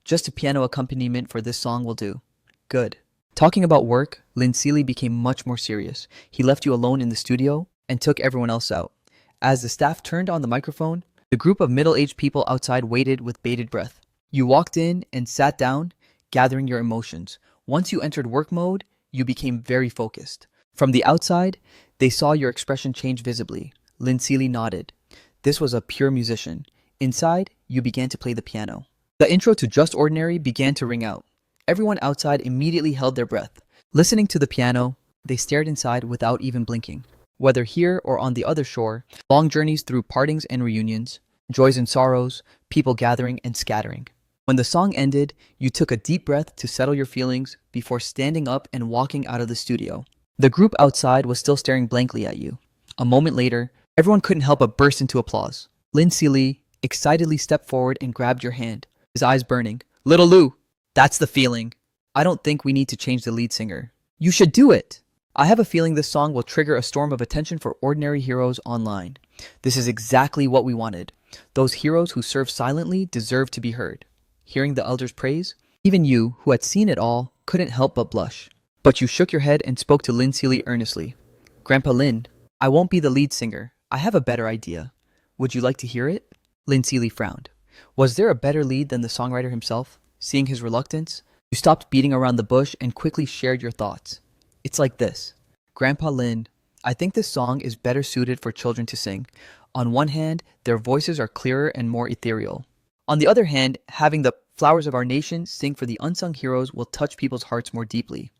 Just a piano accompaniment for this song will do. Good. Talking about work, Lin Seeley became much more serious. He left you alone in the studio and took everyone else out. As the staff turned on the microphone, the group of middle-aged people outside waited with bated breath. You walked in and sat down, gathering your emotions. Once you entered work mode, you became very focused. From the outside, they saw your expression change visibly. Lin Seeley nodded. This was a pure musician. Inside, you began to play the piano. The intro to Just Ordinary began to ring out. Everyone outside immediately held their breath. Listening to the piano, they stared inside without even blinking. Whether here or on the other shore, long journeys through partings and reunions, joys and sorrows, people gathering and scattering. When the song ended, you took a deep breath to settle your feelings before standing up and walking out of the studio. The group outside was still staring blankly at you. A moment later, everyone couldn't help but burst into applause. Lin Seeley excitedly stepped forward and grabbed your hand, his eyes burning. Little Lu, that's the feeling. I don't think we need to change the lead singer. You should do it. I have a feeling this song will trigger a storm of attention for ordinary heroes online. This is exactly what we wanted. Those heroes who serve silently deserve to be heard. Hearing the elders' praise, even you, who had seen it all, couldn't help but blush. But you shook your head and spoke to Lin Seeley earnestly. Grandpa Lin, I won't be the lead singer. I have a better idea. Would you like to hear it? Lin Seeley frowned. Was there a better lead than the songwriter himself? Seeing his reluctance, you stopped beating around the bush and quickly shared your thoughts. It's like this. Grandpa Lin, I think this song is better suited for children to sing. On one hand, their voices are clearer and more ethereal. On the other hand, having the flowers of our nation sing for the unsung heroes will touch people's hearts more deeply.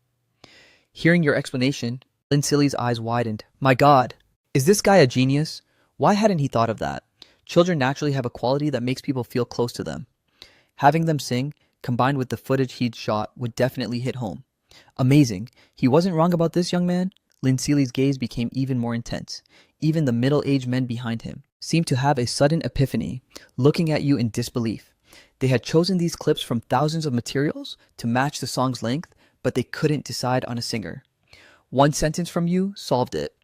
Hearing your explanation, Lin Seeley's eyes widened. My God, is this guy a genius? Why hadn't he thought of that? Children naturally have a quality that makes people feel close to them. Having them sing, combined with the footage he'd shot, would definitely hit home. Amazing. He wasn't wrong about this, young man. Lin Seeley's gaze became even more intense. Even the middle-aged men behind him seemed to have a sudden epiphany, looking at you in disbelief. They had chosen these clips from thousands of materials to match the song's length, but they couldn't decide on a singer. One sentence from you solved it.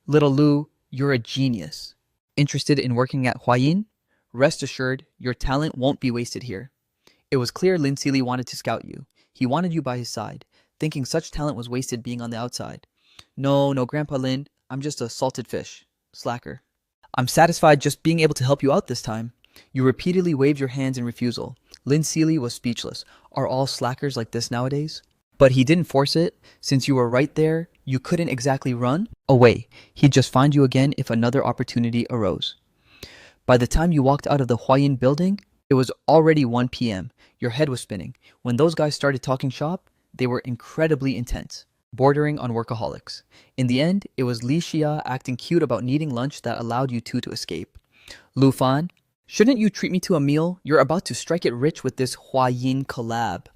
Little Lu, you're a genius. Interested in working at Huayin? Rest assured, your talent won't be wasted here. It was clear Lin Seeley wanted to scout you. He wanted you by his side, thinking such talent was wasted being on the outside. No, Grandpa Lin, I'm just a salted fish. Slacker. I'm satisfied just being able to help you out this time. You repeatedly waved your hands in refusal. Lin Seeley was speechless. Are all slackers like this nowadays? But he didn't force it. Since you were right there, you couldn't exactly run away. He'd just find you again if another opportunity arose. By the time you walked out of the Huayin building, it was already 1 p.m. Your head was spinning. When those guys started talking shop, they were incredibly intense, bordering on workaholics. In the end, it was Li Xia acting cute about needing lunch that allowed you two to escape. Lu Fan, shouldn't you treat me to a meal? You're about to strike it rich with this Huayin collab.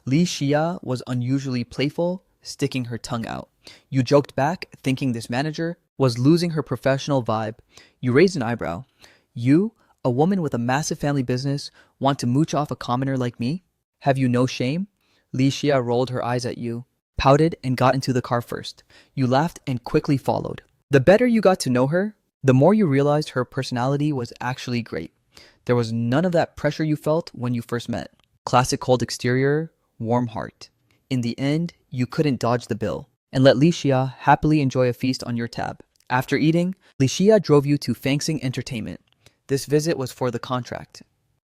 Li Xia was unusually playful, sticking her tongue out. You joked back, thinking this manager was losing her professional vibe. You raised an eyebrow. You, a woman with a massive family business, want to mooch off a commoner like me? Have you no shame? Li Xia rolled her eyes at you, pouted, and got into the car first. You laughed and quickly followed. The better you got to know her, the more you realized her personality was actually great. There was none of that pressure you felt when you first met. Classic cold exterior, warm heart. In the end, you couldn't dodge the bill, and let Li Xia happily enjoy a feast on your tab. After eating, Li Xia drove you to Fangsing Entertainment. This visit was for the contract.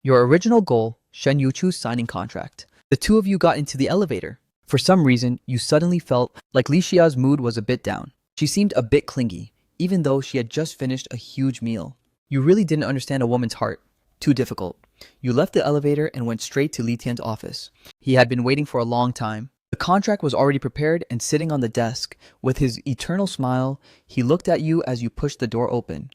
Your original goal, Shen Yuchu's signing contract. The two of you got into the elevator. For some reason, you suddenly felt like Li Xia's mood was a bit down. She seemed a bit clingy, even though she had just finished a huge meal. You really didn't understand a woman's heart. Too difficult. You left the elevator and went straight to Li Tian's office. He had been waiting for a long time. The contract was already prepared and sitting on the desk. With his eternal smile, he looked at you as you pushed the door open.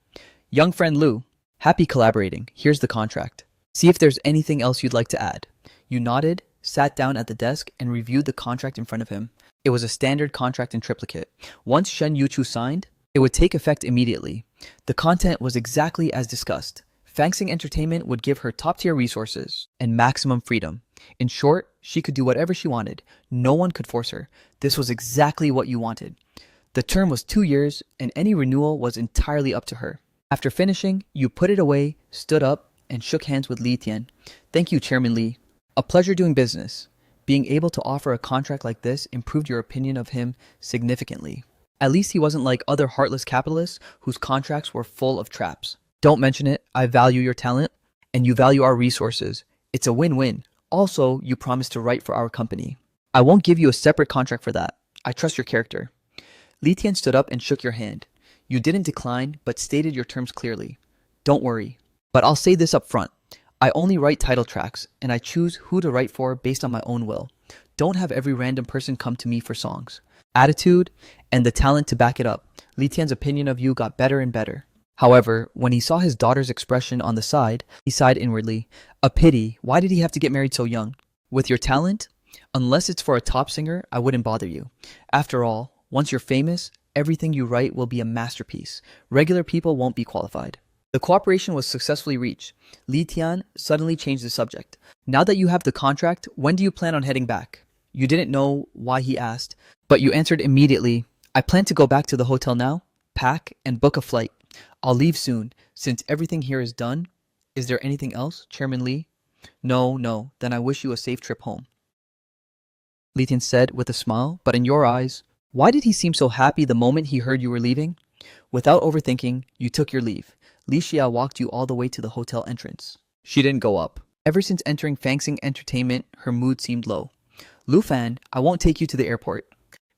Young friend Lu, happy collaborating. Here's the contract. See if there's anything else you'd like to add. You nodded, sat down at the desk, and reviewed the contract in front of him. It was a standard contract in triplicate. Once Shen Yuchu signed, it would take effect immediately. The content was exactly as discussed. Fangsing Entertainment would give her top-tier resources and maximum freedom. In short, she could do whatever she wanted. No one could force her. This was exactly what you wanted. The term was 2 years, and any renewal was entirely up to her. After finishing, you put it away, stood up, and shook hands with Li Tian. Thank you, Chairman Li. A pleasure doing business. Being able to offer a contract like this improved your opinion of him significantly. At least he wasn't like other heartless capitalists whose contracts were full of traps. Don't mention it. I value your talent, and you value our resources. It's a win-win. Also, you promised to write for our company. I won't give you a separate contract for that. I trust your character. Li Tian stood up and shook your hand. You didn't decline, but stated your terms clearly. Don't worry. But I'll say this up front. I only write title tracks, and I choose who to write for based on my own will. Don't have every random person come to me for songs. Attitude, and the talent to back it up. Li Tian's opinion of you got better and better. However, when he saw his daughter's expression on the side, he sighed inwardly. A pity. Why did he have to get married so young? With your talent? Unless it's for a top singer, I wouldn't bother you. After all, once you're famous, everything you write will be a masterpiece. Regular people won't be qualified. The cooperation was successfully reached. Li Tian suddenly changed the subject. Now that you have the contract, when do you plan on heading back? You didn't know why he asked, but you answered immediately. I plan to go back to the hotel now, pack, and book a flight. I'll leave soon, since everything here is done. Is there anything else, Chairman Lee? No, no, then I wish you a safe trip home. Li Tian said with a smile, but in your eyes, why did he seem so happy the moment he heard you were leaving? Without overthinking, you took your leave. Li Xia walked you all the way to the hotel entrance. She didn't go up. Ever since entering Fangxing Entertainment, her mood seemed low. Lu Fan, I won't take you to the airport.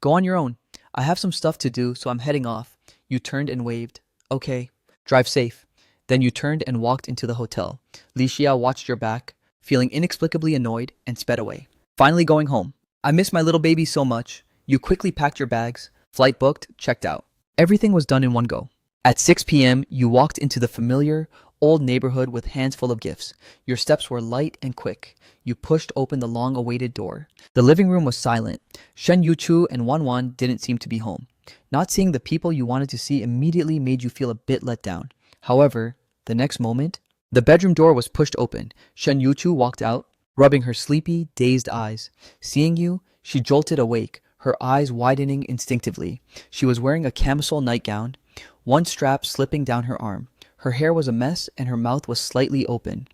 Go on your own. I have some stuff to do, so I'm heading off. You turned and waved. Okay, drive safe. Then you turned and walked into the hotel. Li Xia watched your back, feeling inexplicably annoyed, and sped away. Finally going home. I miss my little baby so much. You quickly packed your bags, flight booked, checked out. Everything was done in one go. At 6 p.m., you walked into the familiar, old neighborhood with hands full of gifts. Your steps were light and quick. You pushed open the long-awaited door. The living room was silent. Shen Yuchu and Wan didn't seem to be home. Not seeing the people you wanted to see immediately made you feel a bit let down. However, the next moment, the bedroom door was pushed open. Shen Yuchu walked out, rubbing her sleepy, dazed eyes. Seeing you, she jolted awake, her eyes widening instinctively. She was wearing a camisole nightgown, one strap slipping down her arm. Her hair was a mess and her mouth was slightly open.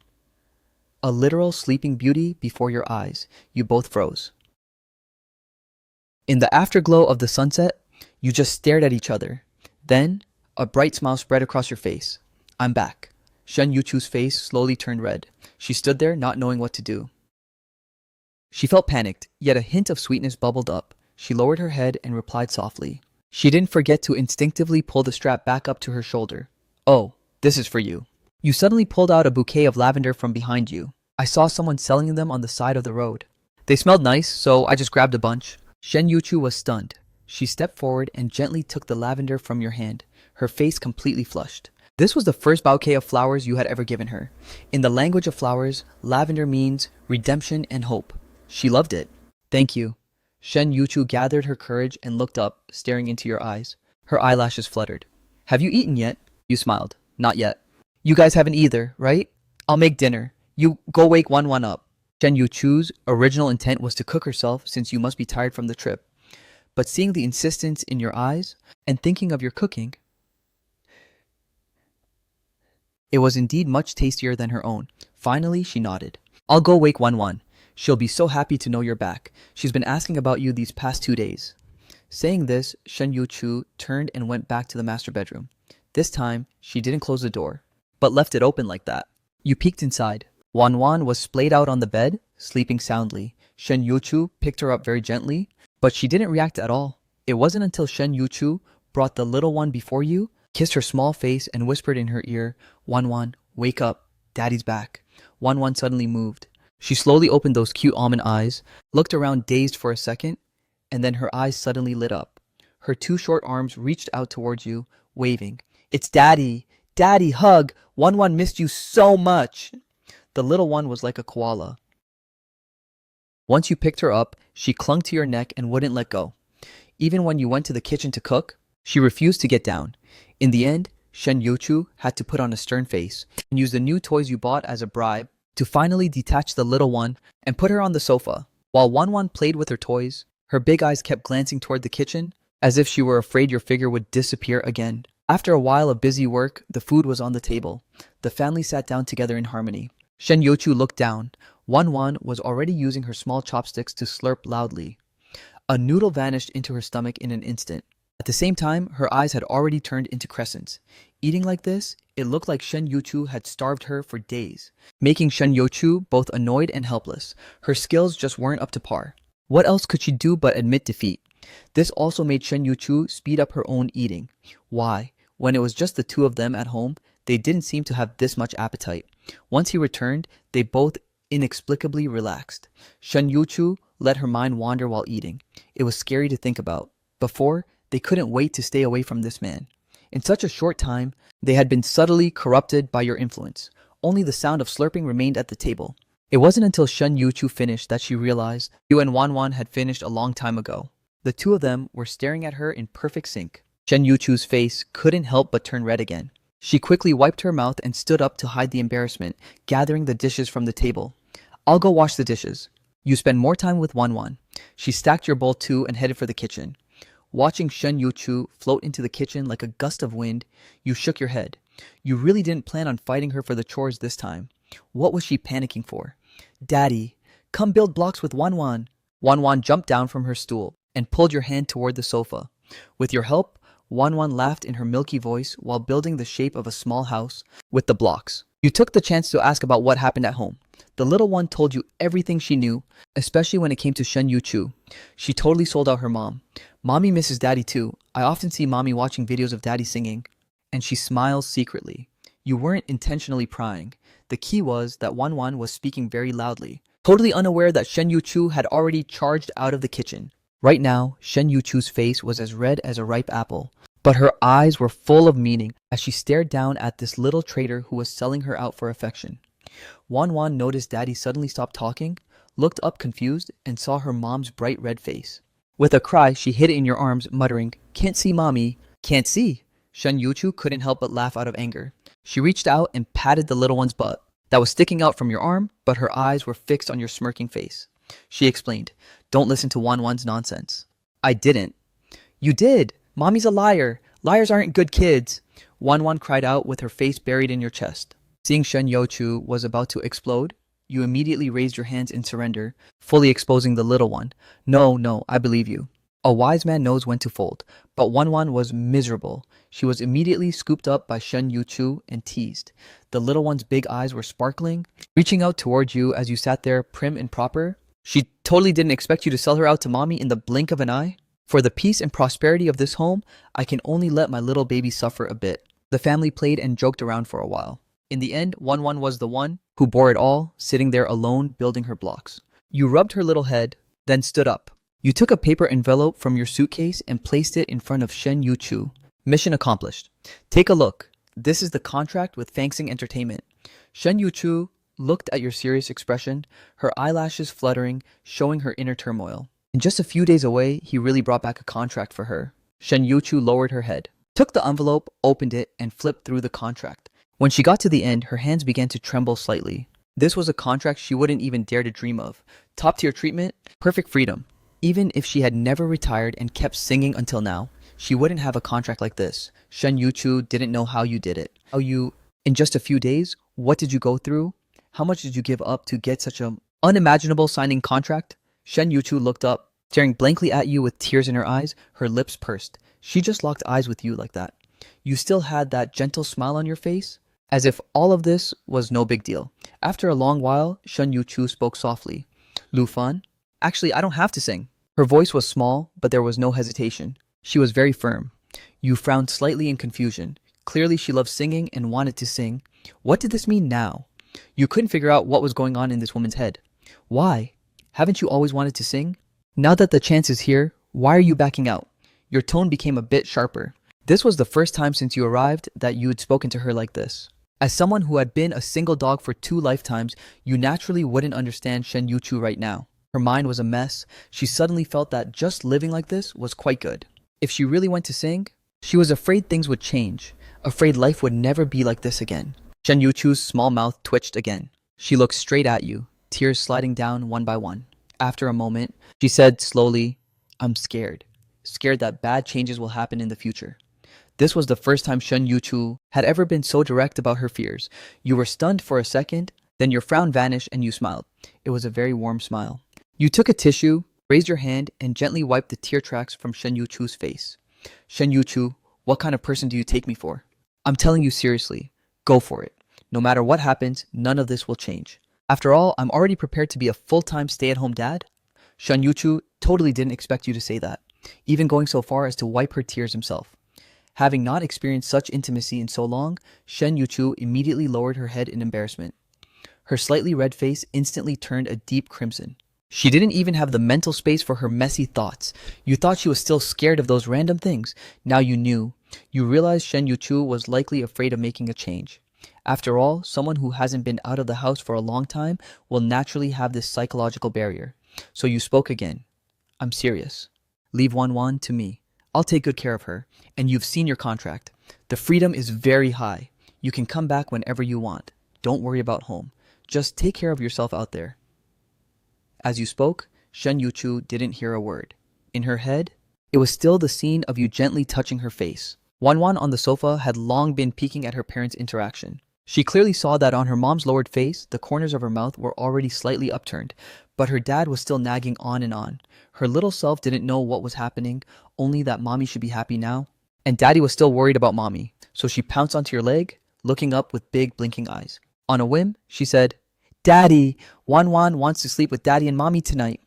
A literal sleeping beauty before your eyes. You both froze. In the afterglow of the sunset, you just stared at each other. Then, a bright smile spread across your face. I'm back. Shen Yuchu's face slowly turned red. She stood there not knowing what to do. She felt panicked, yet a hint of sweetness bubbled up. She lowered her head and replied softly. She didn't forget to instinctively pull the strap back up to her shoulder. Oh, this is for you. You suddenly pulled out a bouquet of lavender from behind you. I saw someone selling them on the side of the road. They smelled nice, so I just grabbed a bunch. Shen Yuchu was stunned. She stepped forward and gently took the lavender from your hand, her face completely flushed. This was the first bouquet of flowers you had ever given her. In the language of flowers, lavender means redemption and hope. She loved it. Thank you. Shen Yuchu gathered her courage and looked up, staring into your eyes. Her eyelashes fluttered. Have you eaten yet? You smiled. Not yet. You guys haven't either, right? I'll make dinner. You go wake Wan up. Shen Yuchu's original intent was to cook herself since you must be tired from the trip. But seeing the insistence in your eyes and thinking of your cooking, it was indeed much tastier than her own. Finally, she nodded. I'll go wake Wan. She'll be so happy to know you're back. She's been asking about you these past 2 days. Saying this, Shen Yuchu turned and went back to the master bedroom. This time, she didn't close the door, but left it open like that. You peeked inside. Wan was splayed out on the bed, sleeping soundly. Shen Yuchu picked her up very gently, but she didn't react at all. It wasn't until Shen Yuchu brought the little one before you, kissed her small face, and whispered in her ear, Wan, wake up. Daddy's back. Wan suddenly moved. She slowly opened those cute almond eyes, looked around dazed for a second, and then her eyes suddenly lit up. Her 2 short arms reached out towards you, waving. It's Daddy! Daddy, hug! Wan missed you so much! The little one was like a koala. Once you picked her up, she clung to your neck and wouldn't let go. Even when you went to the kitchen to cook, she refused to get down. In the end, Shen Yuchu had to put on a stern face and use the new toys you bought as a bribe to finally detach the little one and put her on the sofa. While Wan played with her toys, her big eyes kept glancing toward the kitchen, as if she were afraid your figure would disappear again. After a while of busy work, the food was on the table. The family sat down together in harmony. Shen Yuchu looked down. Wan was already using her small chopsticks to slurp loudly. A noodle vanished into her stomach in an instant. At the same time, her eyes had already turned into crescents. Eating like this, it looked like Shen Yuchu had starved her for days, making Shen Yuchu both annoyed and helpless. Her skills just weren't up to par. What else could she do but admit defeat? This also made Shen Yuchu speed up her own eating. Why? When it was just the 2 of them at home, they didn't seem to have this much appetite. Once he returned, they both inexplicably relaxed. Shen Yuchu let her mind wander while eating. It was scary to think about. Before, they couldn't wait to stay away from this man. In such a short time, they had been subtly corrupted by your influence. Only the sound of slurping remained at the table. It wasn't until Shen Yuchu finished that she realized you and Wan had finished a long time ago. The 2 of them were staring at her in perfect sync. Shen Yuchu's face couldn't help but turn red again. She quickly wiped her mouth and stood up to hide the embarrassment, gathering the dishes from the table. I'll go wash the dishes. You spend more time with Wan. She stacked your bowl too and headed for the kitchen. Watching Shen Yuchu float into the kitchen like a gust of wind, you shook your head. You really didn't plan on fighting her for the chores this time. What was she panicking for? Daddy, come build blocks with Wanwan. Wanwan jumped down from her stool and pulled your hand toward the sofa. With your help, Wanwan laughed in her milky voice while building the shape of a small house with the blocks. You took the chance to ask about what happened at home. The little one told you everything she knew, especially when it came to Shen Yuchu. She totally sold out her mom. Mommy misses daddy too. I often see mommy watching videos of daddy singing. And she smiles secretly. You weren't intentionally prying. The key was that Wanwan was speaking very loudly, totally unaware that Shen Yuchu had already charged out of the kitchen. Right now, Shen Yuchu's face was as red as a ripe apple, but her eyes were full of meaning as she stared down at this little traitor who was selling her out for affection. Wanwan noticed daddy suddenly stopped talking, looked up confused, and saw her mom's bright red face. With a cry, she hid in your arms, muttering, "Can't see mommy." "Can't see." Shen Yuchu couldn't help but laugh out of anger. She reached out and patted the little one's butt that was sticking out from your arm, but her eyes were fixed on your smirking face. She explained, "Don't listen to Wanwan's nonsense." "I didn't." "You did. Mommy's a liar. Liars aren't good kids." Wanwan cried out with her face buried in your chest. Seeing Shen Yuchu was about to explode, you immediately raised your hands in surrender, fully exposing the little one. No, I believe you. A wise man knows when to fold, but Wanwan was miserable. She was immediately scooped up by Shen Yuchu and teased. The little one's big eyes were sparkling, reaching out towards you as you sat there prim and proper. She totally didn't expect you to sell her out to mommy in the blink of an eye. For the peace and prosperity of this home, I can only let my little baby suffer a bit. The family played and joked around for a while. In the end, Wanwan was the one who bore it all, sitting there alone building her blocks. You rubbed her little head, then stood up. You took a paper envelope from your suitcase and placed it in front of Shen Yuchu. Mission accomplished. Take a look. This is the contract with Fangsing Entertainment. Shen Yuchu looked at your serious expression, her eyelashes fluttering, showing her inner turmoil. And just a few days away, he really brought back a contract for her. Shen Yuchu lowered her head, took the envelope, opened it, and flipped through the contract. When she got to the end, her hands began to tremble slightly. This was a contract she wouldn't even dare to dream of. Top-tier treatment, perfect freedom. Even if she had never retired and kept singing until now, she wouldn't have a contract like this. Shen Yuchu didn't know how you did it. In just a few days, what did you go through? How much did you give up to get such an unimaginable signing contract? Shen Yuchu looked up, staring blankly at you with tears in her eyes, her lips pursed. She just locked eyes with you like that. You still had that gentle smile on your face, as if all of this was no big deal. After a long while, Shen Yuchu spoke softly. "Lu Fan? Actually, I don't have to sing." Her voice was small, but there was no hesitation. She was very firm. You frowned slightly in confusion. Clearly she loved singing and wanted to sing. What did this mean now? You couldn't figure out what was going on in this woman's head. Why? Haven't you always wanted to sing? Now that the chance is here, why are you backing out? Your tone became a bit sharper. This was the first time since you arrived that you had spoken to her like this. As someone who had been a single dog for 2 lifetimes, you naturally wouldn't understand Shen Yuchu right now. Her mind was a mess. She suddenly felt that just living like this was quite good. If she really went to sing, she was afraid things would change, afraid life would never be like this again. Shen Yuchu's small mouth twitched again. She looked straight at you, tears sliding down one by one. After a moment, she said slowly, "I'm scared. Scared that bad changes will happen in the future." This was the first time Shen Yuchu had ever been so direct about her fears. You were stunned for a second, then your frown vanished and you smiled. It was a very warm smile. You took a tissue, raised your hand, and gently wiped the tear tracks from Shen Yuchu's face. "Shen Yuchu, what kind of person do you take me for? I'm telling you seriously, go for it. No matter what happens, none of this will change. After all, I'm already prepared to be a full-time stay-at-home dad." Shen Yuchu totally didn't expect you to say that, even going so far as to wipe her tears himself. Having not experienced such intimacy in so long, Shen Yuchu immediately lowered her head in embarrassment. Her slightly red face instantly turned a deep crimson. She didn't even have the mental space for her messy thoughts. You thought she was still scared of those random things. Now you knew. You realized Shen Yuchu was likely afraid of making a change. After all, someone who hasn't been out of the house for a long time will naturally have this psychological barrier. So you spoke again. "I'm serious. Leave Wanwan to me. I'll take good care of her. And you've seen your contract. The freedom is very high. You can come back whenever you want. Don't worry about home. Just take care of yourself out there." As you spoke, Shen Yuchu didn't hear a word. In her head, It was still the scene of you gently touching her face. Wanwan on the sofa had long been peeking at her parents' interaction. She clearly saw that on her mom's lowered face, the corners of her mouth were already slightly upturned, but her dad was still nagging on and on. Her little self didn't know what was happening, only that mommy should be happy now. And daddy was still worried about mommy, so she pounced onto your leg, looking up with big blinking eyes. On a whim, she said, "Daddy, Wanwan wants to sleep with daddy and mommy tonight."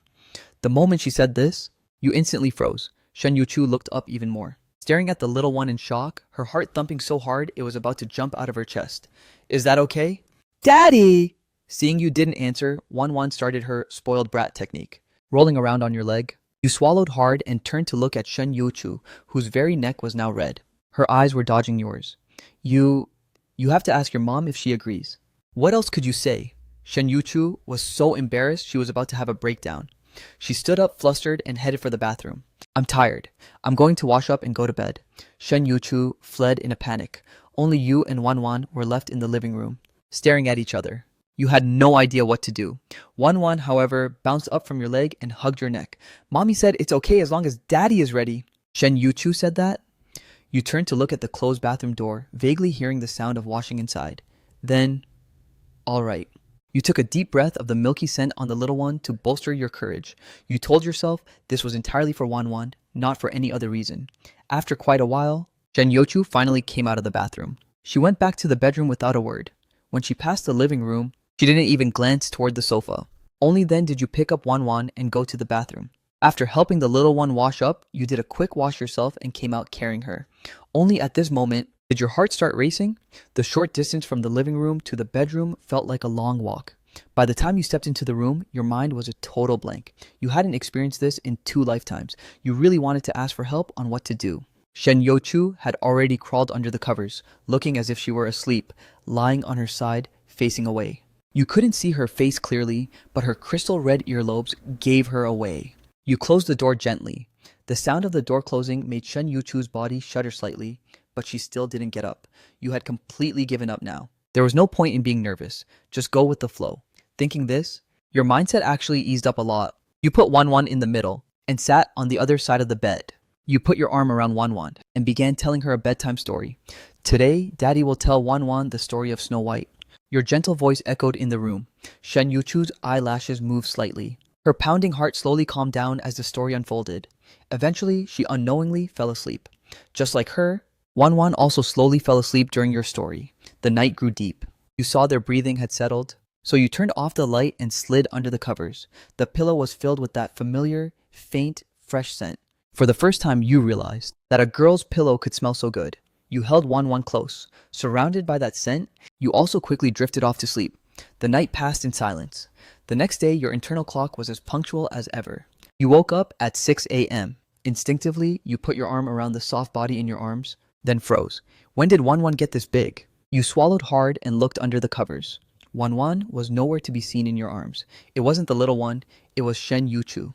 The moment she said this, you instantly froze. Shen Yuchu looked up even more, staring at the little one in shock, her heart thumping so hard it was about to jump out of her chest. "Is that okay?" "Daddy!" Seeing you didn't answer, Wanwan started her spoiled brat technique, rolling around on your leg. You swallowed hard and turned to look at Shen Yuchu, whose very neck was now red. Her eyes were dodging yours. You have to ask your mom if she agrees." What else could you say? Shen Yuchu was so embarrassed she was about to have a breakdown. She stood up flustered and headed for the bathroom. "I'm tired. I'm going to wash up and go to bed." Shen Yuchu fled in a panic. Only you and Wanwan were left in the living room, staring at each other. You had no idea what to do. Wanwan, however, bounced up from your leg and hugged your neck. "Mommy said it's okay as long as daddy is ready." Shen Yuchu said that? You turned to look at the closed bathroom door, vaguely hearing the sound of washing inside. Then, all right. You took a deep breath of the milky scent on the little one to bolster your courage. You told yourself this was entirely for Wanwan, not for any other reason. After quite a while, Shen Yuchu finally came out of the bathroom. She went back to the bedroom without a word. When she passed the living room, she didn't even glance toward the sofa. Only then did you pick up Wanwan and go to the bathroom. After helping the little one wash up, you did a quick wash yourself and came out carrying her. Only at this moment did your heart start racing. The short distance from the living room to the bedroom felt like a long walk. By the time you stepped into the room, your mind was a total blank. You hadn't experienced this in 2 lifetimes. You really wanted to ask for help on what to do. Shen Yuchu had already crawled under the covers, looking as if she were asleep, lying on her side, facing away. You couldn't see her face clearly, but her crystal red earlobes gave her away. You closed the door gently. The sound of the door closing made Shen Yuchu's body shudder slightly, but she still didn't get up. You had completely given up now. There was no point in being nervous. Just go with the flow. Thinking this, your mindset actually eased up a lot. You put Wanwan in the middle and sat on the other side of the bed. You put your arm around Wanwan and began telling her a bedtime story. "Today, Daddy will tell Wanwan the story of Snow White." Your gentle voice echoed in the room. Shen Yuchu's eyelashes moved slightly. Her pounding heart slowly calmed down as the story unfolded. Eventually, she unknowingly fell asleep. Just like her, Wanwan also slowly fell asleep during your story. The night grew deep. You saw their breathing had settled, so you turned off the light and slid under the covers. The pillow was filled with that familiar, faint, fresh scent. For the first time, you realized that a girl's pillow could smell so good. You held Wanwan close. Surrounded by that scent, you also quickly drifted off to sleep. The night passed in silence. The next day, your internal clock was as punctual as ever. You woke up at 6 a.m. Instinctively, you put your arm around the soft body in your arms, then froze. When did Wanwan get this big? You swallowed hard and looked under the covers. Wanwan was nowhere to be seen in your arms. It wasn't the little one, it was Shen Yuchu.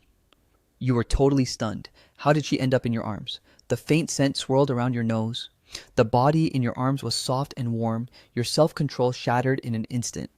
You were totally stunned. How did she end up in your arms? The faint scent swirled around your nose. The body in your arms was soft and warm. Your self-control shattered in an instant.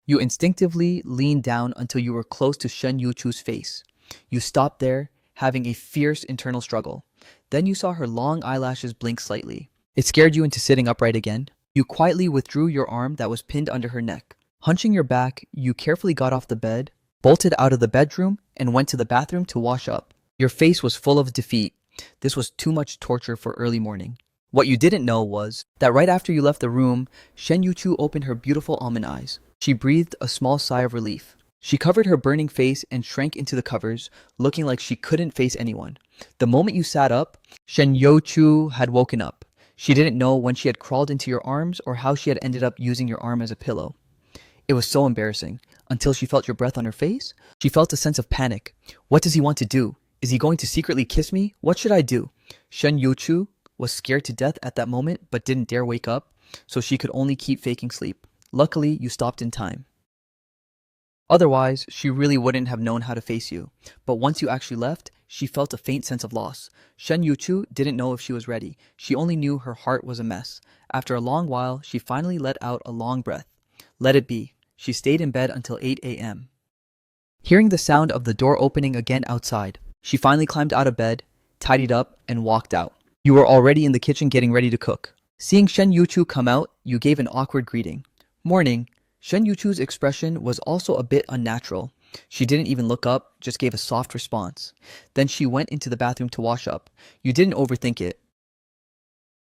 You instinctively leaned down until you were close to Shen Yuchu's face. You stopped there, having a fierce internal struggle. Then you saw her long eyelashes blink slightly. It scared you into sitting upright again. You quietly withdrew your arm that was pinned under her neck. Hunching your back, you carefully got off the bed, bolted out of the bedroom, and went to the bathroom to wash up. Your face was full of defeat. This was too much torture for early morning. What you didn't know was that right after you left the room, Shen Yuchu opened her beautiful almond eyes. She breathed a small sigh of relief. She covered her burning face and shrank into the covers, looking like she couldn't face anyone. The moment you sat up, Shen Yuchu had woken up. She didn't know when she had crawled into your arms or how she had ended up using your arm as a pillow. It was so embarrassing. Until she felt your breath on her face, she felt a sense of panic. What does he want to do? Is he going to secretly kiss me? What should I do? Shen Yuchu was scared to death at that moment but didn't dare wake up, so she could only keep faking sleep. Luckily, you stopped in time. Otherwise, she really wouldn't have known how to face you. But once you actually left, she felt a faint sense of loss. Shen Yuchu didn't know if she was ready. She only knew her heart was a mess. After a long while, she finally let out a long breath. Let it be. She stayed in bed until 8 a.m. Hearing the sound of the door opening again outside, She finally climbed out of bed, tidied up, and walked out. You were already in the kitchen getting ready to cook. Seeing Shen Yuchu come out, you gave an awkward greeting. Morning. Shen Yuchu's expression was also a bit unnatural. She didn't even look up, just gave a soft response. Then she went into the bathroom to wash up. You didn't overthink it,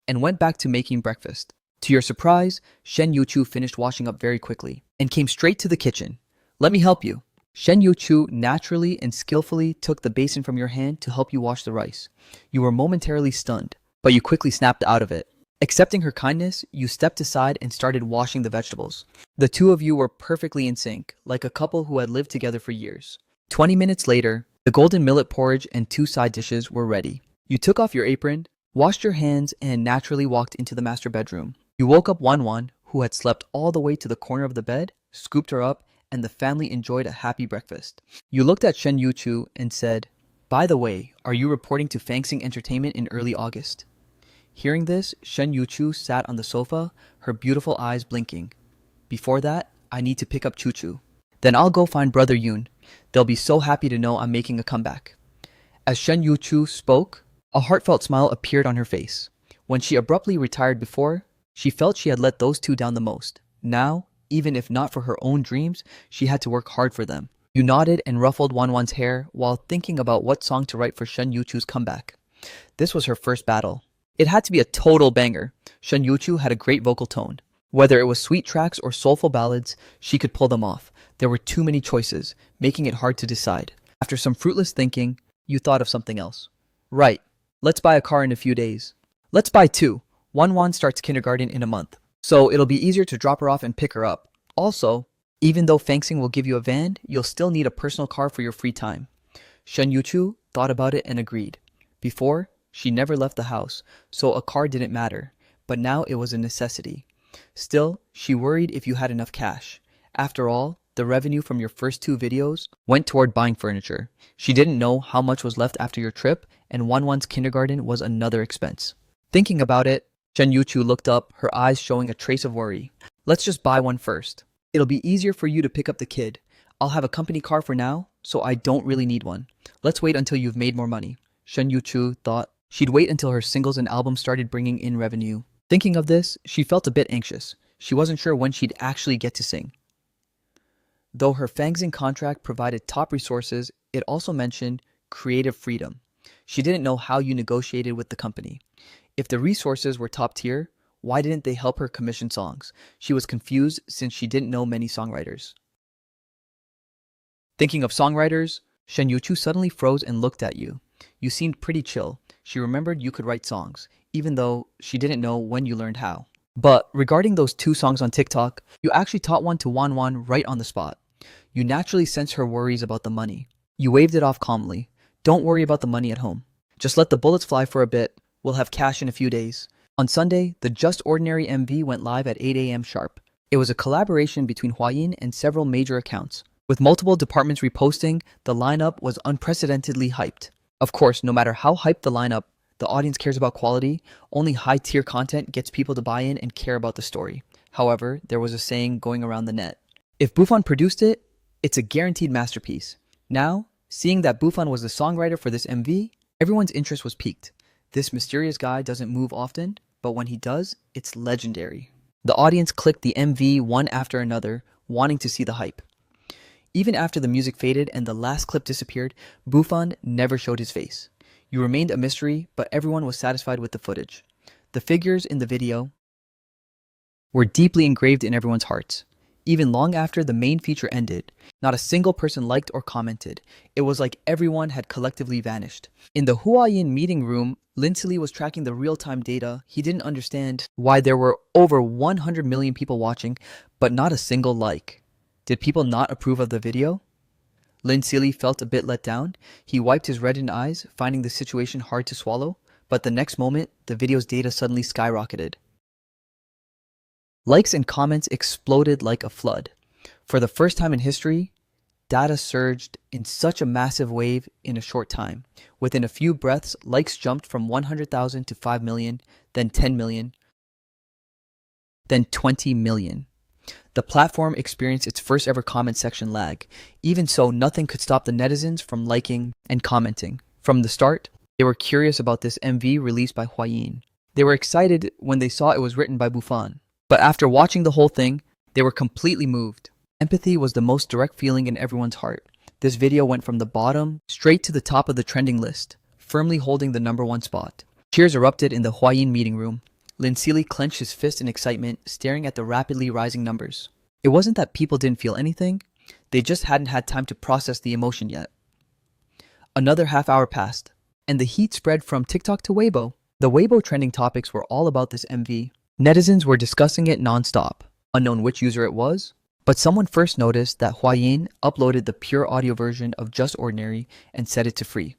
and went back to making breakfast. To your surprise, Shen Yuchu finished washing up very quickly, and came straight to the kitchen. Let me help you. Shen Yuchu naturally and skillfully took the basin from your hand to help you wash the rice. You were momentarily stunned, but you quickly snapped out of it. Accepting her kindness, you stepped aside and started washing the vegetables. The two of you were perfectly in sync, like a couple who had lived together for years. 20 minutes later, the golden millet porridge and 2 side dishes were ready. You took off your apron, washed your hands, and naturally walked into the master bedroom. You woke up Wanwan, who had slept all the way to the corner of the bed, scooped her up, and the family enjoyed a happy breakfast. You looked at Shen Yuchu and said, "By the way, are you reporting to Fangsing Entertainment in early August?" Hearing this, Shen Yuchu sat on the sofa, her beautiful eyes blinking. Before that, I need to pick up Chuchu. Then I'll go find Brother Yoon. They'll be so happy to know I'm making a comeback. As Shen Yuchu spoke, a heartfelt smile appeared on her face. When she abruptly retired before, she felt she had let those two down the most. Now, even if not for her own dreams, she had to work hard for them. You nodded and ruffled Wanwan's hair while thinking about what song to write for Shen Yuchu's comeback. This was her first battle. It had to be a total banger. Shen Yuchu had a great vocal tone. Whether it was sweet tracks or soulful ballads, she could pull them off. There were too many choices, making it hard to decide. After some fruitless thinking, you thought of something else. Right, let's buy a car in a few days. Let's buy 2. Wanwan starts kindergarten in a month, so it'll be easier to drop her off and pick her up. Also, even though Fangsing will give you a van, you'll still need a personal car for your free time. Shen Yuchu thought about it and agreed. Before, she never left the house, so a car didn't matter, but now it was a necessity. Still, she worried if you had enough cash. After all, the revenue from your first 2 videos went toward buying furniture. She didn't know how much was left after your trip, and Wanwan's kindergarten was another expense. Thinking about it, Shen Yuchu looked up, her eyes showing a trace of worry. Let's just buy one first. It'll be easier for you to pick up the kid. I'll have a company car for now, so I don't really need one. Let's wait until you've made more money. Shen Yuchu thought she'd wait until her singles and albums started bringing in revenue. Thinking of this, she felt a bit anxious. She wasn't sure when she'd actually get to sing. Though her Fangsing contract provided top resources, it also mentioned creative freedom. She didn't know how you negotiated with the company. If the resources were top tier, why didn't they help her commission songs? She was confused since she didn't know many songwriters. Thinking of songwriters, Shen Yuchu suddenly froze and looked at you. You seemed pretty chill. She remembered you could write songs, even though she didn't know when you learned how. But regarding those 2 songs on TikTok, you actually taught one to Wanwan right on the spot. You naturally sensed her worries about the money. You waved it off calmly. Don't worry about the money at home. Just let the bullets fly for a bit. We'll have cash in a few days. On Sunday, the Just Ordinary MV went live at 8 a.m. sharp. It was a collaboration between Huayin and several major accounts. With multiple departments reposting, the lineup was unprecedentedly hyped. Of course, no matter how hyped the lineup, the audience cares about quality. Only high-tier content gets people to buy in and care about the story. However, there was a saying going around the net. If Bufan produced it, it's a guaranteed masterpiece. Now, seeing that Bufan was the songwriter for this MV, everyone's interest was piqued. This mysterious guy doesn't move often, but when he does, it's legendary. The audience clicked the MV one after another, wanting to see the hype. Even after the music faded and the last clip disappeared, Bufan never showed his face. You remained a mystery, but everyone was satisfied with the footage. The figures in the video were deeply engraved in everyone's hearts. Even long after the main feature ended, not a single person liked or commented. It was like everyone had collectively vanished. In the Huayin meeting room, Lin Sili was tracking the real-time data. He didn't understand why there were over 100 million people watching, but not a single like. Did people not approve of the video? Lin Sili felt a bit let down. He wiped his reddened eyes, finding the situation hard to swallow, but the next moment, the video's data suddenly skyrocketed. Likes and comments exploded like a flood. For the first time in history, data surged in such a massive wave in a short time. Within a few breaths, likes jumped from 100,000 to 5 million, then 10 million, then 20 million. The The platform experienced its first ever comment section lag. Even so, nothing could stop the netizens from liking and commenting. From the start, they were curious about this MV released by Huayin. They were excited when they saw it was written by Bufan. But after watching the whole thing, they were completely moved. Empathy was the most direct feeling in everyone's heart. This video went from the bottom straight to the top of the trending list, firmly holding the #1 spot. Cheers erupted in the Huayin meeting room. Lin Sealy clenched his fist in excitement, staring at the rapidly rising numbers. It wasn't that people didn't feel anything, they just hadn't had time to process the emotion yet. Another half hour passed, and the heat spread from TikTok to Weibo. The Weibo trending topics were all about this MV. Netizens were discussing it non-stop, unknown which user it was, but someone first noticed that Huayin uploaded the pure audio version of Just Ordinary and set it to free.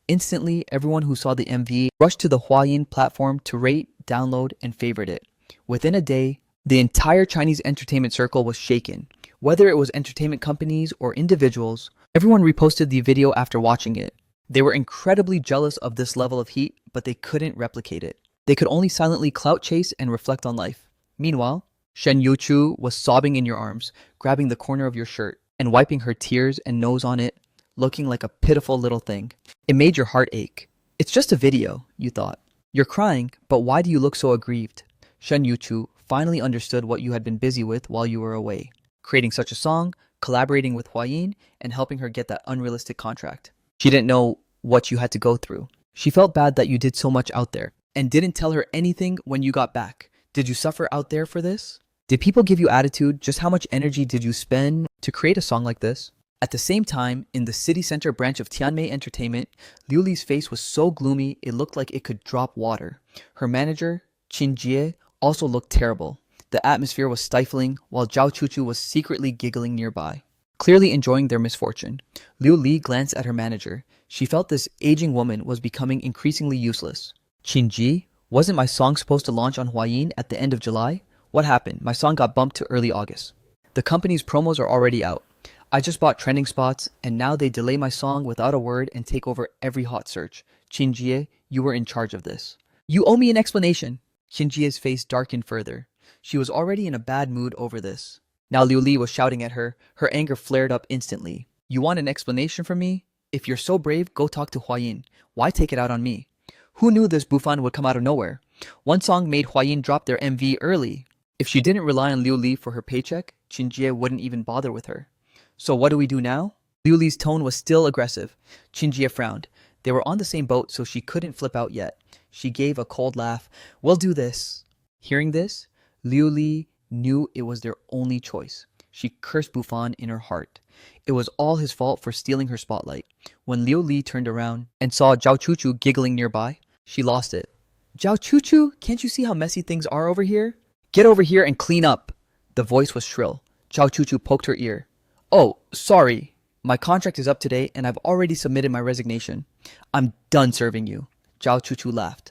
Instantly, everyone who saw the MV rushed to the Huayin platform to rate, download, and favorite it. Within a day, the entire Chinese entertainment circle was shaken. Whether it was entertainment companies or individuals, everyone reposted the video after watching it. They were incredibly jealous of this level of heat, but they couldn't replicate it. They could only silently clout chase and reflect on life. Meanwhile, Shen Yuchu was sobbing in your arms, grabbing the corner of your shirt and wiping her tears and nose on it, looking like a pitiful little thing. It made your heart ache. It's just a video, you thought. You're crying, but why do you look so aggrieved? Shen Yuchu finally understood what you had been busy with while you were away. Creating such a song, collaborating with Huayin, and helping her get that unrealistic contract. She didn't know what you had to go through. She felt bad that you did so much out there and didn't tell her anything when you got back. Did you suffer out there for this? Did people give you attitude? Just how much energy did you spend to create a song like this? At the same time, in the city center branch of Tianmei Entertainment, Liu Li's face was so gloomy it looked like it could drop water. Her manager, Qin Jie, also looked terrible. The atmosphere was stifling, while Zhao Chuchu was secretly giggling nearby, clearly enjoying their misfortune. Liu Li glanced at her manager. She felt this aging woman was becoming increasingly useless. Qin Ji, wasn't my song supposed to launch on Huayin at the end of July? What happened? My song got bumped to early August. The company's promos are already out. I just bought trending spots, and now they delay my song without a word and take over every hot search. Qin Jie, you were in charge of this. You owe me an explanation. Qin Jie's face darkened further. She was already in a bad mood over this. Now Liu Li was shouting at her. Her anger flared up instantly. You want an explanation from me? If you're so brave, go talk to Huayin. Why take it out on me? Who knew this Bufan would come out of nowhere? One song made Huayin drop their MV early. If she didn't rely on Liu Li for her paycheck, Qin Jie wouldn't even bother with her. So what do we do now? Liu Li's tone was still aggressive. Qin Jie frowned. They were on the same boat, so she couldn't flip out yet. She gave a cold laugh. We'll do this. Hearing this, Liu Li knew it was their only choice. She cursed Bufan in her heart. It was all his fault for stealing her spotlight. When Liu Li turned around and saw Zhao Chuchu giggling nearby, she lost it. Zhao Chuchu, can't you see how messy things are over here? Get over here and clean up. The voice was shrill. Zhao Chuchu poked her ear. Oh, sorry. My contract is up today and I've already submitted my resignation. I'm done serving you. Zhao Chuchu laughed.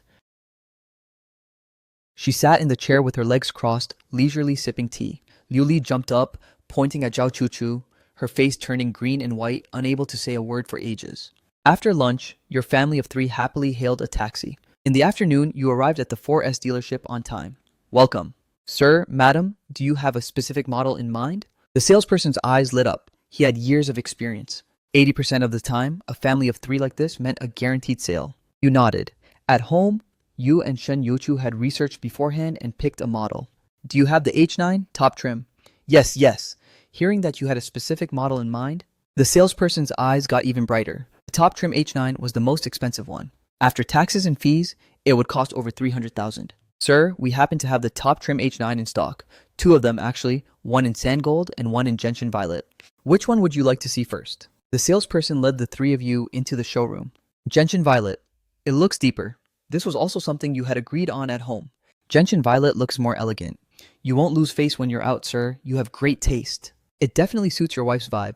She sat in the chair with her legs crossed, leisurely sipping tea. Liu Li jumped up, pointing at Zhao Chuchu, her face turning green and white, unable to say a word for ages. After lunch, your family of 3 happily hailed a taxi. In the afternoon, you arrived at the 4S dealership on time. Welcome. Sir, madam, do you have a specific model in mind? The salesperson's eyes lit up. He had years of experience. 80% of the time, a family of 3 like this meant a guaranteed sale. You nodded. At home, you and Shen Yuchu had researched beforehand and picked a model. Do you have the H9 top trim? Yes. Hearing that you had a specific model in mind, the salesperson's eyes got even brighter. The top trim H9 was the most expensive one. After taxes and fees, it would cost over 300,000. Sir, we happen to have the top trim H9 in stock. 2 of them actually, one in sand gold and one in gentian violet. Which one would you like to see first? The salesperson led the 3 of you into the showroom. Gentian violet. It looks deeper. This was also something you had agreed on at home. Gentian violet looks more elegant. You won't lose face when you're out, sir. You have great taste. It definitely suits your wife's vibe.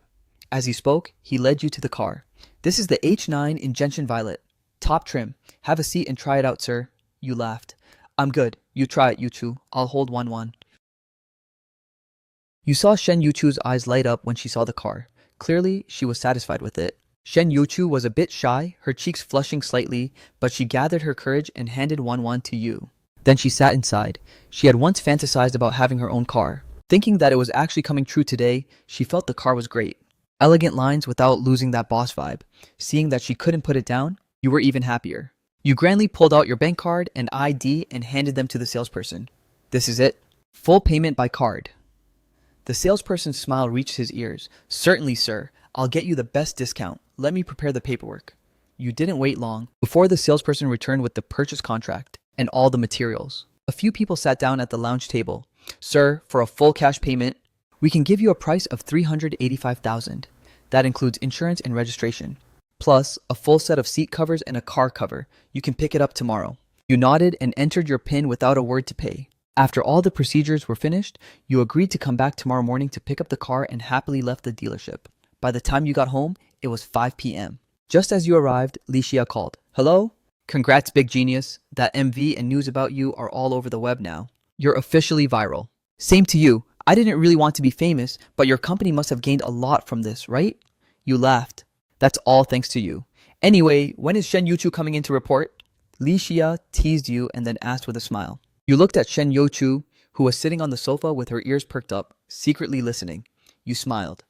As he spoke, he led you to the car. This is the H9 in gentian violet. Top trim. Have a seat and try it out, sir. You laughed. I'm good. You try it, Yuchu. I'll hold 1-1. You saw Shen Yuchu's eyes light up when she saw the car. Clearly, she was satisfied with it. Shen Yuchu was a bit shy, her cheeks flushing slightly, but she gathered her courage and handed 1-1 to you. Then she sat inside. She had once fantasized about having her own car. Thinking that it was actually coming true today, she felt the car was great. Elegant lines without losing that boss vibe. Seeing that she couldn't put it down, you were even happier. You grandly pulled out your bank card and ID and handed them to the salesperson. This is it. Full payment by card. The salesperson's smile reached his ears. Certainly, sir. I'll get you the best discount. Let me prepare the paperwork. You didn't wait long before the salesperson returned with the purchase contract and all the materials. A few people sat down at the lounge table. Sir, for a full cash payment, we can give you a price of $385,000. That includes insurance and registration, plus a full set of seat covers and a car cover. You can pick it up tomorrow. You nodded and entered your PIN without a word to pay. After all the procedures were finished, you agreed to come back tomorrow morning to pick up the car and happily left the dealership. By the time you got home, it was 5 p.m. Just as you arrived, Licia called. Hello? Congrats, big genius. That MV and news about you are all over the web now. You're officially viral. Same to you. I didn't really want to be famous, but your company must have gained a lot from this, right? You laughed. That's all thanks to you. Anyway, when is Shen Yuchu coming in to report? Licia teased you and then asked with a smile. You looked at Shen Yuchu, who was sitting on the sofa with her ears perked up, secretly listening. You smiled.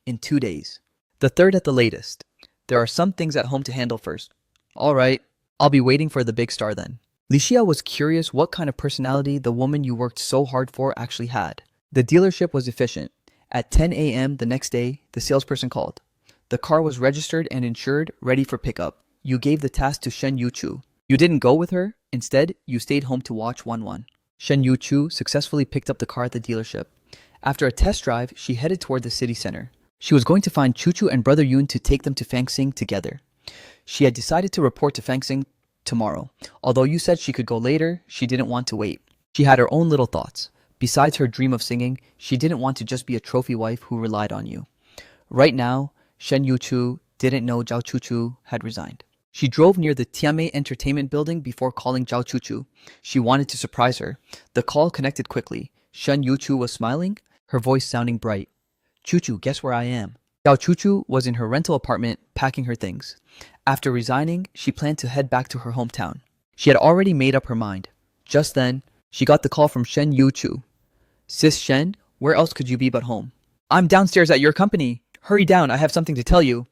In 2 days. The third at the latest. There are some things at home to handle first. All right. I'll be waiting for the big star then. Licia was curious what kind of personality the woman you worked so hard for actually had. The dealership was efficient. At 10 a.m. the next day, the salesperson called. The car was registered and insured, ready for pickup. You gave the task to Shen Yuchu. You didn't go with her. Instead, you stayed home to watch 1-1. Shen Yuchu successfully picked up the car at the dealership. After a test drive, she headed toward the city center. She was going to find Chuchu and Brother Yoon to take them to Fangsing together. She had decided to report to Fangsing tomorrow. Although you said she could go later, she didn't want to wait. She had her own little thoughts. Besides her dream of singing, she didn't want to just be a trophy wife who relied on you. Right now, Shen Yuchu didn't know Zhao Chuchu had resigned. She drove near the Tianmei Entertainment Building before calling Zhao Chuchu. She wanted to surprise her. The call connected quickly. Shen Yuchu was smiling, her voice sounding bright. Chuchu, guess where I am? Zhao Chuchu was in her rental apartment packing her things. After resigning, she planned to head back to her hometown. She had already made up her mind. Just then, she got the call from Shen Yuchu. Sis Shen, where else could you be but home? I'm downstairs at your company. Hurry down, I have something to tell you.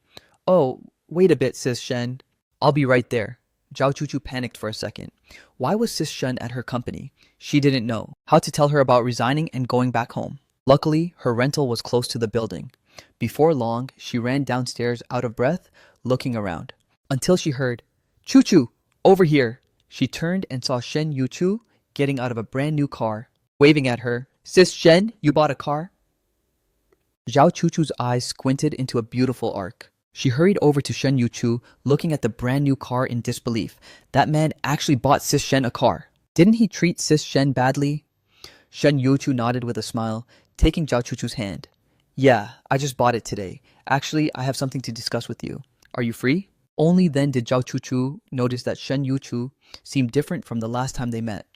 Oh, wait a bit, Sis Shen. I'll be right there. Zhao Chuchu panicked for a second. Why was Sis Shen at her company? She didn't know how to tell her about resigning and going back home. Luckily, her rental was close to the building. Before long, she ran downstairs out of breath, looking around. Until she heard, Chuchu, over here. She turned and saw Shen Yuchu getting out of a brand new car. Waving at her, Sis Shen, you bought a car? Zhao Chuchu's eyes squinted into a beautiful arc. She hurried over to Shen Yuchu, looking at the brand new car in disbelief. That man actually bought Sis Shen a car. Didn't he treat Sis Shen badly? Shen Yuchu nodded with a smile, taking Zhao Chuchu's hand. Yeah, I just bought it today. Actually, I have something to discuss with you. Are you free? Only then did Zhao Chuchu notice that Shen Yuchu seemed different from the last time they met.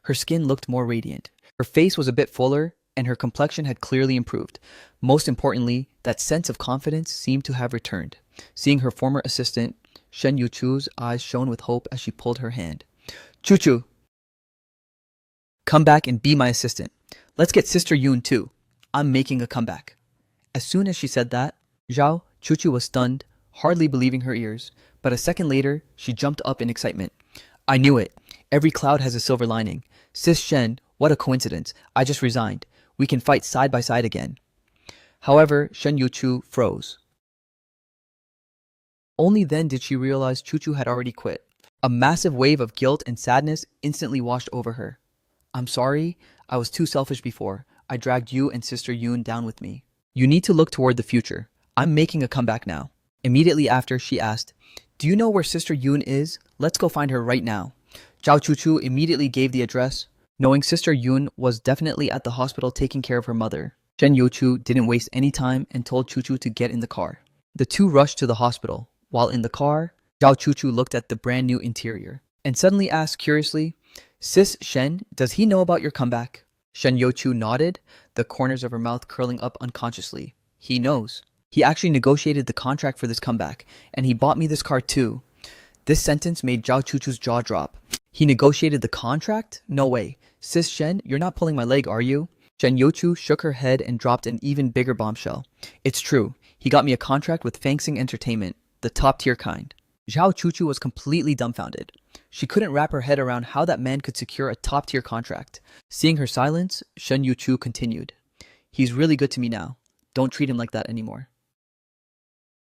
Her skin looked more radiant. Her face was a bit fuller, and her complexion had clearly improved. Most importantly, that sense of confidence seemed to have returned. Seeing her former assistant, Shen Yuchu's eyes shone with hope as she pulled her hand. Chuchu, come back and be my assistant. Let's get Sister Yoon too. I'm making a comeback. As soon as she said that, Zhao Chuchu was stunned, hardly believing her ears. But a second later, she jumped up in excitement. I knew it. Every cloud has a silver lining. Sis Shen, what a coincidence. I just resigned. We can fight side by side again. However, Shen Yuchu froze. Only then did she realize Chuchu had already quit. A massive wave of guilt and sadness instantly washed over her. I'm sorry, I was too selfish before. I dragged you and Sister Yoon down with me. You need to look toward the future. I'm making a comeback now. Immediately after, she asked, do you know where Sister Yoon is? Let's go find her right now. Zhao Chuchu immediately gave the address, knowing Sister Yoon was definitely at the hospital taking care of her mother. Shen Yuchu didn't waste any time and told Chuchu to get in the car. The two rushed to the hospital. While in the car, Zhao Chuchu looked at the brand new interior and suddenly asked curiously, Sis Shen, does he know about your comeback? Shen Yuchu nodded, the corners of her mouth curling up unconsciously. He knows. He actually negotiated the contract for this comeback, and he bought me this car too. This sentence made Zhao Chuchu's jaw drop. He negotiated the contract? No way. Sis Shen, you're not pulling my leg, are you? Shen Youchu shook her head and dropped an even bigger bombshell. It's true. He got me a contract with Fangsing Entertainment, the top-tier kind. Zhao Chuchu was completely dumbfounded. She couldn't wrap her head around how that man could secure a top-tier contract. Seeing her silence, Shen Youchu continued. He's really good to me now. Don't treat him like that anymore.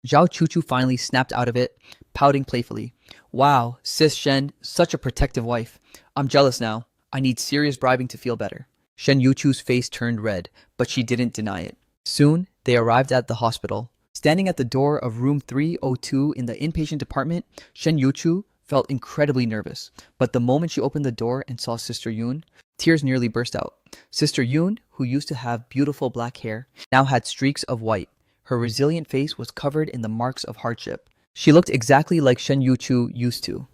Zhao Chuchu finally snapped out of it, pouting playfully. Wow, sis Shen, such a protective wife. I'm jealous now. I need serious bribing to feel better. Shen Yuchu's face turned red, but she didn't deny it. Soon, they arrived at the hospital. Standing at the door of room 302 in the inpatient department, Shen Yuchu felt incredibly nervous. But the moment she opened the door and saw Sister Yoon, tears nearly burst out. Sister Yoon, who used to have beautiful black hair, now had streaks of white. Her resilient face was covered in the marks of hardship. She looked exactly like Shen Yuchu used to.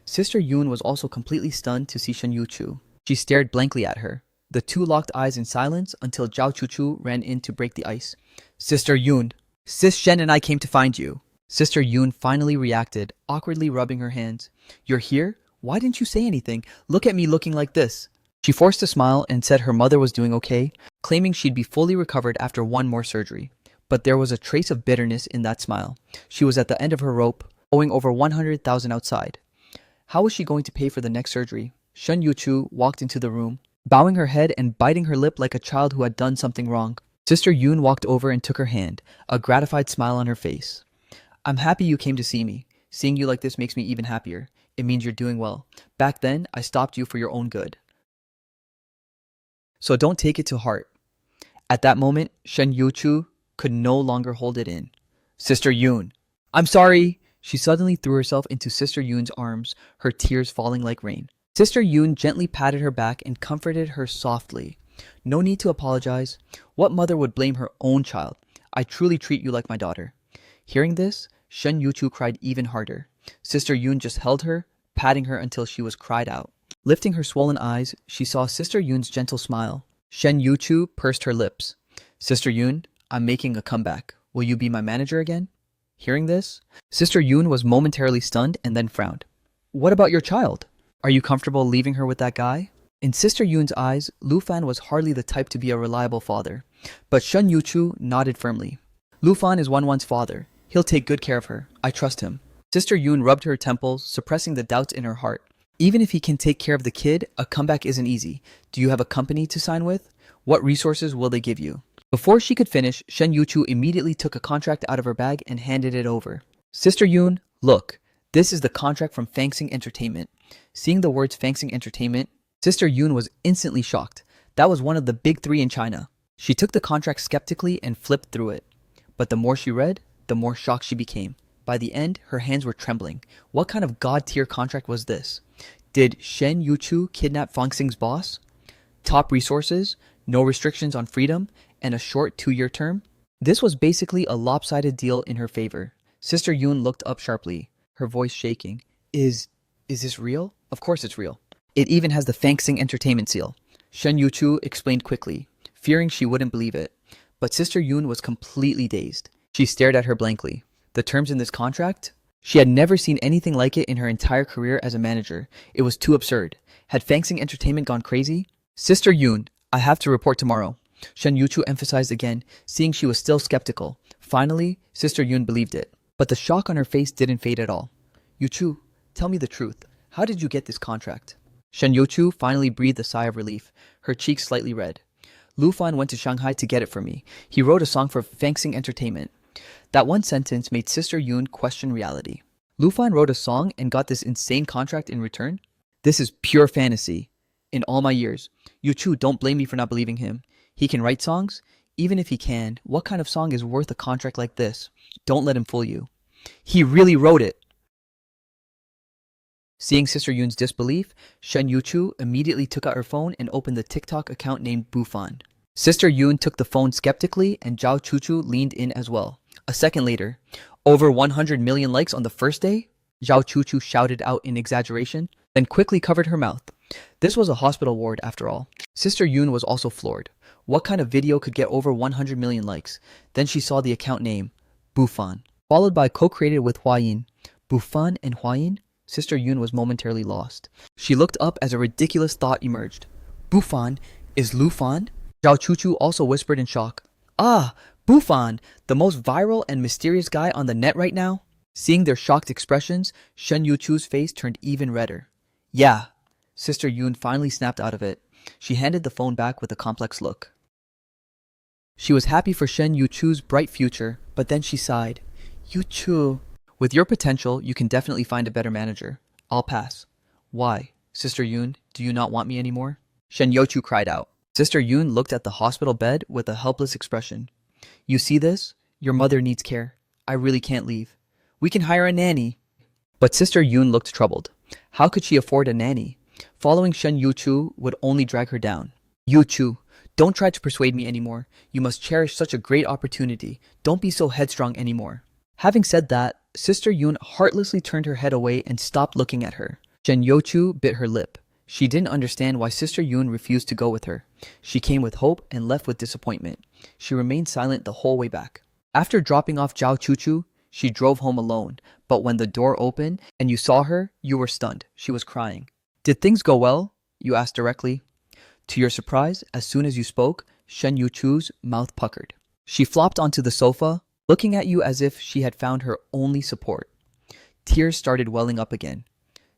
Sister Yoon was also completely stunned to see Shen Yuchu. She stared blankly at her. The two locked eyes in silence until Zhao Chuchu ran in to break the ice. Sister Yoon, Sis Shen and I came to find you. Sister Yoon finally reacted, awkwardly rubbing her hands. You're here? Why didn't you say anything? Look at me looking like this. She forced a smile and said her mother was doing okay, claiming she'd be fully recovered after one more surgery. But there was a trace of bitterness in that smile. She was at the end of her rope, owing over 100,000 outside. How was she going to pay for the next surgery? Shen Yuchu walked into the room, bowing her head and biting her lip like a child who had done something wrong. Sister Yoon walked over and took her hand, a gratified smile on her face. I'm happy you came to see me. Seeing you like this makes me even happier. It means you're doing well. Back then, I stopped you for your own good. So don't take it to heart. At that moment, Shen Yuchu could no longer hold it in. Sister Yoon, I'm sorry. She suddenly threw herself into Sister Yoon's arms, her tears falling like rain. Sister Yoon gently patted her back and comforted her softly. No need to apologize. What mother would blame her own child? I truly treat you like my daughter. Hearing this, Shen Yuchu cried even harder. Sister Yoon just held her, patting her until she was cried out. Lifting her swollen eyes, she saw Sister Yoon's gentle smile. Shen Yuchu pursed her lips. Sister Yoon, I'm making a comeback. Will you be my manager again? Hearing this, Sister Yoon was momentarily stunned and then frowned. What about your child? Are you comfortable leaving her with that guy? In Sister Yoon's eyes, Lu Fan was hardly the type to be a reliable father. But Shen Yuchu nodded firmly. Lu Fan is Wanwan's father. He'll take good care of her. I trust him. Sister Yoon rubbed her temples, suppressing the doubts in her heart. Even if he can take care of the kid, a comeback isn't easy. Do you have a company to sign with? What resources will they give you? Before she could finish, Shen Yuchu immediately took a contract out of her bag and handed it over. Sister Yoon, look. This is the contract from Fangsing Entertainment. Seeing the words Fangsing Entertainment, Sister Yoon was instantly shocked. That was one of the big three in China. She took the contract skeptically and flipped through it. But the more she read, the more shocked she became. By the end, her hands were trembling. What kind of god-tier contract was this? Did Shen Yuchu kidnap Fangsing's boss? Top resources, no restrictions on freedom, and a short 2-year term? This was basically a lopsided deal in her favor. Sister Yoon looked up sharply, her voice shaking. Is this real? Of course it's real. It even has the Fangsing Entertainment seal. Shen Yuchu explained quickly, fearing she wouldn't believe it. But Sister Yoon was completely dazed. She stared at her blankly. The terms in this contract? She had never seen anything like it in her entire career as a manager. It was too absurd. Had Fangsing Entertainment gone crazy? Sister Yoon, I have to report tomorrow. Shen Yuchu emphasized again, seeing she was still skeptical. Finally, Sister Yoon believed it. But the shock on her face didn't fade at all. Yuchu, tell me the truth. How did you get this contract? Shen Yuchu finally breathed a sigh of relief, her cheeks slightly red. Lu Fan went to Shanghai to get it for me. He wrote a song for Fangsing Entertainment. That one sentence made Sister Yoon question reality. Lu Fan wrote a song and got this insane contract in return? This is pure fantasy. In all my years. Yuchu, don't blame me for not believing him. He can write songs? Even if he can, what kind of song is worth a contract like this? Don't let him fool you. He really wrote it. Seeing Sister Yoon's disbelief, Shen Yuchu immediately took out her phone and opened the TikTok account named Bufan. Sister Yoon took the phone skeptically and Zhao Chuchu leaned in as well. A second later, over 100 million likes on the first day? Zhao Chuchu shouted out in exaggeration, then quickly covered her mouth. This was a hospital ward after all. Sister Yoon was also floored. What kind of video could get over 100 million likes? Then she saw the account name, Bufan, followed by co-created with Huayin. Bufan and Huayin? Sister Yoon was momentarily lost. She looked up as a ridiculous thought emerged. Bufan is Lu Fan? Zhao Chuchu also whispered in shock. Ah, Bufan, the most viral and mysterious guy on the net right now? Seeing their shocked expressions, Shen Yuchu's face turned even redder. Yeah. Sister Yun finally snapped out of it. She handed the phone back with a complex look. She was happy for Shen Yuchu's bright future, but then she sighed. Yuchu. With your potential, you can definitely find a better manager. I'll pass. Why? Sister Yun, do you not want me anymore? Shen Yuchu cried out. Sister Yun looked at the hospital bed with a helpless expression. You see this? Your mother needs care. I really can't leave. We can hire a nanny. But Sister Yun looked troubled. How could she afford a nanny? Following Shen Yuchu would only drag her down. Yuchu, don't try to persuade me anymore. You must cherish such a great opportunity. Don't be so headstrong anymore. Having said that, Sister Yun heartlessly turned her head away and stopped looking at her. Shen Yuchu bit her lip. She didn't understand why Sister Yun refused to go with her. She came with hope and left with disappointment. She remained silent the whole way back. After dropping off Zhao Chuchu, she drove home alone, but when the door opened and you saw her, you were stunned. She was crying. Did things go well? You asked directly. To your surprise, as soon as you spoke, Shen Yuchu's mouth puckered. She flopped onto the sofa, looking at you as if she had found her only support. Tears started welling up again.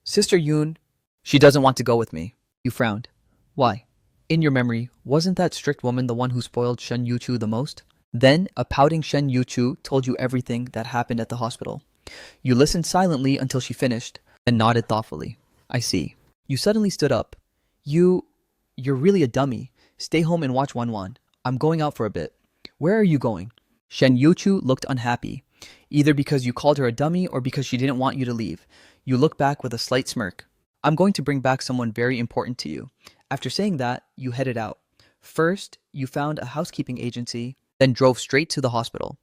Sister Yun, she doesn't want to go with me. You frowned. Why? In your memory, wasn't that strict woman the one who spoiled Shen Yuchu the most? Then, a pouting Shen Yuchu told you everything that happened at the hospital. You listened silently until she finished, and nodded thoughtfully. I see. You suddenly stood up. You're really a dummy. Stay home and watch Wanwan. I'm going out for a bit. Where are you going? Shen Yuchu looked unhappy, either because you called her a dummy or because she didn't want you to leave. You looked back with a slight smirk. I'm going to bring back someone very important to you. After saying that, you headed out. First, you found a housekeeping agency, then drove straight to the hospital.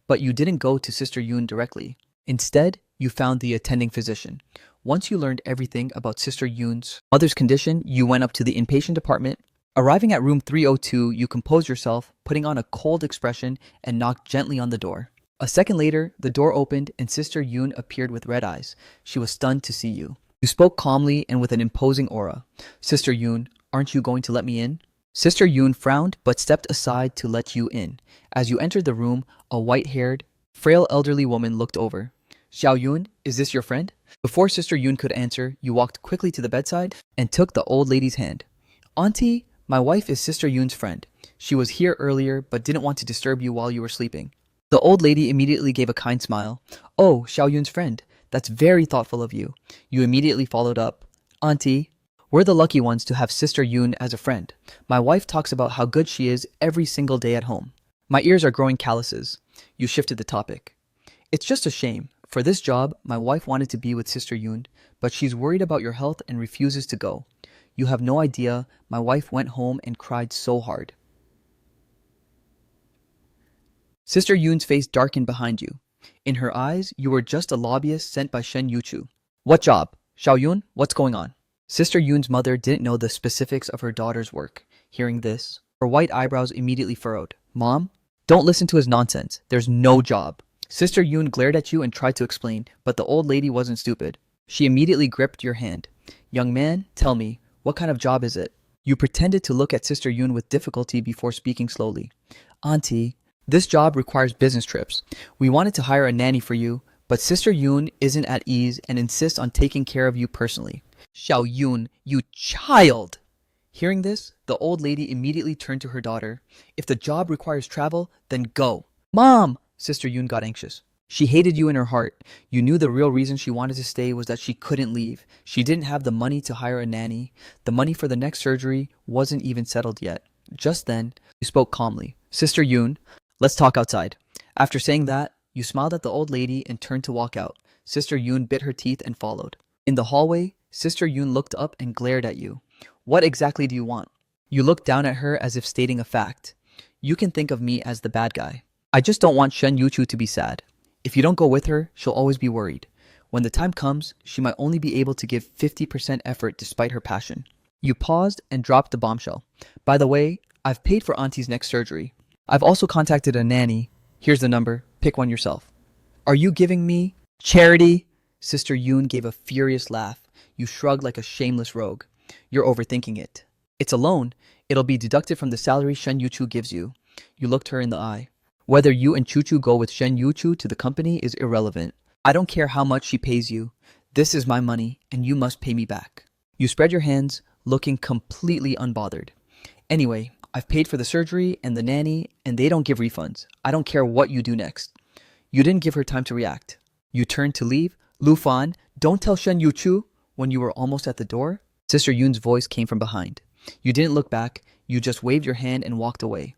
But you didn't go to Sister Yun directly. Instead, you found the attending physician. Once you learned everything about Sister Yun's mother's condition, you went up to the inpatient department. Arriving at room 302, you composed yourself, putting on a cold expression, and knocked gently on the door. A second later, the door opened and Sister Yun appeared with red eyes. She was stunned to see you. You spoke calmly and with an imposing aura. Sister Yun, aren't you going to let me in? Sister Yun frowned but stepped aside to let you in. As you entered the room, a white-haired, frail elderly woman looked over. Xiao Yun, is this your friend? Before Sister Yun could answer, you walked quickly to the bedside and took the old lady's hand. Auntie, my wife is Sister Yun's friend. She was here earlier but didn't want to disturb you while you were sleeping. The old lady immediately gave a kind smile. Oh, Xiao Yun's friend. That's very thoughtful of you. You immediately followed up. Auntie, we're the lucky ones to have Sister Yun as a friend. My wife talks about how good she is every single day at home. My ears are growing calluses. You shifted the topic. It's just a shame. For this job, my wife wanted to be with Sister Yun, but she's worried about your health and refuses to go. You have no idea, my wife went home and cried so hard. Sister Yun's face darkened behind you. In her eyes, you were just a lobbyist sent by Shen Yuchu. What job? Xiao Yun, what's going on? Sister Yun's mother didn't know the specifics of her daughter's work. Hearing this, her white eyebrows immediately furrowed. Mom, don't listen to his nonsense. There's no job. Sister Yun glared at you and tried to explain, but the old lady wasn't stupid. She immediately gripped your hand. Young man, tell me, what kind of job is it? You pretended to look at Sister Yun with difficulty before speaking slowly. Auntie, this job requires business trips. We wanted to hire a nanny for you, but Sister Yun isn't at ease and insists on taking care of you personally. Xiao Yun, you child! Hearing this, the old lady immediately turned to her daughter. If the job requires travel, then go. Mom! Sister Yun got anxious. She hated you in her heart. You knew the real reason she wanted to stay was that she couldn't leave. She didn't have the money to hire a nanny. The money for the next surgery wasn't even settled yet. Just then, you spoke calmly. Sister Yun, let's talk outside. After saying that, you smiled at the old lady and turned to walk out. Sister Yun bit her teeth and followed. In the hallway, Sister Yun looked up and glared at you. What exactly do you want? You looked down at her as if stating a fact. You can think of me as the bad guy. I just don't want Shen Yuchu to be sad. If you don't go with her, she'll always be worried. When the time comes, she might only be able to give 50% effort despite her passion. You paused and dropped the bombshell. By the way, I've paid for Auntie's next surgery. I've also contacted a nanny. Here's the number. Pick one yourself. Are you giving me charity? Sister Yun gave a furious laugh. You shrugged like a shameless rogue. You're overthinking it. It's a loan. It'll be deducted from the salary Shen Yuchu gives you. You looked her in the eye. Whether you and Chuchu go with Shen Yuchu to the company is irrelevant. I don't care how much she pays you. This is my money, and you must pay me back. You spread your hands, looking completely unbothered. Anyway, I've paid for the surgery and the nanny, and they don't give refunds. I don't care what you do next. You didn't give her time to react. You turned to leave. Lu Fan, don't tell Shen Yuchu. When you were almost at the door, Sister Yun's voice came from behind. You didn't look back. You just waved your hand and walked away.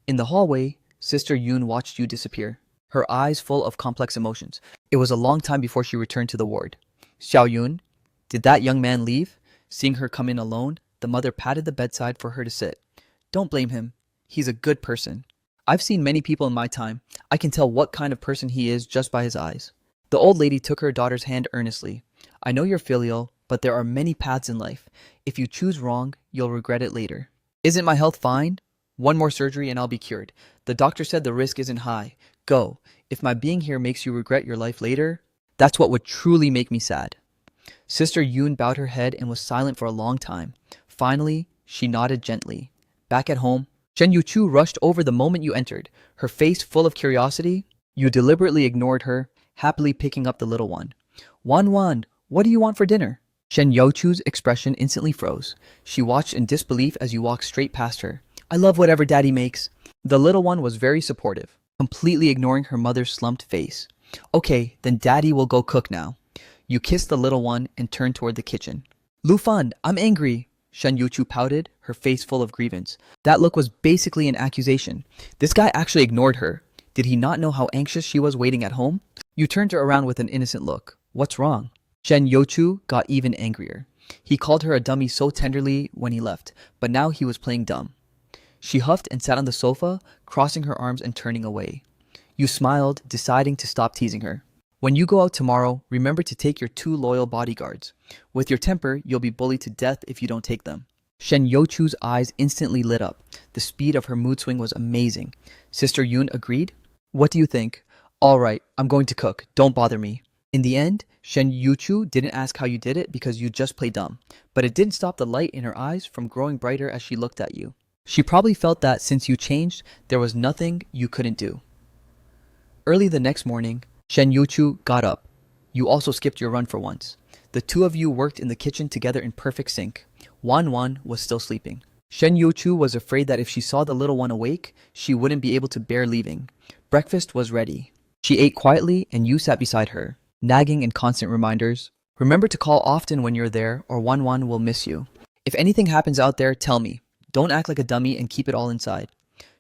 In the hallway, Sister Yun watched you disappear, her eyes full of complex emotions. It was a long time before she returned to the ward. Xiao Yun, did that young man leave? Seeing her come in alone, the mother patted the bedside for her to sit. Don't blame him. He's a good person. I've seen many people in my time. I can tell what kind of person he is just by his eyes. The old lady took her daughter's hand earnestly. I know you're filial, but there are many paths in life. If you choose wrong, you'll regret it later. Isn't my health fine? One more surgery and I'll be cured. The doctor said the risk isn't high. Go. If my being here makes you regret your life later, that's what would truly make me sad. Sister Yun bowed her head and was silent for a long time. Finally, she nodded gently. Back at home, Shen Yuchu rushed over the moment you entered, her face full of curiosity. You deliberately ignored her, happily picking up the little one. Wan Wan, what do you want for dinner? Shen Youchu's expression instantly froze. She watched in disbelief as you walked straight past her. I love whatever Daddy makes. The little one was very supportive, completely ignoring her mother's slumped face. Okay, then Daddy will go cook now. You kissed the little one and turned toward the kitchen. Lu Fan, I'm angry. Shen Yuchu pouted, her face full of grievance. That look was basically an accusation. This guy actually ignored her. Did he not know how anxious she was waiting at home? You turned her around with an innocent look. What's wrong? Shen Youchu got even angrier. He called her a dummy so tenderly when he left, but now he was playing dumb. She huffed and sat on the sofa, crossing her arms and turning away. You smiled, deciding to stop teasing her. When you go out tomorrow, remember to take your 2 loyal bodyguards. With your temper, you'll be bullied to death if you don't take them. Shen Youchu's eyes instantly lit up. The speed of her mood swing was amazing. Sister Yun agreed. What do you think? All right, I'm going to cook. Don't bother me. In the end, Shen Yuchu didn't ask how you did it because you just play dumb. But it didn't stop the light in her eyes from growing brighter as she looked at you. She probably felt that since you changed, there was nothing you couldn't do. Early the next morning, Shen Yuchu got up. You also skipped your run for once. The two of you worked in the kitchen together in perfect sync. Wan Wan was still sleeping. Shen Yuchu was afraid that if she saw the little one awake, she wouldn't be able to bear leaving. Breakfast was ready. She ate quietly and you sat beside her, nagging in constant reminders. Remember to call often when you're there or Wan Wan will miss you. If anything happens out there, tell me. Don't act like a dummy and keep it all inside.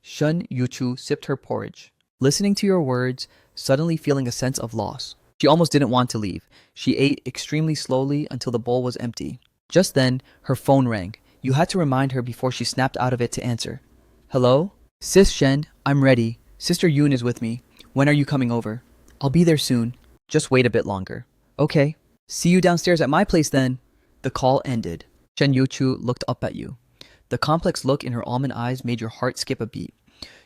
Shen Yuchu sipped her porridge, listening to your words, suddenly feeling a sense of loss. She almost didn't want to leave. She ate extremely slowly until the bowl was empty. Just then, her phone rang. You had to remind her before she snapped out of it to answer. Hello? Sis Shen, I'm ready. Sister Yun is with me. When are you coming over? I'll be there soon. Just wait a bit longer. Okay. See you downstairs at my place then. The call ended. Shen Yuchu looked up at you. The complex look in her almond eyes made your heart skip a beat.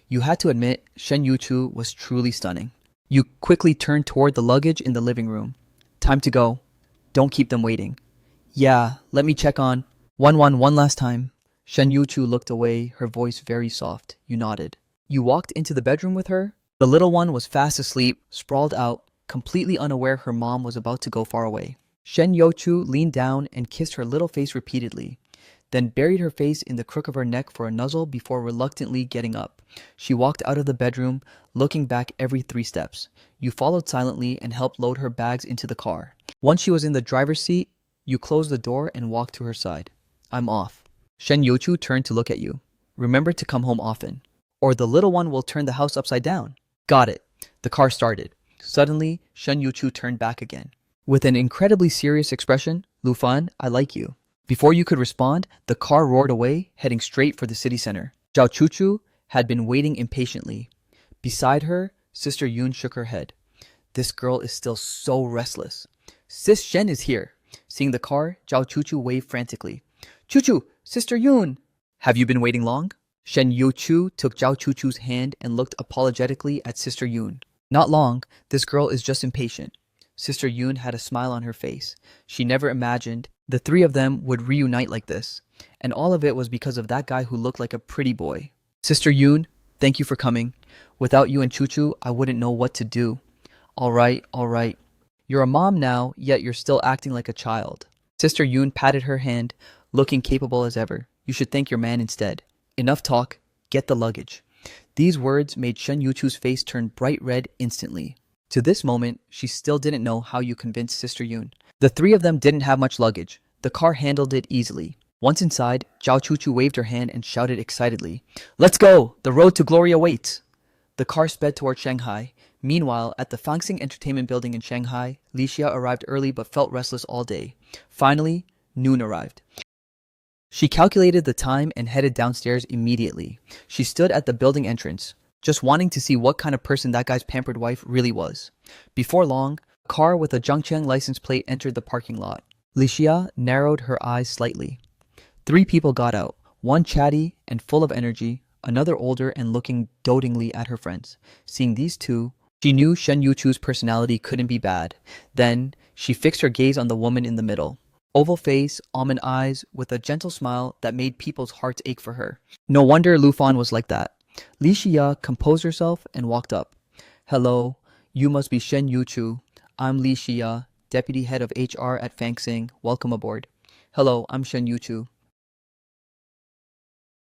You had to admit, Shen Yuchu was truly stunning. You quickly turned toward the luggage in the living room. Time to go. Don't keep them waiting. Yeah, let me check on Wan Wan one last time. Shen Yuchu looked away, her voice very soft. You nodded. You walked into the bedroom with her. The little one was fast asleep, sprawled out, completely unaware her mom was about to go far away. Shen Yuchu leaned down and kissed her little face repeatedly, then buried her face in the crook of her neck for a nuzzle before reluctantly getting up. She walked out of the bedroom, looking back every 3 steps. You followed silently and helped load her bags into the car. Once she was in the driver's seat, you closed the door and walked to her side. I'm off. Shen Yuchu turned to look at you. Remember to come home often, or the little one will turn the house upside down. Got it. The car started. Suddenly, Shen Yuchu turned back again. With an incredibly serious expression, Lu Fan, I like you. Before you could respond, the car roared away, heading straight for the city center. Zhao Chuchu had been waiting impatiently. Beside her, Sister Yun shook her head. This girl is still so restless. Sis Shen is here. Seeing the car, Zhao Chuchu waved frantically. Chuchu, Sister Yun! Have you been waiting long? Shen Yuchu took Zhao Chuchu's hand and looked apologetically at Sister Yun. Not long, this girl is just impatient. Sister Yun had a smile on her face. She never imagined The three of them would reunite like this, and all of it was because of that guy who looked like a pretty boy. Sister Yoon, thank you for coming. Without you and Chuchu, I wouldn't know what to do. All right, all right. You're a mom now, yet you're still acting like a child. Sister Yoon patted her hand, looking capable as ever. You should thank your man instead. Enough talk. Get the luggage. These words made Shen Yuchu's face turn bright red instantly. To this moment, she still didn't know how you convinced Sister Yoon. The three of them didn't have much luggage. The car handled it easily. Once inside, Zhao Chuchu waved her hand and shouted excitedly, "Let's go! The road to glory awaits!" The car sped toward Shanghai. Meanwhile, at the Fangxing Entertainment Building in Shanghai, Lixia arrived early but felt restless all day. Finally, noon arrived. She calculated the time and headed downstairs immediately. She stood at the building entrance, just wanting to see what kind of person that guy's pampered wife really was. Before long, a car with a Zhangcheng license plate entered the parking lot. Lixia narrowed her eyes slightly. Three people got out, one chatty and full of energy, another older and looking dotingly at her friends. Seeing these two, she knew Shen Yuchu's personality couldn't be bad. Then, she fixed her gaze on the woman in the middle. Oval face, almond eyes, with a gentle smile that made people's hearts ache for her. No wonder Lufan was like that. Lixia composed herself and walked up. "Hello, you must be Shen Yuchu. I'm Lixia, deputy head of HR at Fangxing. Welcome aboard." "Hello, I'm Shen Yuchu."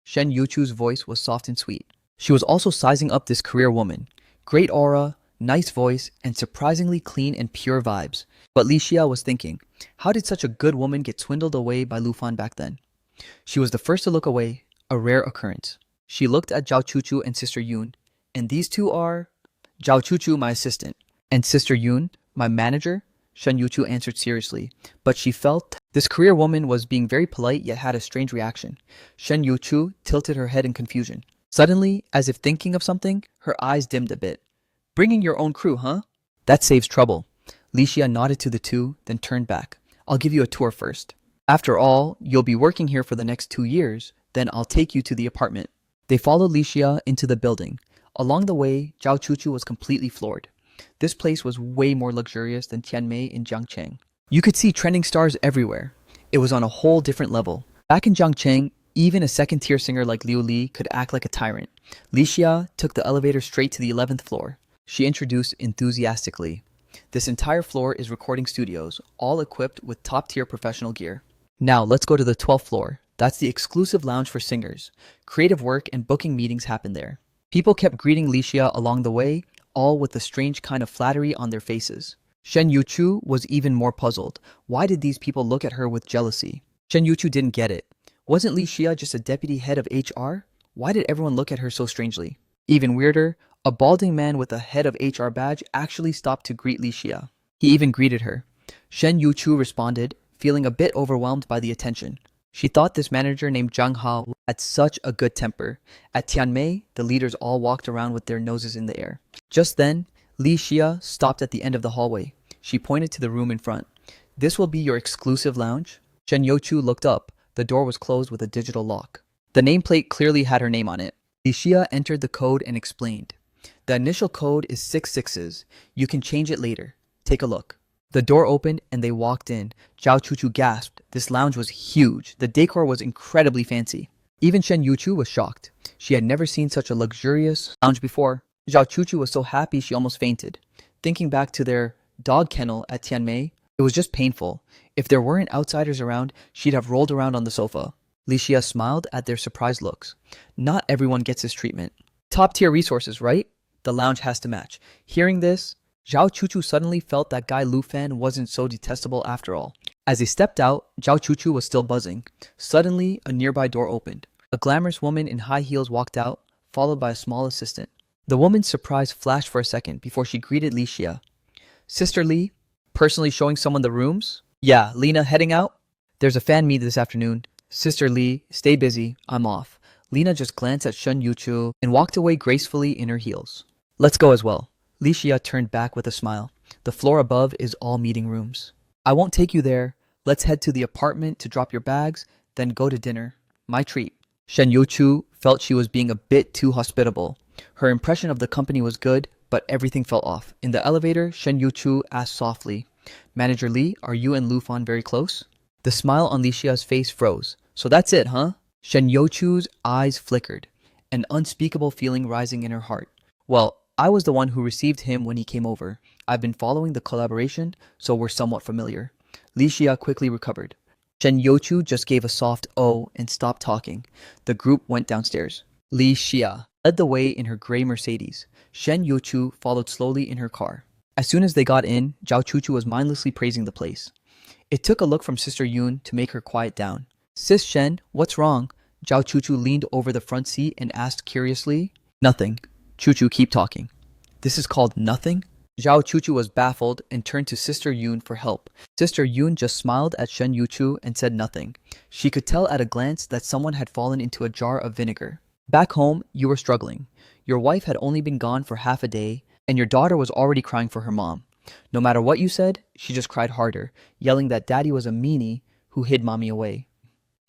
Shen Yuchu's voice was soft and sweet. She was also sizing up this career woman. Great aura, nice voice, and surprisingly clean and pure vibes. But Lixia was thinking, how did such a good woman get swindled away by Lufan back then? She was the first to look away, a rare occurrence. She looked at Zhao Chuchu and Sister Yoon. "And these two are?" "Zhao Chuchu, my assistant. And Sister Yoon, my manager?" Shen Yuchu answered seriously. But she felt this career woman was being very polite yet had a strange reaction. Shen Yuchu tilted her head in confusion. Suddenly, as if thinking of something, her eyes dimmed a bit. "Bringing your own crew, huh? That saves trouble." Lixia nodded to the two, then turned back. "I'll give you a tour first. After all, you'll be working here for the next 2 years, then I'll take you to the apartment." They followed Lixia into the building. Along the way, Zhao Chuchu was completely floored. This place was way more luxurious than Tianmei in Jiangcheng. You could see trending stars everywhere. It was on a whole different level. Back in Jiangcheng, even a second-tier singer like Liu Li could act like a tyrant. Lixia took the elevator straight to the 11th floor. She introduced enthusiastically. "This entire floor is recording studios, all equipped with top-tier professional gear. Now let's go to the 12th floor. That's the exclusive lounge for singers. Creative work and booking meetings happen there." People kept greeting Lixia along the way, all with a strange kind of flattery on their faces. Shen Yuchu was even more puzzled. Why did these people look at her with jealousy? Shen Yuchu didn't get it. Wasn't Lixia just a deputy head of HR? Why did everyone look at her so strangely? Even weirder, a balding man with a head of HR badge actually stopped to greet Lixia. He even greeted her. Shen Yuchu responded, feeling a bit overwhelmed by the attention. She thought this manager named Zhang Hao had such a good temper. At Tianmei, the leaders all walked around with their noses in the air. Just then, Lixia stopped at the end of the hallway. She pointed to the room in front. "This will be your exclusive lounge?" Shen Yuchu looked up. The door was closed with a digital lock. The nameplate clearly had her name on it. Lixia entered the code and explained. "The initial code is 6 sixes. You can change it later. Take a look." The door opened and they walked in. Zhao Chuchu gasped. This lounge was huge. The decor was incredibly fancy. Even Shen Yuchu was shocked. She had never seen such a luxurious lounge before. Zhao Chuchu was so happy she almost fainted. Thinking back to their dog kennel at Tianmei, it was just painful. If there weren't outsiders around, she'd have rolled around on the sofa. Lixia smiled at their surprised looks. Not everyone gets this treatment. Top-tier resources, right? The lounge has to match. Hearing this, Zhao Chuchu suddenly felt that guy Lu Fan wasn't so detestable after all. As he stepped out, Zhao Chuchu was still buzzing. Suddenly, a nearby door opened. A glamorous woman in high heels walked out, followed by a small assistant. The woman's surprise flashed for a second before she greeted Lixia. "Sister Li, personally showing someone the rooms?" "Yeah, Lena heading out?" "There's a fan meet this afternoon." "Sister Li, stay busy. I'm off." Lena just glanced at Shen Yuchu and walked away gracefully in her heels. "Let's go as well." Lixia turned back with a smile. "The floor above is all meeting rooms." "I won't take you there. Let's head to the apartment to drop your bags, then go to dinner. My treat." Shen Yuchu felt she was being a bit too hospitable. Her impression of the company was good, but everything felt off. In the elevator, Shen Yuchu asked softly, "Manager Li, are you and Lufan very close?" The smile on Lixia's face froze. So that's it, huh? Shen Youchu's eyes flickered, an unspeakable feeling rising in her heart. Well, I was the one who received him when he came over. I've been following the collaboration, so we're somewhat familiar. Lixia quickly recovered. Shen Youchu just gave a soft "oh" and stopped talking. The group went downstairs. Lixia led the way in her gray Mercedes. Shen Youchu followed slowly in her car. As soon as they got in, Zhao Chuchu was mindlessly praising the place. It took a look from Sister Yun to make her quiet down. Sis Shen, what's wrong? Zhao Chuchu leaned over the front seat and asked curiously. Nothing. Chuchu, keep talking. This is called nothing? Zhao Chuchu was baffled and turned to Sister Yun for help. Sister Yun just smiled at Shen Youchu and said nothing. She could tell at a glance that someone had fallen into a jar of vinegar. Back home, you were struggling. Your wife had only been gone for half a day, and your daughter was already crying for her mom. No matter what you said, she just cried harder, yelling that daddy was a meanie who hid mommy away.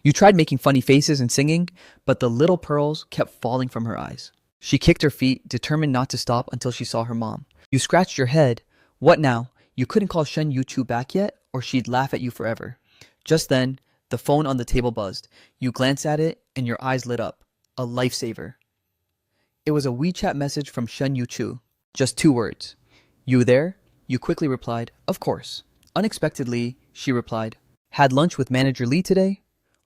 You tried making funny faces and singing, but the little pearls kept falling from her eyes. She kicked her feet, determined not to stop until she saw her mom. You scratched your head. What now? You couldn't call Shen Youchu back yet, or she'd laugh at you forever. Just then, the phone on the table buzzed. You glanced at it, and your eyes lit up. A lifesaver. It was a WeChat message from Shen Youchu. Just 2 words. You there? You quickly replied, of course. Unexpectedly, she replied, had lunch with Manager Lee today?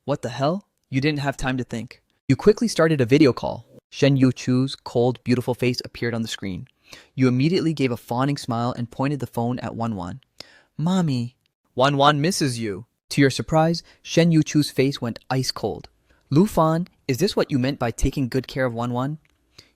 What the hell? You didn't have time to think. You quickly started a video call. Shen Youchu's cold, beautiful face appeared on the screen. You immediately gave a fawning smile and pointed the phone at Wanwan. Mommy. Wanwan misses you. To your surprise, Shen Youchu's face went ice cold. Lu Fan, is this what you meant by taking good care of Wanwan?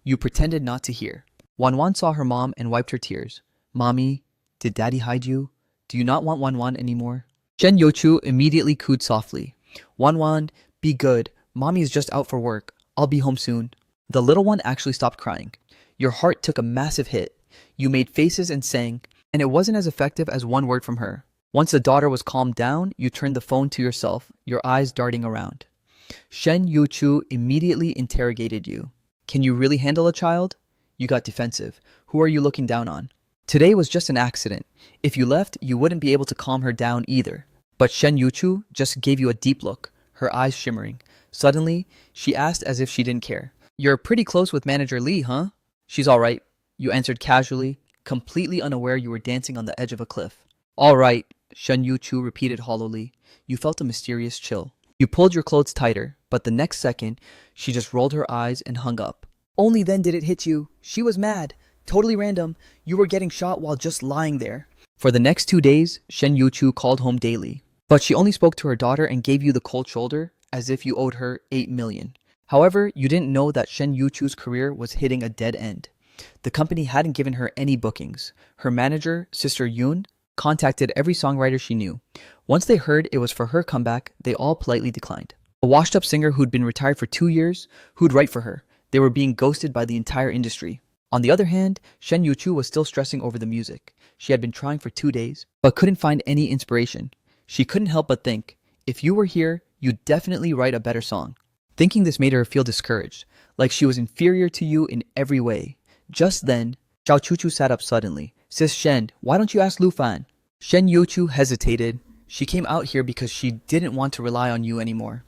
You pretended not to hear. Wanwan saw her mom and wiped her tears. Mommy, did daddy hide you? Do you not want Wanwan anymore? Shen Youchu immediately cooed softly. Wanwan, be good. Mommy is just out for work. I'll be home soon. The little one actually stopped crying. Your heart took a massive hit. You made faces and sang, and it wasn't as effective as one word from her. Once the daughter was calmed down, you turned the phone to yourself, your eyes darting around. Shen Youchu immediately interrogated you. Can you really handle a child? You got defensive. Who are you looking down on? Today was just an accident. If you left, you wouldn't be able to calm her down either. But Shen Youchu just gave you a deep look, her eyes shimmering. Suddenly, she asked as if she didn't care. You're pretty close with Manager Lee, huh? She's all right, you answered casually, completely unaware you were dancing on the edge of a cliff. All right, Shen Youchu repeated hollowly. You felt a mysterious chill. You pulled your clothes tighter, but the next second, she just rolled her eyes and hung up. Only then did it hit you. She was mad. Totally random. You were getting shot while just lying there. For the next 2 days, Shen Youchu called home daily. But she only spoke to her daughter and gave you the cold shoulder as if you owed her 8 million. However, you didn't know that Shen Youchu's career was hitting a dead end. The company hadn't given her any bookings. Her manager, Sister Yun, contacted every songwriter she knew. Once they heard it was for her comeback, they all politely declined. A washed-up singer who'd been retired for 2 years, who'd write for her. They were being ghosted by the entire industry. On the other hand, Shen Youchu was still stressing over the music. She had been trying for 2 days, but couldn't find any inspiration. She couldn't help but think, if you were here, you'd definitely write a better song. Thinking this made her feel discouraged, like she was inferior to you in every way. Just then, Zhao Chuchu sat up suddenly. Sis Shen, why don't you ask Lu Fan? Shen Youchu hesitated. She came out here because she didn't want to rely on you anymore.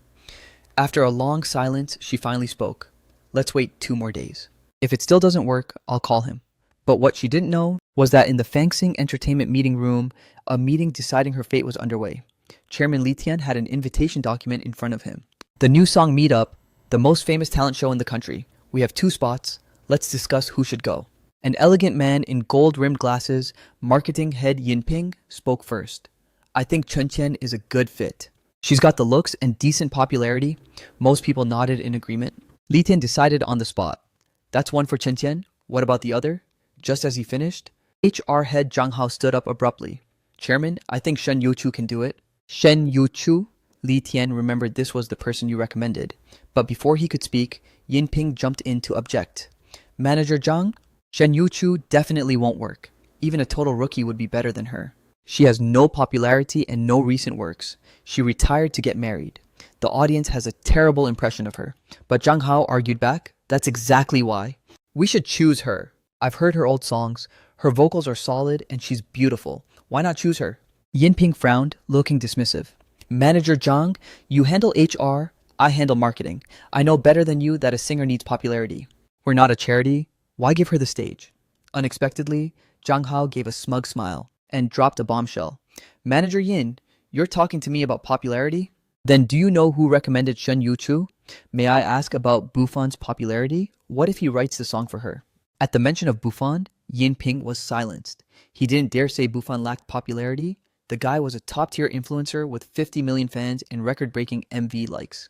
After a long silence, she finally spoke. Let's wait 2 more days. If it still doesn't work, I'll call him. But what she didn't know was that in the Fangsing Entertainment meeting room, a meeting deciding her fate was underway. Chairman Li Tian had an invitation document in front of him. The new song Meetup, the most famous talent show in the country. We have 2 spots. Let's discuss who should go. An elegant man in gold-rimmed glasses, marketing head Yinping, spoke first. I think Chen Qian is a good fit. She's got the looks and decent popularity. Most people nodded in agreement. Li Tian decided on the spot. That's one for Chen Qian. What about the other? Just as he finished, HR head Zhang Hao stood up abruptly. Chairman, I think Shen Youchu can do it. Shen Youchu? Li Tian remembered this was the person you recommended. But before he could speak, Yinping jumped in to object. Manager Zhang? Shen Youchu definitely won't work. Even a total rookie would be better than her. She has no popularity and no recent works. She retired to get married. The audience has a terrible impression of her. But Zhang Hao argued back, that's exactly why. We should choose her. I've heard her old songs. Her vocals are solid and she's beautiful. Why not choose her? Yinping frowned, looking dismissive. Manager Zhang, you handle HR, I handle marketing. I know better than you that a singer needs popularity. We're not a charity. Why give her the stage? Unexpectedly, Zhang Hao gave a smug smile and dropped a bombshell. Manager Yin, you're talking to me about popularity? Then do you know who recommended Shen Yuchu? May I ask about Buffon's popularity? What if he writes the song for her? At the mention of Buffon, Yin Ping was silenced. He didn't dare say Buffon lacked popularity. The guy was a top-tier influencer with 50 million fans and record-breaking MV likes.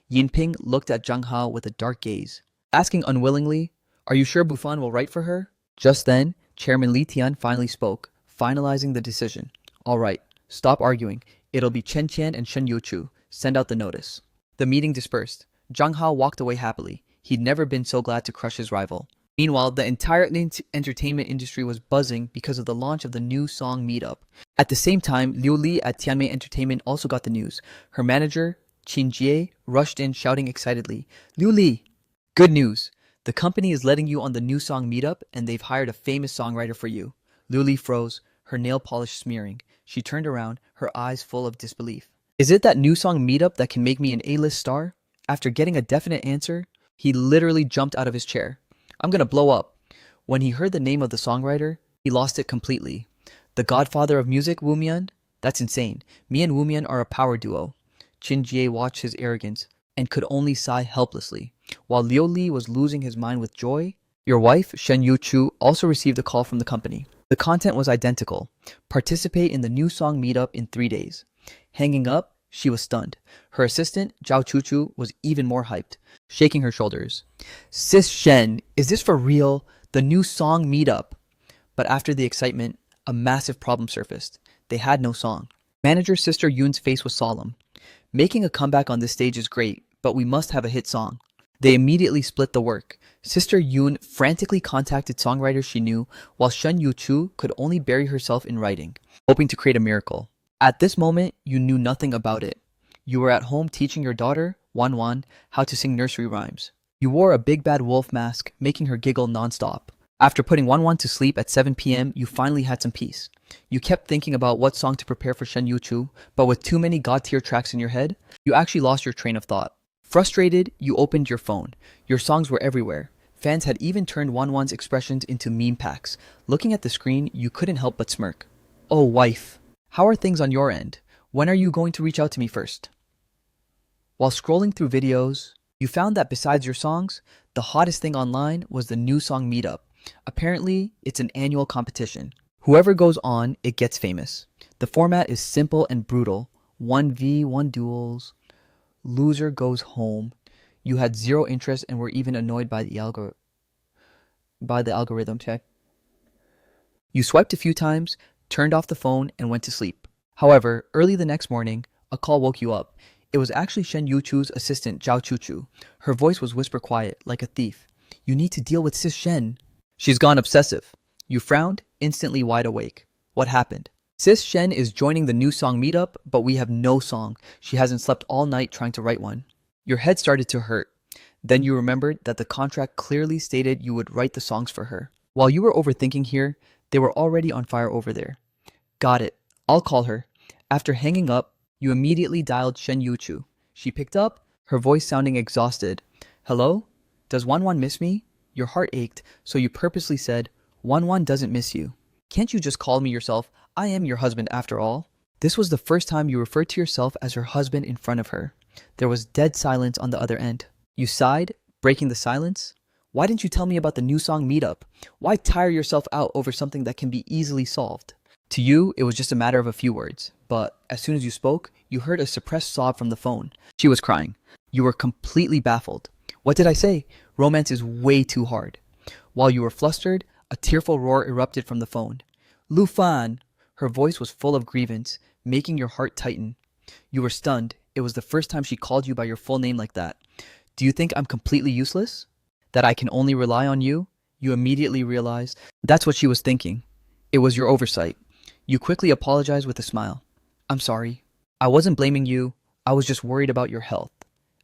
Yin Ping looked at Zhang Hao with a dark gaze, asking unwillingly, "Are you sure Buffon will write for her?" Just then, Chairman Li Tian finally spoke, finalizing the decision. "All right, stop arguing. It'll be Chen Qian and Shen Yuchu. Send out the notice." The meeting dispersed. Zhang Hao walked away happily. He'd never been so glad to crush his rival. Meanwhile, the entire entertainment industry was buzzing because of the launch of the new song Meetup. At the same time, Liu Li at Tianmei Entertainment also got the news. Her manager, Qin Jie, rushed in shouting excitedly, "Liu Li! Good news! The company is letting you on the new song Meetup and they've hired a famous songwriter for you." Liu Li froze, her nail polish smearing. She turned around, her eyes full of disbelief. "Is it that new song Meetup that can make me an A-list star?" After getting a definite answer, he literally jumped out of his chair. "I'm gonna blow up." When he heard the name of the songwriter, he lost it completely. The godfather of music, Wu Mian? That's insane. Me and Wu Mian are a power duo. Qin Jie watched his arrogance and could only sigh helplessly. While Liu Li was losing his mind with joy, your wife, Shen Yuchu, also received a call from the company. The content was identical. Participate in the new song Meetup in 3 days. Hanging up, she was stunned. Her assistant, Zhao Chuchu, was even more hyped, shaking her shoulders. "Sis Shen, is this for real? The new song Meetup?" But after the excitement, a massive problem surfaced. They had no song. Manager Sister Yoon's face was solemn. "Making a comeback on this stage is great, but we must have a hit song." They immediately split the work. Sister Yoon frantically contacted songwriters she knew, while Shen Yuchu could only bury herself in writing, hoping to create a miracle. At this moment, you knew nothing about it. You were at home teaching your daughter, Wan Wan, how to sing nursery rhymes. You wore a big bad wolf mask, making her giggle nonstop. After putting Wan Wan to sleep at 7 p.m., you finally had some peace. You kept thinking about what song to prepare for Shen Yuchu, but with too many god-tier tracks in your head, you actually lost your train of thought. Frustrated, you opened your phone. Your songs were everywhere. Fans had even turned Wan Wan's expressions into meme packs. Looking at the screen, you couldn't help but smirk. "Oh, wife. How are things on your end? When are you going to reach out to me first?" While scrolling through videos, you found that besides your songs, the hottest thing online was the new song Meetup. Apparently, it's an annual competition. Whoever goes on, it gets famous. The format is simple and brutal. 1v1 duels. Loser goes home. You had zero interest and were even annoyed by the algorithm check. You swiped a few times, turned off the phone, and went to sleep. However, early the next morning, a call woke you up. It was actually Shen Yuchu's assistant, Zhao Chuchu. Her voice was whisper quiet, like a thief. "You need to deal with Sis Shen. She's gone obsessive." You frowned, instantly wide awake. What happened? "Sis Shen is joining the new song Meetup, but we have no song. She hasn't slept all night trying to write one." Your head started to hurt. Then you remembered that the contract clearly stated you would write the songs for her. While you were overthinking here, they were already on fire over there. "Got it. I'll call her." After hanging up, you immediately dialed Shen Yuchu. She picked up, her voice sounding exhausted. "Hello? Does Wan Wan miss me?" Your heart ached, so you purposely said, "Wan Wan doesn't miss you. Can't you just call me yourself? I am your husband after all." This was the first time you referred to yourself as her husband in front of her. There was dead silence on the other end. You sighed, breaking the silence. "Why didn't you tell me about the new song Meetup? Why tire yourself out over something that can be easily solved?" To you, it was just a matter of a few words, but as soon as you spoke, you heard a suppressed sob from the phone. She was crying. You were completely baffled. "What did I say? Romance is way too hard." While you were flustered, a tearful roar erupted from the phone. "Lu Fan!" Her voice was full of grievance, making your heart tighten. You were stunned. It was the first time she called you by your full name like that. "Do you think I'm completely useless? That I can only rely on you?" You immediately realized that's what she was thinking. It was your oversight. You quickly apologized with a smile. "I'm sorry. I wasn't blaming you. I was just worried about your health."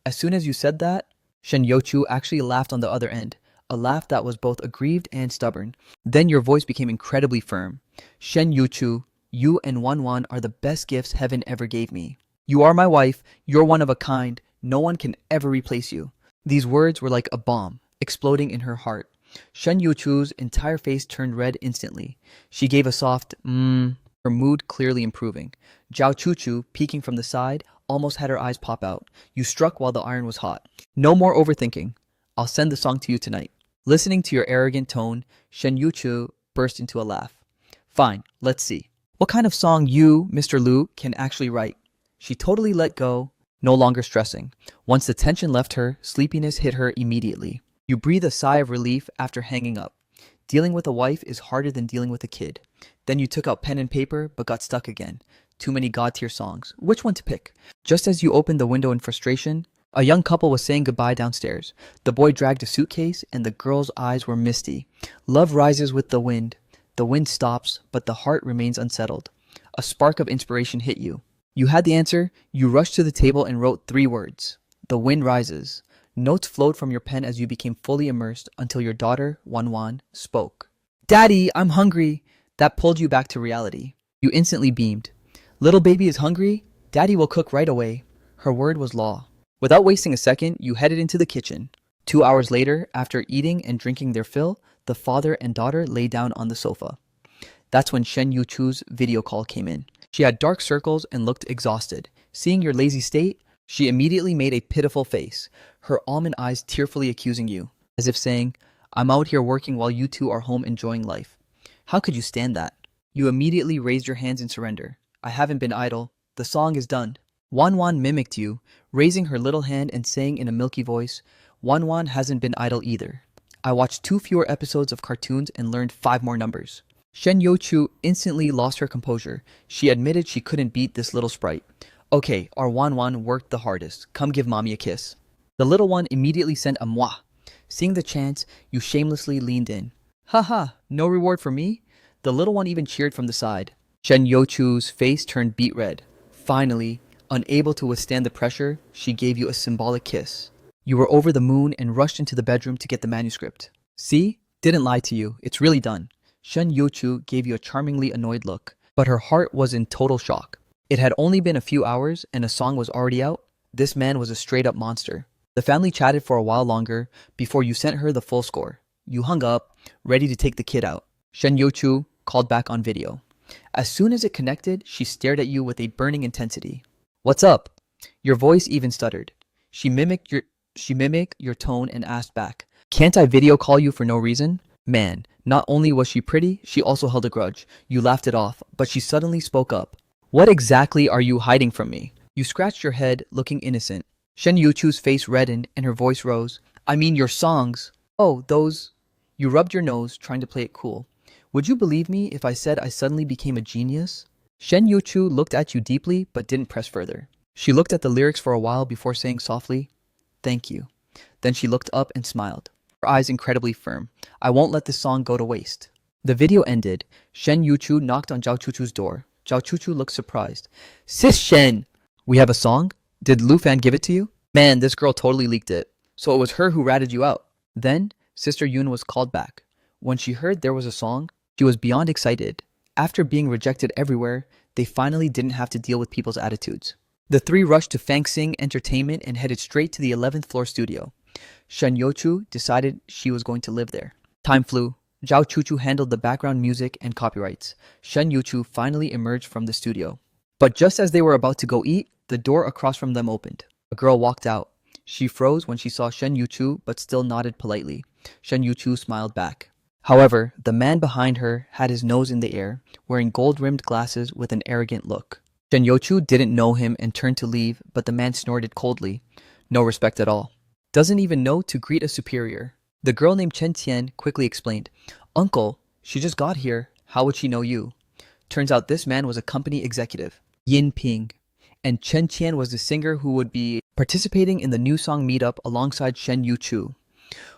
As soon as you said that, Shen Youchu actually laughed on the other end, a laugh that was both aggrieved and stubborn. Then your voice became incredibly firm. "Shen Youchu, you and Wan Wan are the best gifts heaven ever gave me." You are my wife, you're one of a kind, no one can ever replace you. These words were like a bomb, exploding in her heart. Shen Yuchu's entire face turned red instantly. She gave a soft, her mood clearly improving. Zhao Chuchu, peeking from the side, almost had her eyes pop out. You struck while the iron was hot. No more overthinking. I'll send the song to you tonight. Listening to your arrogant tone, Shen Yuchu burst into a laugh. Fine, let's see. What kind of song you, Mr. Liu, can actually write? She totally let go, no longer stressing. Once the tension left her, sleepiness hit her immediately. You breathe a sigh of relief after hanging up. Dealing with a wife is harder than dealing with a kid. Then you took out pen and paper, but got stuck again. Too many god-tier songs. Which one to pick? Just as you opened the window in frustration, a young couple was saying goodbye downstairs. The boy dragged a suitcase, and the girl's eyes were misty. Love rises with the wind. The wind stops, but the heart remains unsettled. A spark of inspiration hit you. You had the answer. You rushed to the table and wrote 3 words. The wind rises. Notes flowed from your pen as you became fully immersed until your daughter, Wanwan, spoke. Daddy, I'm hungry. That pulled you back to reality. You instantly beamed. Little baby is hungry? Daddy will cook right away. Her word was law. Without wasting a second, you headed into the kitchen. 2 hours later, after eating and drinking their fill, the father and daughter lay down on the sofa. That's when Shen Yuchu's video call came in. She had dark circles and looked exhausted. Seeing your lazy state, she immediately made a pitiful face, her almond eyes tearfully accusing you, as if saying, I'm out here working while you two are home enjoying life. How could you stand that? You immediately raised your hands in surrender. I haven't been idle. The song is done. Wanwan mimicked you, raising her little hand and saying in a milky voice, Wanwan hasn't been idle either. I watched 2 fewer episodes of cartoons and learned 5 more numbers. Shen Youchu instantly lost her composure. She admitted she couldn't beat this little sprite. Okay, our Wanwan worked the hardest. Come give mommy a kiss. The little one immediately sent a mwah. Seeing the chance, you shamelessly leaned in. Haha, no reward for me? The little one even cheered from the side. Shen Youchu's face turned beet red. Finally, unable to withstand the pressure, she gave you a symbolic kiss. You were over the moon and rushed into the bedroom to get the manuscript. See? Didn't lie to you. It's really done. Shen Youchu gave you a charmingly annoyed look, but her heart was in total shock. It had only been a few hours and a song was already out. This man was a straight-up monster. The family chatted for a while longer before you sent her the full score. You hung up, ready to take the kid out. Shen Youchu called back on video. As soon as it connected, she stared at you with a burning intensity. What's up? Your voice even stuttered. She mimicked your tone and asked back, Can't I video call you for no reason? Man, not only was she pretty, she also held a grudge. You laughed it off, but she suddenly spoke up. What exactly are you hiding from me? You scratched your head, looking innocent. Shen Yuchu's face reddened and her voice rose. I mean your songs. Oh, those... You rubbed your nose, trying to play it cool. Would you believe me if I said I suddenly became a genius? Shen Yuchu looked at you deeply, but didn't press further. She looked at the lyrics for a while before saying softly, Thank you. Then she looked up and smiled, her eyes incredibly firm. I won't let this song go to waste. The video ended. Shen Yuchu knocked on Zhao Chuchu's door. Zhao Chuchu looked surprised. Sis Shen! We have a song? Did Lu Fan give it to you? Man, this girl totally leaked it. So it was her who ratted you out. Then, Sister Yun was called back. When she heard there was a song, she was beyond excited. After being rejected everywhere, they finally didn't have to deal with people's attitudes. The 3 rushed to Fang Xing Entertainment and headed straight to the 11th floor studio. Shen Youchu decided she was going to live there. Time flew. Zhao Chuchu handled the background music and copyrights. Shen Youchu finally emerged from the studio. But just as they were about to go eat, the door across from them opened. A girl walked out. She froze when she saw Shen Youchu, but still nodded politely. Shen Youchu smiled back. However, the man behind her had his nose in the air, wearing gold-rimmed glasses with an arrogant look. Shen Youchu didn't know him and turned to leave, but the man snorted coldly. No respect at all. Doesn't even know to greet a superior. The girl named Chen Tian quickly explained, Uncle, she just got here. How would she know you? Turns out this man was a company executive, Yin Ping, and Chen Tian was the singer who would be participating in the new song meetup alongside Shen Youchu.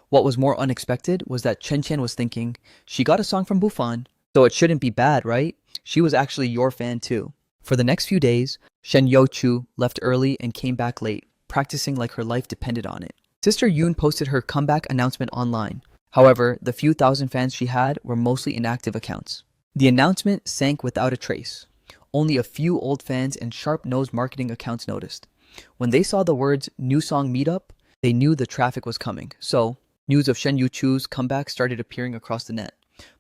What was more unexpected was that Chen Tian was thinking, she got a song from Bufan, so it shouldn't be bad, right? She was actually your fan too. For the next few days, Shen Youchu left early and came back late, practicing like her life depended on it. Sister Yun posted her comeback announcement online. However, the few thousand fans she had were mostly inactive accounts. The announcement sank without a trace. Only a few old fans and sharp-nosed marketing accounts noticed. When they saw the words "new song meetup," they knew the traffic was coming. So, news of Shen Yuchu's comeback started appearing across the net.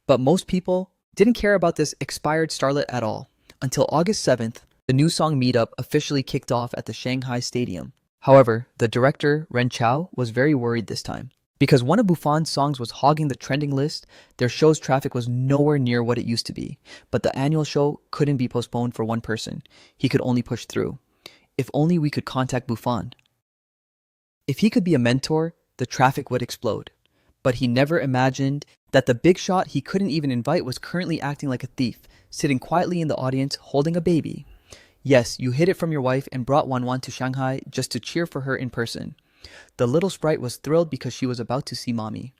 But most people didn't care about this expired starlet at all. Until August 7th, the new song meetup officially kicked off at the Shanghai Stadium. However, the director, Ren Chao, was very worried this time. Because one of Bufan's songs was hogging the trending list, their show's traffic was nowhere near what it used to be. But the annual show couldn't be postponed for one person. He could only push through. If only we could contact Bufan. If he could be a mentor, the traffic would explode. But he never imagined that the big shot he couldn't even invite was currently acting like a thief, sitting quietly in the audience holding a baby. Yes, you hid it from your wife and brought Wanwan to Shanghai just to cheer for her in person. The little sprite was thrilled because she was about to see mommy.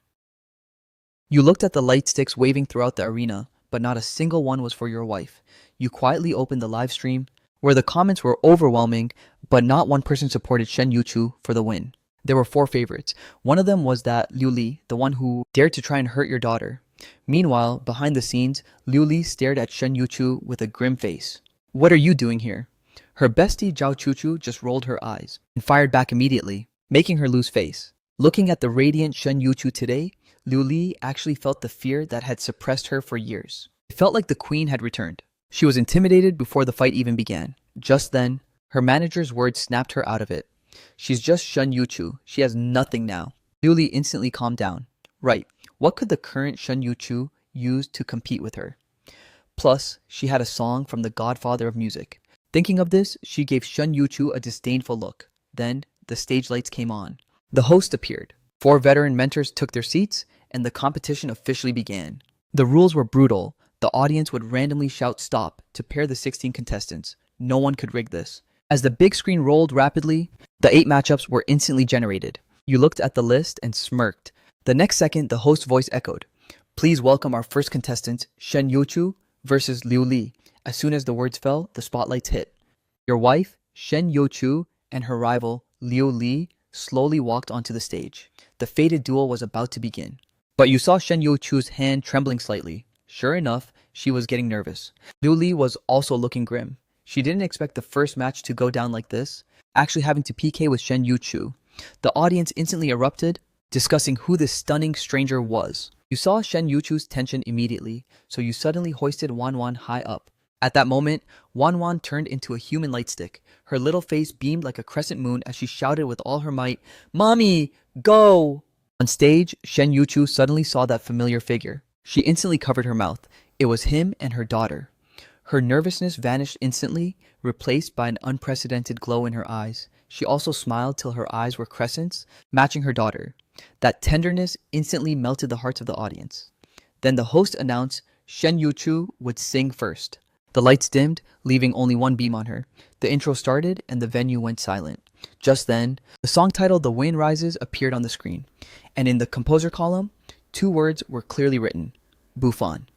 You looked at the light sticks waving throughout the arena, but not a single one was for your wife. You quietly opened the live stream, where the comments were overwhelming, but not one person supported Shen Yuchu for the win. There were 4 favorites. One of them was that Liu Li, the one who dared to try and hurt your daughter. Meanwhile, behind the scenes, Liu Li stared at Shen Yuchu with a grim face. What are you doing here? Her bestie Zhao Chuchu just rolled her eyes and fired back immediately, making her lose face. Looking at the radiant Shen Yuchu today, Liu Li actually felt the fear that had suppressed her for years. It felt like the queen had returned. She was intimidated before the fight even began. Just then, her manager's words snapped her out of it. She's just Shen Yuchu. She has nothing now. Liu Li instantly calmed down. Right, what could the current Shen Yuchu use to compete with her? Plus, she had a song from the godfather of music. Thinking of this, she gave Shen Yuchu a disdainful look. Then, the stage lights came on. The host appeared. 4 veteran mentors took their seats, and the competition officially began. The rules were brutal. The audience would randomly shout stop to pair the 16 contestants. No one could rig this. As the big screen rolled rapidly, the 8 matchups were instantly generated. You looked at the list and smirked. The next second, the host's voice echoed. Please welcome our first contestant, Shen Yuchu versus Liu Li. As soon as the words fell, the spotlights hit. Your wife, Shen Yuchu, and her rival, Liu Li, slowly walked onto the stage. The fated duel was about to begin. But you saw Shen Yuchu's hand trembling slightly. Sure enough, she was getting nervous. Liu Li was also looking grim. She didn't expect the first match to go down like this, actually having to PK with Shen Yuchu. The audience instantly erupted, discussing who this stunning stranger was. You saw Shen Yuchu's tension immediately, so you suddenly hoisted Wanwan high up. At that moment, Wanwan turned into a human light stick. Her little face beamed like a crescent moon as she shouted with all her might, "Mommy, go!" On stage, Shen Yuchu suddenly saw that familiar figure. She instantly covered her mouth. It was him and her daughter. Her nervousness vanished instantly, replaced by an unprecedented glow in her eyes. She also smiled till her eyes were crescents, matching her daughter. That tenderness instantly melted the hearts of the audience. Then the host announced Shen Yuchu would sing first. The lights dimmed, leaving only one beam on her. The intro started and the venue went silent. Just then, the song titled "The Wind Rises" appeared on the screen. And in the composer column, 2 words were clearly written. Bufan.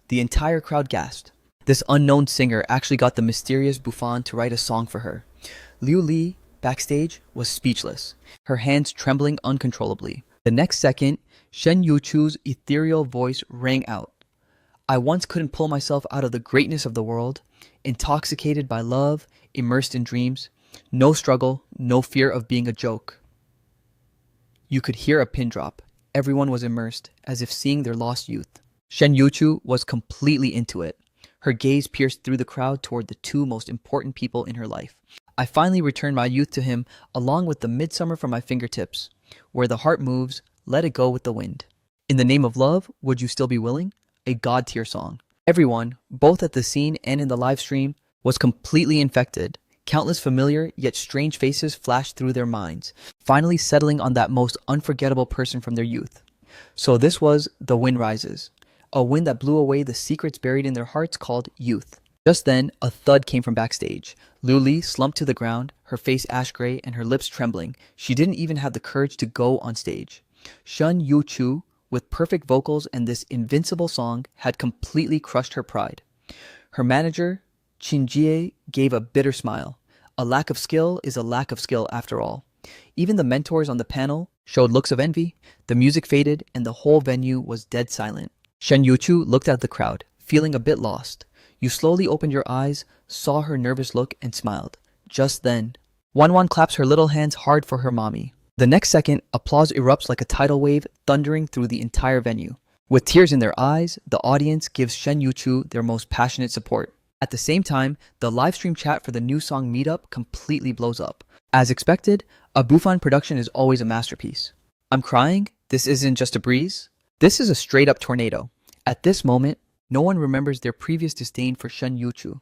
The entire crowd gasped. This unknown singer actually got the mysterious Bufan to write a song for her. Liu Li, backstage, was speechless, her hands trembling uncontrollably. The next second, Shen Yuchu's ethereal voice rang out. I once couldn't pull myself out of the greatness of the world, intoxicated by love, immersed in dreams, no struggle, no fear of being a joke. You could hear a pin drop. Everyone was immersed, as if seeing their lost youth. Shen Yuchu was completely into it. Her gaze pierced through the crowd toward the 2 most important people in her life. I finally returned my youth to him, along with the midsummer from my fingertips. Where the heart moves, let it go with the wind. In the name of love, would you still be willing? A god-tier song. Everyone, both at the scene and in the live stream, was completely infected. Countless familiar yet strange faces flashed through their minds, finally settling on that most unforgettable person from their youth. So this was The Wind Rises, a wind that blew away the secrets buried in their hearts called youth. Just then, a thud came from backstage. Liu Li slumped to the ground, her face ash gray and her lips trembling. She didn't even have the courage to go on stage. Shen Yuchu, with perfect vocals and this invincible song, had completely crushed her pride. Her manager, Qin Jie, gave a bitter smile. A lack of skill is a lack of skill after all. Even the mentors on the panel showed looks of envy. The music faded and the whole venue was dead silent. Shen Yuchu looked at the crowd, feeling a bit lost. You slowly opened your eyes, saw her nervous look, and smiled. Just then, Wanwan claps her little hands hard for her mommy. The next second, applause erupts like a tidal wave, thundering through the entire venue. With tears in their eyes, the audience gives Shen Yuchu their most passionate support. At the same time, the livestream chat for the new song Meetup completely blows up. As expected, a Bufan production is always a masterpiece. I'm crying? This isn't just a breeze? This is a straight-up tornado. At this moment, no one remembers their previous disdain for Shen Yuchu.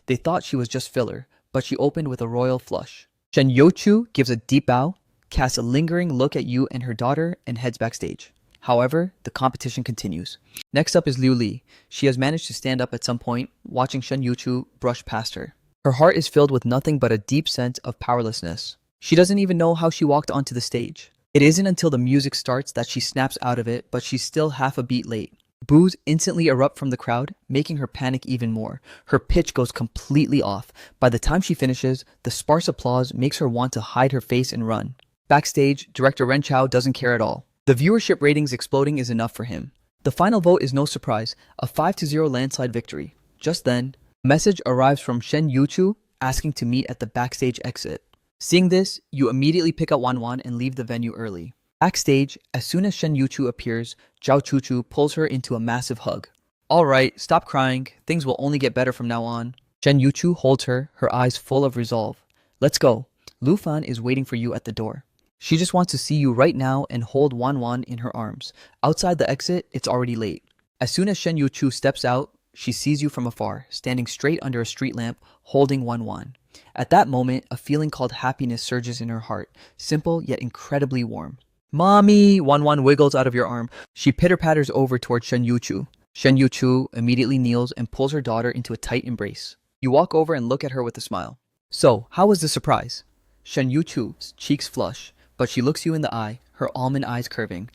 They thought she was just filler, but she opened with a royal flush. Shen Yuchu gives a deep bow, casts a lingering look at you and her daughter, and heads backstage. However, the competition continues. Next up is Liu Li. She has managed to stand up at some point, watching Shen Yuchu brush past her. Her heart is filled with nothing but a deep sense of powerlessness. She doesn't even know how she walked onto the stage. It isn't until the music starts that she snaps out of it, but she's still half a beat late. Boos instantly erupt from the crowd, making her panic even more. Her pitch goes completely off. By the time she finishes, the sparse applause makes her want to hide her face and run. Backstage, director Ren Chao doesn't care at all. The viewership ratings exploding is enough for him. The final vote is no surprise, a 5-0 landslide victory. Just then, a message arrives from Shen Yuchu asking to meet at the backstage exit. Seeing this, you immediately pick up Wanwan and leave the venue early. Backstage, as soon as Shen Yuchu appears, Zhao Chuchu pulls her into a massive hug. Alright, stop crying, things will only get better from now on. Shen Yuchu holds her, her eyes full of resolve. Let's go. Lu Fan is waiting for you at the door. She just wants to see you right now and hold Wanwan in her arms. Outside the exit, it's already late. As soon as Shen Yuchu steps out, she sees you from afar, standing straight under a street lamp, holding Wanwan. At that moment, a feeling called happiness surges in her heart, simple yet incredibly warm. Mommy! Wanwan wiggles out of your arm. She pitter-patters over towards Shen Yuchu. Shen Yuchu immediately kneels and pulls her daughter into a tight embrace. You walk over and look at her with a smile. So, how was the surprise? Shen Yuchu's cheeks flush, but she looks you in the eye, her almond eyes curving.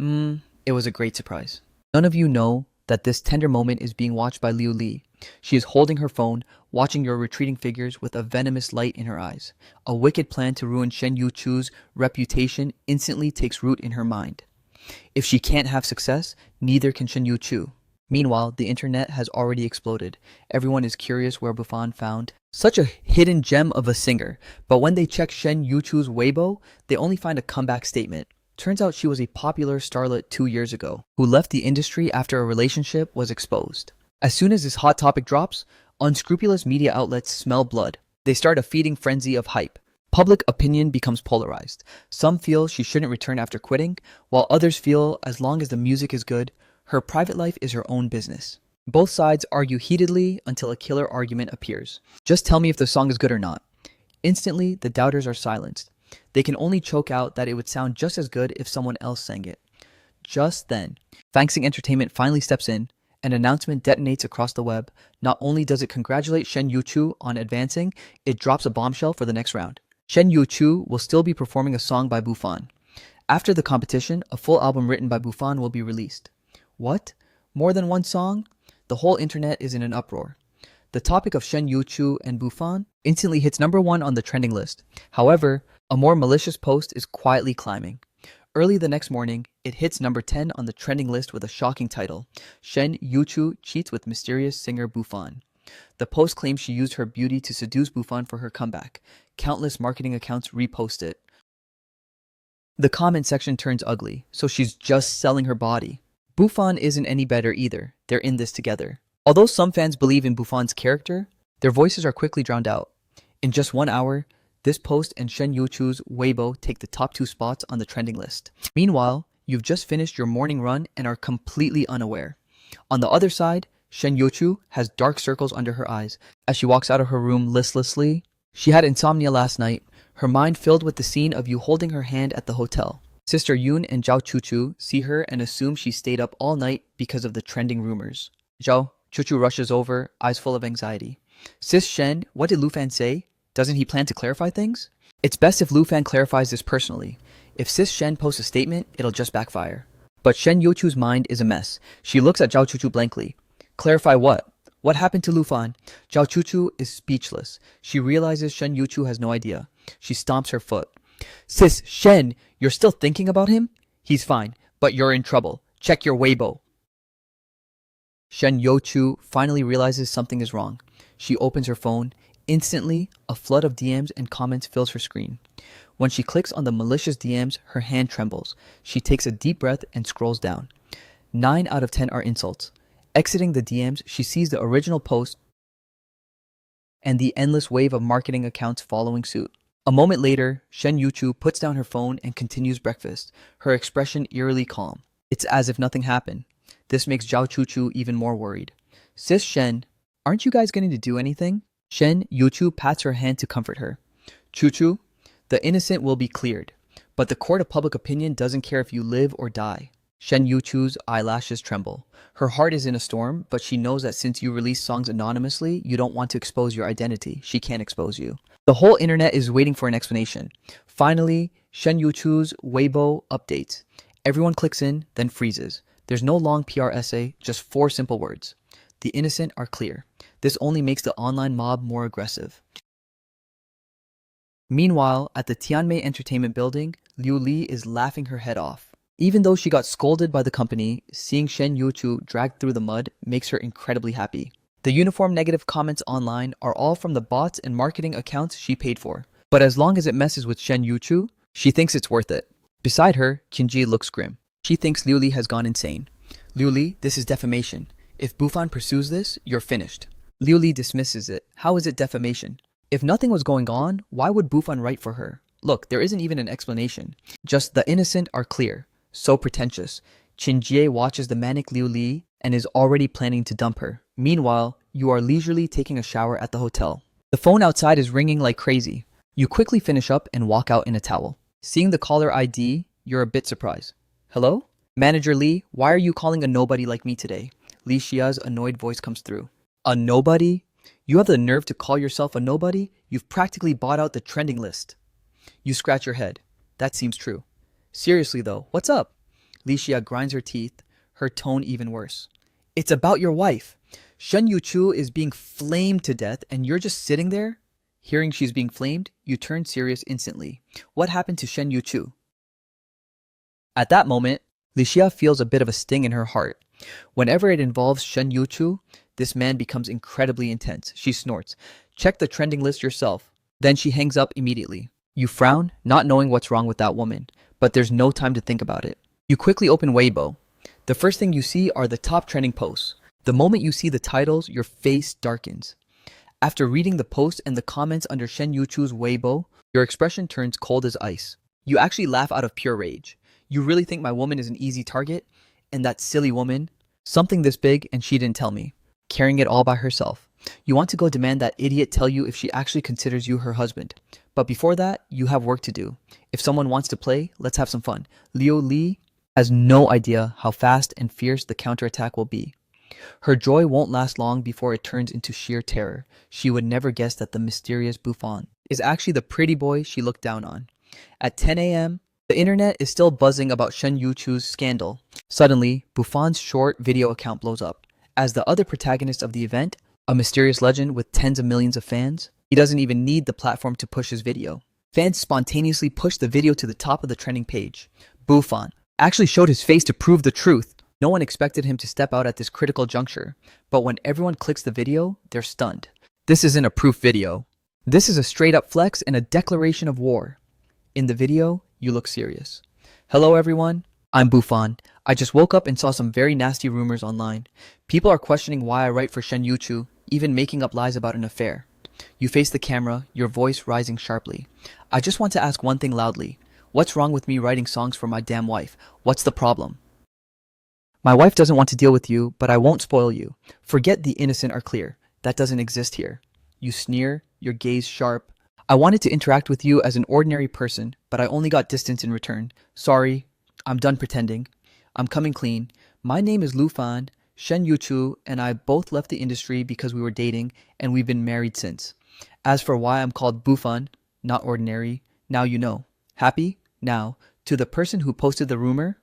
It was a great surprise. None of you know that this tender moment is being watched by Liu Li. She is holding her phone, watching your retreating figures with a venomous light in her eyes. A wicked plan to ruin Shen Yuchu's reputation instantly takes root in her mind. If she can't have success, neither can Shen Yuchu. Meanwhile, the internet has already exploded. Everyone is curious where Bufan found such a hidden gem of a singer, but when they check Shen Yuchu's Weibo, they only find a comeback statement. Turns out she was a popular starlet 2 years ago, who left the industry after a relationship was exposed. As soon as this hot topic drops, unscrupulous media outlets smell blood. They start a feeding frenzy of hype. Public opinion becomes polarized. Some feel she shouldn't return after quitting, while others feel as long as the music is good, her private life is her own business. Both sides argue heatedly until a killer argument appears. Just tell me if the song is good or not. Instantly, the doubters are silenced. They can only choke out that it would sound just as good if someone else sang it. Just then, Fangsing Entertainment finally steps in. An announcement detonates across the web. Not only does it congratulate Shen Yuchu on advancing, it drops a bombshell for the next round. Shen Yuchu will still be performing a song by Bufan. After the competition, a full album written by Bufan will be released. What? More than one song? The whole internet is in an uproar. The topic of Shen Yuchu and Bufan instantly hits #1 on the trending list. However, a more malicious post is quietly climbing. Early the next morning, it hits #10 on the trending list with a shocking title, Shen Yuchu cheats with mysterious singer Bufan. The post claims she used her beauty to seduce Bufan for her comeback. Countless marketing accounts repost it. The comment section turns ugly, so she's just selling her body. Bufan isn't any better either. They're in this together. Although some fans believe in Bufan's character, their voices are quickly drowned out. In just 1 hour, this post and Shen Yuchu's Weibo take the top 2 spots on the trending list. Meanwhile, you've just finished your morning run and are completely unaware. On the other side, Shen Yuchu has dark circles under her eyes as she walks out of her room listlessly. She had insomnia last night, her mind filled with the scene of you holding her hand at the hotel. Sister Yoon and Zhao Chuchu see her and assume she stayed up all night because of the trending rumors. Zhao, Chuchu rushes over, eyes full of anxiety. Sis Shen, what did Lu Fan say? Doesn't he plan to clarify things? It's best if Lu Fan clarifies this personally. If Sis Shen posts a statement, it'll just backfire. But Shen Yuchu's mind is a mess. She looks at Zhao Chuchu blankly. Clarify what? What happened to Lu Fan? Zhao Chuchu is speechless. She realizes Shen Yuchu has no idea. She stomps her foot. Sis Shen, you're still thinking about him? He's fine, but you're in trouble. Check your Weibo. Shen Youchu finally realizes something is wrong. She opens her phone. Instantly, a flood of DMs and comments fills her screen. When she clicks on the malicious DMs, her hand trembles. She takes a deep breath and scrolls down. 9 out of 10 are insults. Exiting the DMs, she sees the original post and the endless wave of marketing accounts following suit. A moment later, Shen Youchu puts down her phone and continues breakfast, her expression eerily calm. It's as if nothing happened. This makes Zhao Chuchu even more worried. Sis Shen, aren't you guys going to do anything? Shen Youchu pats her hand to comfort her. Chuchu, the innocent will be cleared, but the court of public opinion doesn't care if you live or die. Shen Yuchu's eyelashes tremble. Her heart is in a storm, but she knows that since you release songs anonymously, you don't want to expose your identity. She can't expose you. The whole internet is waiting for an explanation. Finally, Shen Yuchu's Weibo updates. Everyone clicks in, then freezes. There's no long PR essay, just 4 simple words. The innocent are clear. This only makes the online mob more aggressive. Meanwhile, at the Tianmei Entertainment Building, Liu Li is laughing her head off. Even though she got scolded by the company, seeing Shen Youchu dragged through the mud makes her incredibly happy. The uniform negative comments online are all from the bots and marketing accounts she paid for. But as long as it messes with Shen Youchu, she thinks it's worth it. Beside her, Qinji looks grim. She thinks Liu Li has gone insane. Liu Li, this is defamation. If Bufan pursues this, you're finished. Liu Li dismisses it. How is it defamation? If nothing was going on, why would Bufan write for her? Look, there isn't even an explanation. Just the innocent are clear. So pretentious. Qinjie watches the manic Liu Li and is already planning to dump her. Meanwhile, you are leisurely taking a shower at the hotel. The phone outside is ringing like crazy. You quickly finish up and walk out in a towel. Seeing the caller ID, you're a bit surprised. Hello? Manager Li, why are you calling a nobody like me today? Li Xia's annoyed voice comes through. A nobody? You have the nerve to call yourself a nobody? You've practically bought out the trending list. You scratch your head. That seems true. Seriously though, what's up? Li Xia grinds her teeth, her tone even worse. It's about your wife. Shen Youchu is being flamed to death and you're just sitting there? Hearing she's being flamed, you turn serious instantly. What happened to Shen Youchu? At that moment, Li Xia feels a bit of a sting in her heart. Whenever it involves Shen Youchu, this man becomes incredibly intense. She snorts. Check the trending list yourself. Then she hangs up immediately. You frown, not knowing what's wrong with that woman. But there's no time to think about it. You quickly open Weibo. The first thing you see are the top trending posts. The moment you see the titles, your face darkens. After reading the posts and the comments under Shen Youchu's Weibo, your expression turns cold as ice. You actually laugh out of pure rage. You really think my woman is an easy target? And that silly woman? Something this big and she didn't tell me. Carrying it all by herself. You want to go demand that idiot tell you if she actually considers you her husband. But before that, you have work to do. If someone wants to play, let's have some fun. Liu Li has no idea how fast and fierce the counterattack will be. Her joy won't last long before it turns into sheer terror. She would never guess that the mysterious Bufan is actually the pretty boy she looked down on. At 10 a.m., the internet is still buzzing about Shen Youchu's scandal. Suddenly, Bufan's short video account blows up. As the other protagonist of the event, a mysterious legend with tens of millions of fans, he doesn't even need the platform to push his video. Fans spontaneously push the video to the top of the trending page. Bufan actually showed his face to prove the truth. No one expected him to step out at this critical juncture, but when everyone clicks the video, they're stunned. This isn't a proof video. This is a straight up flex and a declaration of war. In the video, you look serious. Hello everyone, I'm Bufan. I just woke up and saw some very nasty rumors online. People are questioning why I write for Shen Youchu, even making up lies about an affair. You face the camera, your voice rising sharply. I just want to ask one thing loudly. What's wrong with me writing songs for my damn wife? What's the problem? My wife doesn't want to deal with you, but I won't spoil you. Forget the innocent are clear. That doesn't exist here. You sneer, your gaze sharp. I wanted to interact with you as an ordinary person, but I only got distance in return. Sorry, I'm done pretending. I'm coming clean. My name is Lu Fan. Shen Youchu and I both left the industry because we were dating, and we've been married since. As for why I'm called Bufan, not ordinary, now you know. Happy? Now, to the person who posted the rumor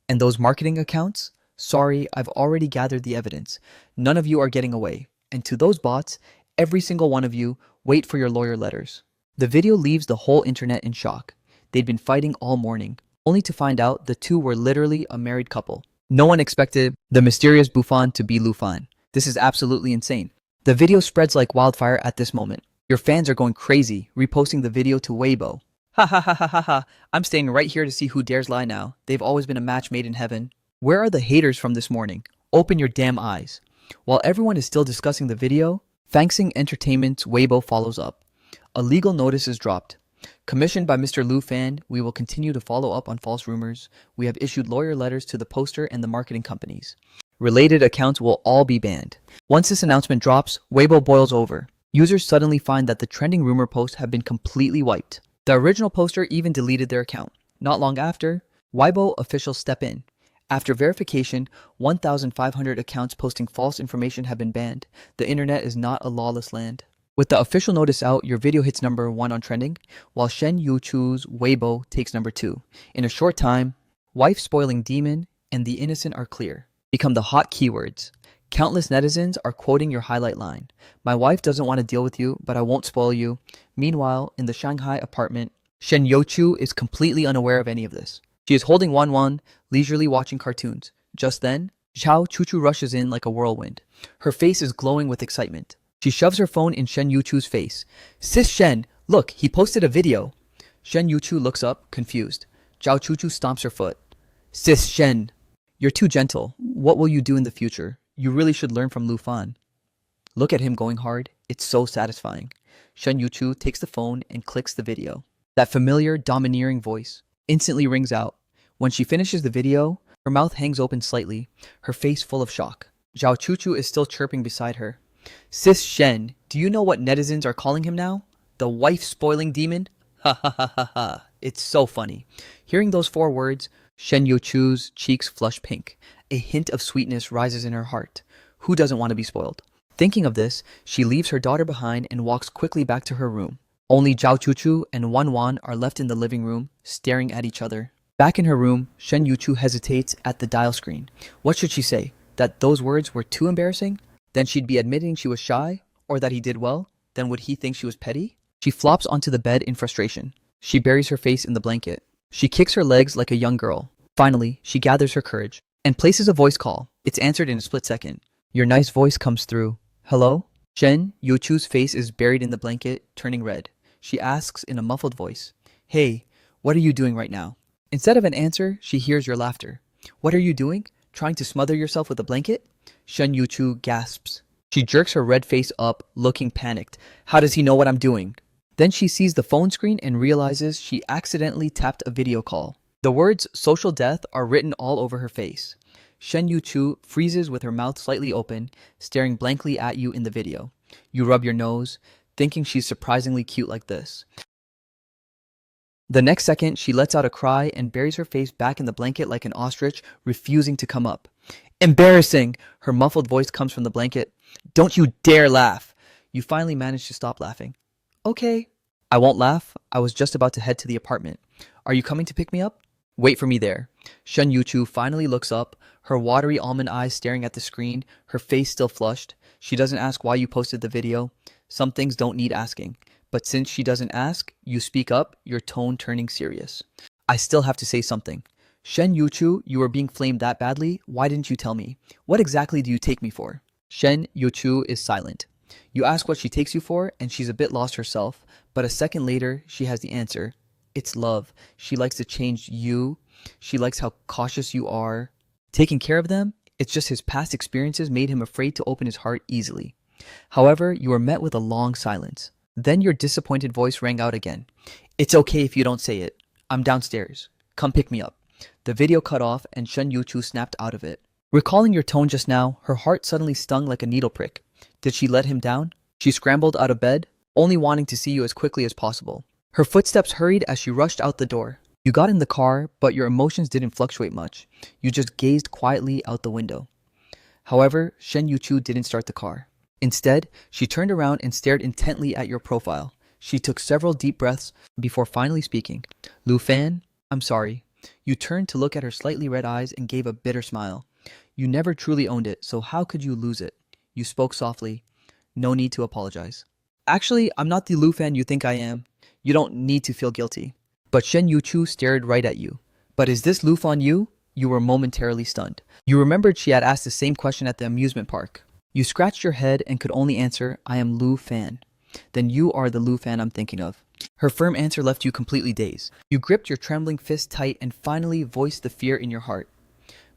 and those marketing accounts, sorry, I've already gathered the evidence. None of you are getting away. And to those bots, every single one of you, wait for your lawyer letters. The video leaves the whole internet in shock. They'd been fighting all morning, only to find out the two were literally a married couple. No one expected the mysterious Buffon to be Lufan. This is absolutely insane. The video spreads like wildfire at this moment. Your fans are going crazy, reposting the video to Weibo. Ha ha ha ha ha ha. I'm staying right here to see who dares lie now. They've always been a match made in heaven. Where are the haters from this morning? Open your damn eyes. While everyone is still discussing the video, Fangsing Entertainment's Weibo follows up. A legal notice is dropped. Commissioned by Mr. Lu Fan, we will continue to follow up on false rumors. We have issued lawyer letters to the poster and the marketing companies. Related accounts will all be banned. Once this announcement drops, Weibo boils over. Users suddenly find that the trending rumor posts have been completely wiped. The original poster even deleted their account. Not long after, Weibo officials step in. After verification, 1,500 accounts posting false information have been banned. The internet is not a lawless land. With the official notice out, your video hits number 1 on trending, while Shen Yuchu's Weibo takes number 2. In a short time, wife-spoiling demon and the innocent are clear. Become the hot keywords. Countless netizens are quoting your highlight line. My wife doesn't want to deal with you, but I won't spoil you. Meanwhile, in the Shanghai apartment, Shen Youchu is completely unaware of any of this. She is holding Wan, leisurely watching cartoons. Just then, Zhao Chuchu rushes in like a whirlwind. Her face is glowing with excitement. She shoves her phone in Shen Yuchu's face. Sis Shen, look, he posted a video. Shen Yuchu looks up, confused. Zhao Chuchu stomps her foot. Sis Shen, you're too gentle. What will you do in the future? You really should learn from Lu Fan. Look at him going hard. It's so satisfying. Shen Yuchu takes the phone and clicks the video. That familiar, domineering voice instantly rings out. When she finishes the video, her mouth hangs open slightly, her face full of shock. Zhao Chuchu is still chirping beside her. Sis Shen, do you know what netizens are calling him now? The wife-spoiling demon? Ha ha ha ha ha. It's so funny. Hearing those 4 words, Shen Yuchu's cheeks flush pink. A hint of sweetness rises in her heart. Who doesn't want to be spoiled? Thinking of this, she leaves her daughter behind and walks quickly back to her room. Only Zhao Chuchu and Wan are left in the living room, staring at each other. Back in her room, Shen Yuchu hesitates at the dial screen. What should she say? That those words were too embarrassing? Then she'd be admitting she was shy? Or that he did well? Then would he think she was petty? She flops onto the bed in frustration. She buries her face in the blanket. She kicks her legs like a young girl. Finally, she gathers her courage and places a voice call. It's answered in a split second. Your nice voice comes through. Hello? Shen Yuchu's face is buried in the blanket, turning red. She asks in a muffled voice, Hey, what are you doing right now? Instead of an answer, she hears your laughter. What are you doing? Trying to smother yourself with a blanket? Shen Yuchu gasps. She jerks her red face up, looking panicked. How does he know what I'm doing? Then she sees the phone screen and realizes she accidentally tapped a video call. The words social death are written all over her face. Shen Yuchu freezes with her mouth slightly open, staring blankly at you in the video. You rub your nose, thinking she's surprisingly cute like this. The next second, she lets out a cry and buries her face back in the blanket like an ostrich, refusing to come up. Embarrassing! Her muffled voice comes from the blanket. Don't you dare laugh! You finally manage to stop laughing. Okay. I won't laugh. I was just about to head to the apartment. Are you coming to pick me up? Wait for me there. Shen Yuchu finally looks up, her watery almond eyes staring at the screen, her face still flushed. She doesn't ask why you posted the video. Some things don't need asking. But since she doesn't ask, you speak up, your tone turning serious. I still have to say something. Shen Yuchu, you were being flamed that badly. Why didn't you tell me? What exactly do you take me for? Shen Yuchu is silent. You ask what she takes you for, and she's a bit lost herself, but a second later, she has the answer. It's love. She likes to change you. She likes how cautious you are. Taking care of them, it's just his past experiences made him afraid to open his heart easily. However, you are met with a long silence. Then your disappointed voice rang out again. It's okay if you don't say it. I'm downstairs. Come pick me up. The video cut off and Shen Yuchu snapped out of it. Recalling your tone just now, her heart suddenly stung like a needle prick. Did she let him down? She scrambled out of bed, only wanting to see you as quickly as possible. Her footsteps hurried as she rushed out the door. You got in the car, but your emotions didn't fluctuate much. You just gazed quietly out the window. However, Shen Yuchu didn't start the car. Instead, she turned around and stared intently at your profile. She took several deep breaths before finally speaking. Lu Fan, I'm sorry. You turned to look at her slightly red eyes and gave a bitter smile. You never truly owned it, so how could you lose it? You spoke softly. No need to apologize. Actually, I'm not the Lu Fan you think I am. You don't need to feel guilty. But Shen Yuchu stared right at you. But is this Lu Fan you? You were momentarily stunned. You remembered she had asked the same question at the amusement park. You scratched your head and could only answer, I am Lu Fan. Then you are the Lu Fan I'm thinking of. Her firm answer left you completely dazed. You gripped your trembling fist tight and finally voiced the fear in your heart.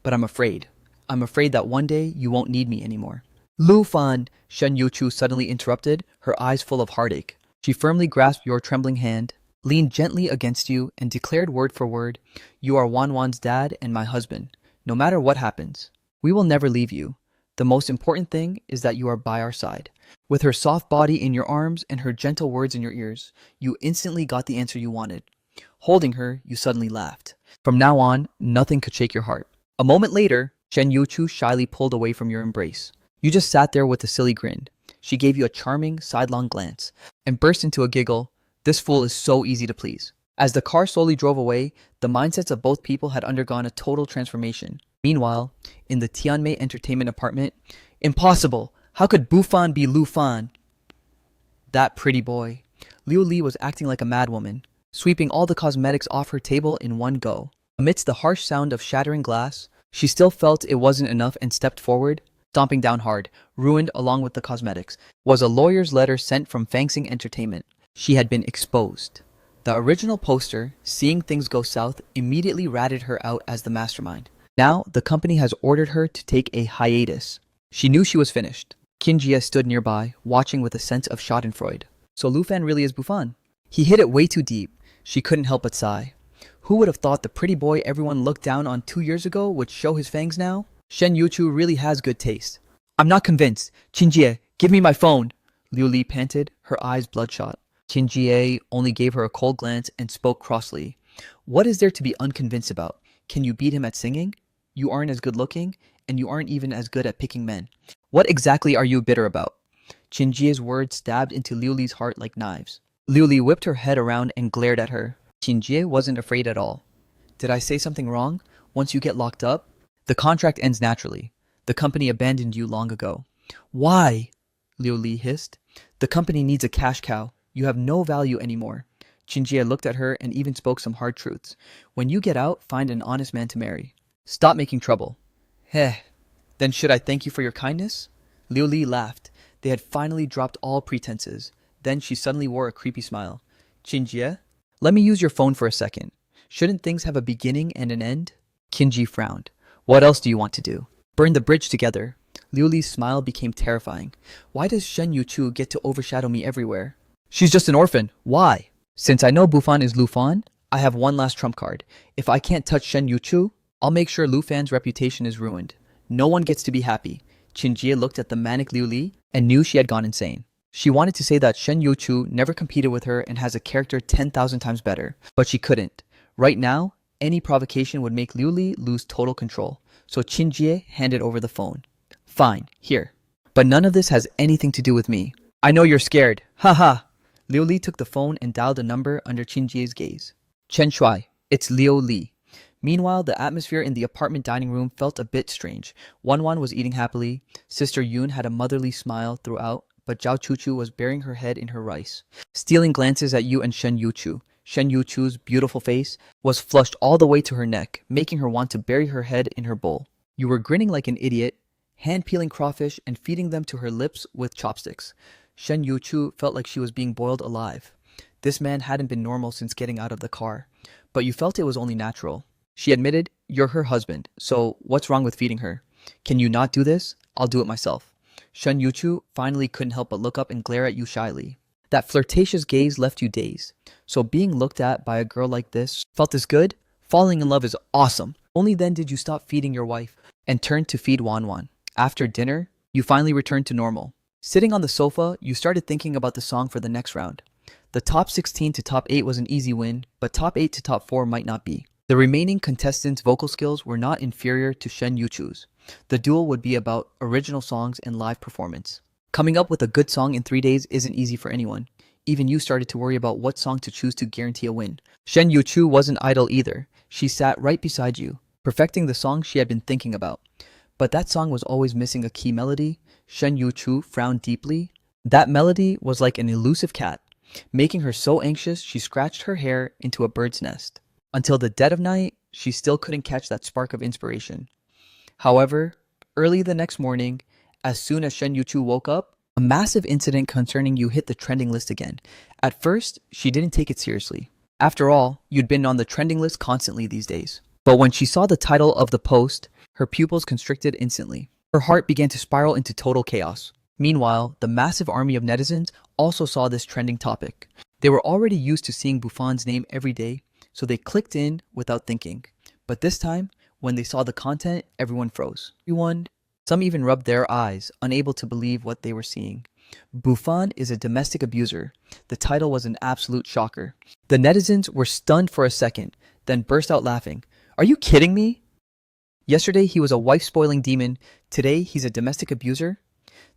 But I'm afraid. I'm afraid that one day you won't need me anymore. Lu Fan, Shen Yuchu suddenly interrupted, her eyes full of heartache. She firmly grasped your trembling hand, leaned gently against you, and declared word for word, You are Wan Wan's dad and my husband. No matter what happens, we will never leave you. The most important thing is that you are by our side. With her soft body in your arms and her gentle words in your ears, you instantly got the answer you wanted. Holding her, you suddenly laughed. From now on, nothing could shake your heart. A moment later, Shen Yuchu shyly pulled away from your embrace. You just sat there with a silly grin. She gave you a charming, sidelong glance and burst into a giggle. This fool is so easy to please. As the car slowly drove away, the mindsets of both people had undergone a total transformation. Meanwhile, in the Tianmei Entertainment apartment, impossible! How could Bufan be Lu Fan? That pretty boy. Liu Li was acting like a madwoman, sweeping all the cosmetics off her table in one go. Amidst the harsh sound of shattering glass, she still felt it wasn't enough and stepped forward, stomping down hard. Ruined along with the cosmetics was a lawyer's letter sent from Fangsing Entertainment. She had been exposed. The original poster, seeing things go south, immediately ratted her out as the mastermind. Now, the company has ordered her to take a hiatus. She knew she was finished. Qin Jie stood nearby, watching with a sense of schadenfreude. So Lu Fan really is Bufan. He hit it way too deep. She couldn't help but sigh. Who would have thought the pretty boy everyone looked down on 2 years ago would show his fangs now? Shen Yuchu really has good taste. I'm not convinced. Qin Jie, give me my phone. Liu Li panted, her eyes bloodshot. Qin Jie only gave her a cold glance and spoke crossly. What is there to be unconvinced about? Can you beat him at singing? You aren't as good looking, and you aren't even as good at picking men. What exactly are you bitter about? Qin Jie's words stabbed into Liu Li's heart like knives. Liu Li whipped her head around and glared at her. Qin Jie wasn't afraid at all. Did I say something wrong? Once you get locked up, the contract ends naturally. The company abandoned you long ago. Why? Liu Li hissed. The company needs a cash cow. You have no value anymore. Qin Jie looked at her and even spoke some hard truths. When you get out, find an honest man to marry. Stop making trouble. Heh. Then should I thank you for your kindness? Liu Li laughed. They had finally dropped all pretenses. Then she suddenly wore a creepy smile. Qin Jie, let me use your phone for a second. Shouldn't things have a beginning and an end? Qin Jie frowned. What else do you want to do? Burn the bridge together. Liu Li's smile became terrifying. Why does Shen Yuchu get to overshadow me everywhere? She's just an orphan. Why? Since I know Bufan is Lu Fan, I have one last trump card. If I can't touch Shen Yuchu, I'll make sure Lu Fan's reputation is ruined. No one gets to be happy. Qin Jie looked at the manic Liu Li and knew she had gone insane. She wanted to say that Shen Yuchu never competed with her and has a character 10,000 times better, but she couldn't. Right now, any provocation would make Liu Li lose total control. So Qin Jie handed over the phone. Fine, here. But none of this has anything to do with me. I know you're scared. Haha. Liu Li took the phone and dialed a number under Qin Jie's gaze. Chen Shuai, it's Liu Li. Meanwhile, the atmosphere in the apartment dining room felt a bit strange. Wan Wan was eating happily. Sister Yun had a motherly smile throughout, but Zhao Chuchu was burying her head in her rice, stealing glances at you and Shen Yuchu. Shen Yuchu's beautiful face was flushed all the way to her neck, making her want to bury her head in her bowl. You were grinning like an idiot, hand-peeling crawfish and feeding them to her lips with chopsticks. Shen Yuchu felt like she was being boiled alive. This man hadn't been normal since getting out of the car, but you felt it was only natural. She admitted, you're her husband, so what's wrong with feeding her? Can you not do this? I'll do it myself. Shen Yuchu finally couldn't help but look up and glare at you shyly. That flirtatious gaze left you dazed. So being looked at by a girl like this felt this good? Falling in love is awesome. Only then did you stop feeding your wife and turn to feed Wan Wan. After dinner, you finally returned to normal. Sitting on the sofa, you started thinking about the song for the next round. The top 16 to top 8 was an easy win, but top 8 to top 4 might not be. The remaining contestants' vocal skills were not inferior to Shen Yuchu's. The duel would be about original songs and live performance. Coming up with a good song in 3 days isn't easy for anyone. Even you started to worry about what song to choose to guarantee a win. Shen Yuchu wasn't idle either. She sat right beside you, perfecting the song she had been thinking about. But that song was always missing a key melody. Shen Yuchu frowned deeply. That melody was like an elusive cat, making her so anxious she scratched her hair into a bird's nest. Until the dead of night, she still couldn't catch that spark of inspiration. However, early the next morning, as soon as Shen Yuchu woke up, a massive incident concerning you hit the trending list again. At first, she didn't take it seriously. After all, you'd been on the trending list constantly these days. But when she saw the title of the post, her pupils constricted instantly. Her heart began to spiral into total chaos. Meanwhile, the massive army of netizens also saw this trending topic. They were already used to seeing Buffon's name every day, so they clicked in without thinking. But this time, when they saw the content, everyone froze. Some even rubbed their eyes, unable to believe what they were seeing. Buffon is a domestic abuser. The title was an absolute shocker. The netizens were stunned for a second, then burst out laughing. Are you kidding me? Yesterday he was a wife-spoiling demon. Today he's a domestic abuser?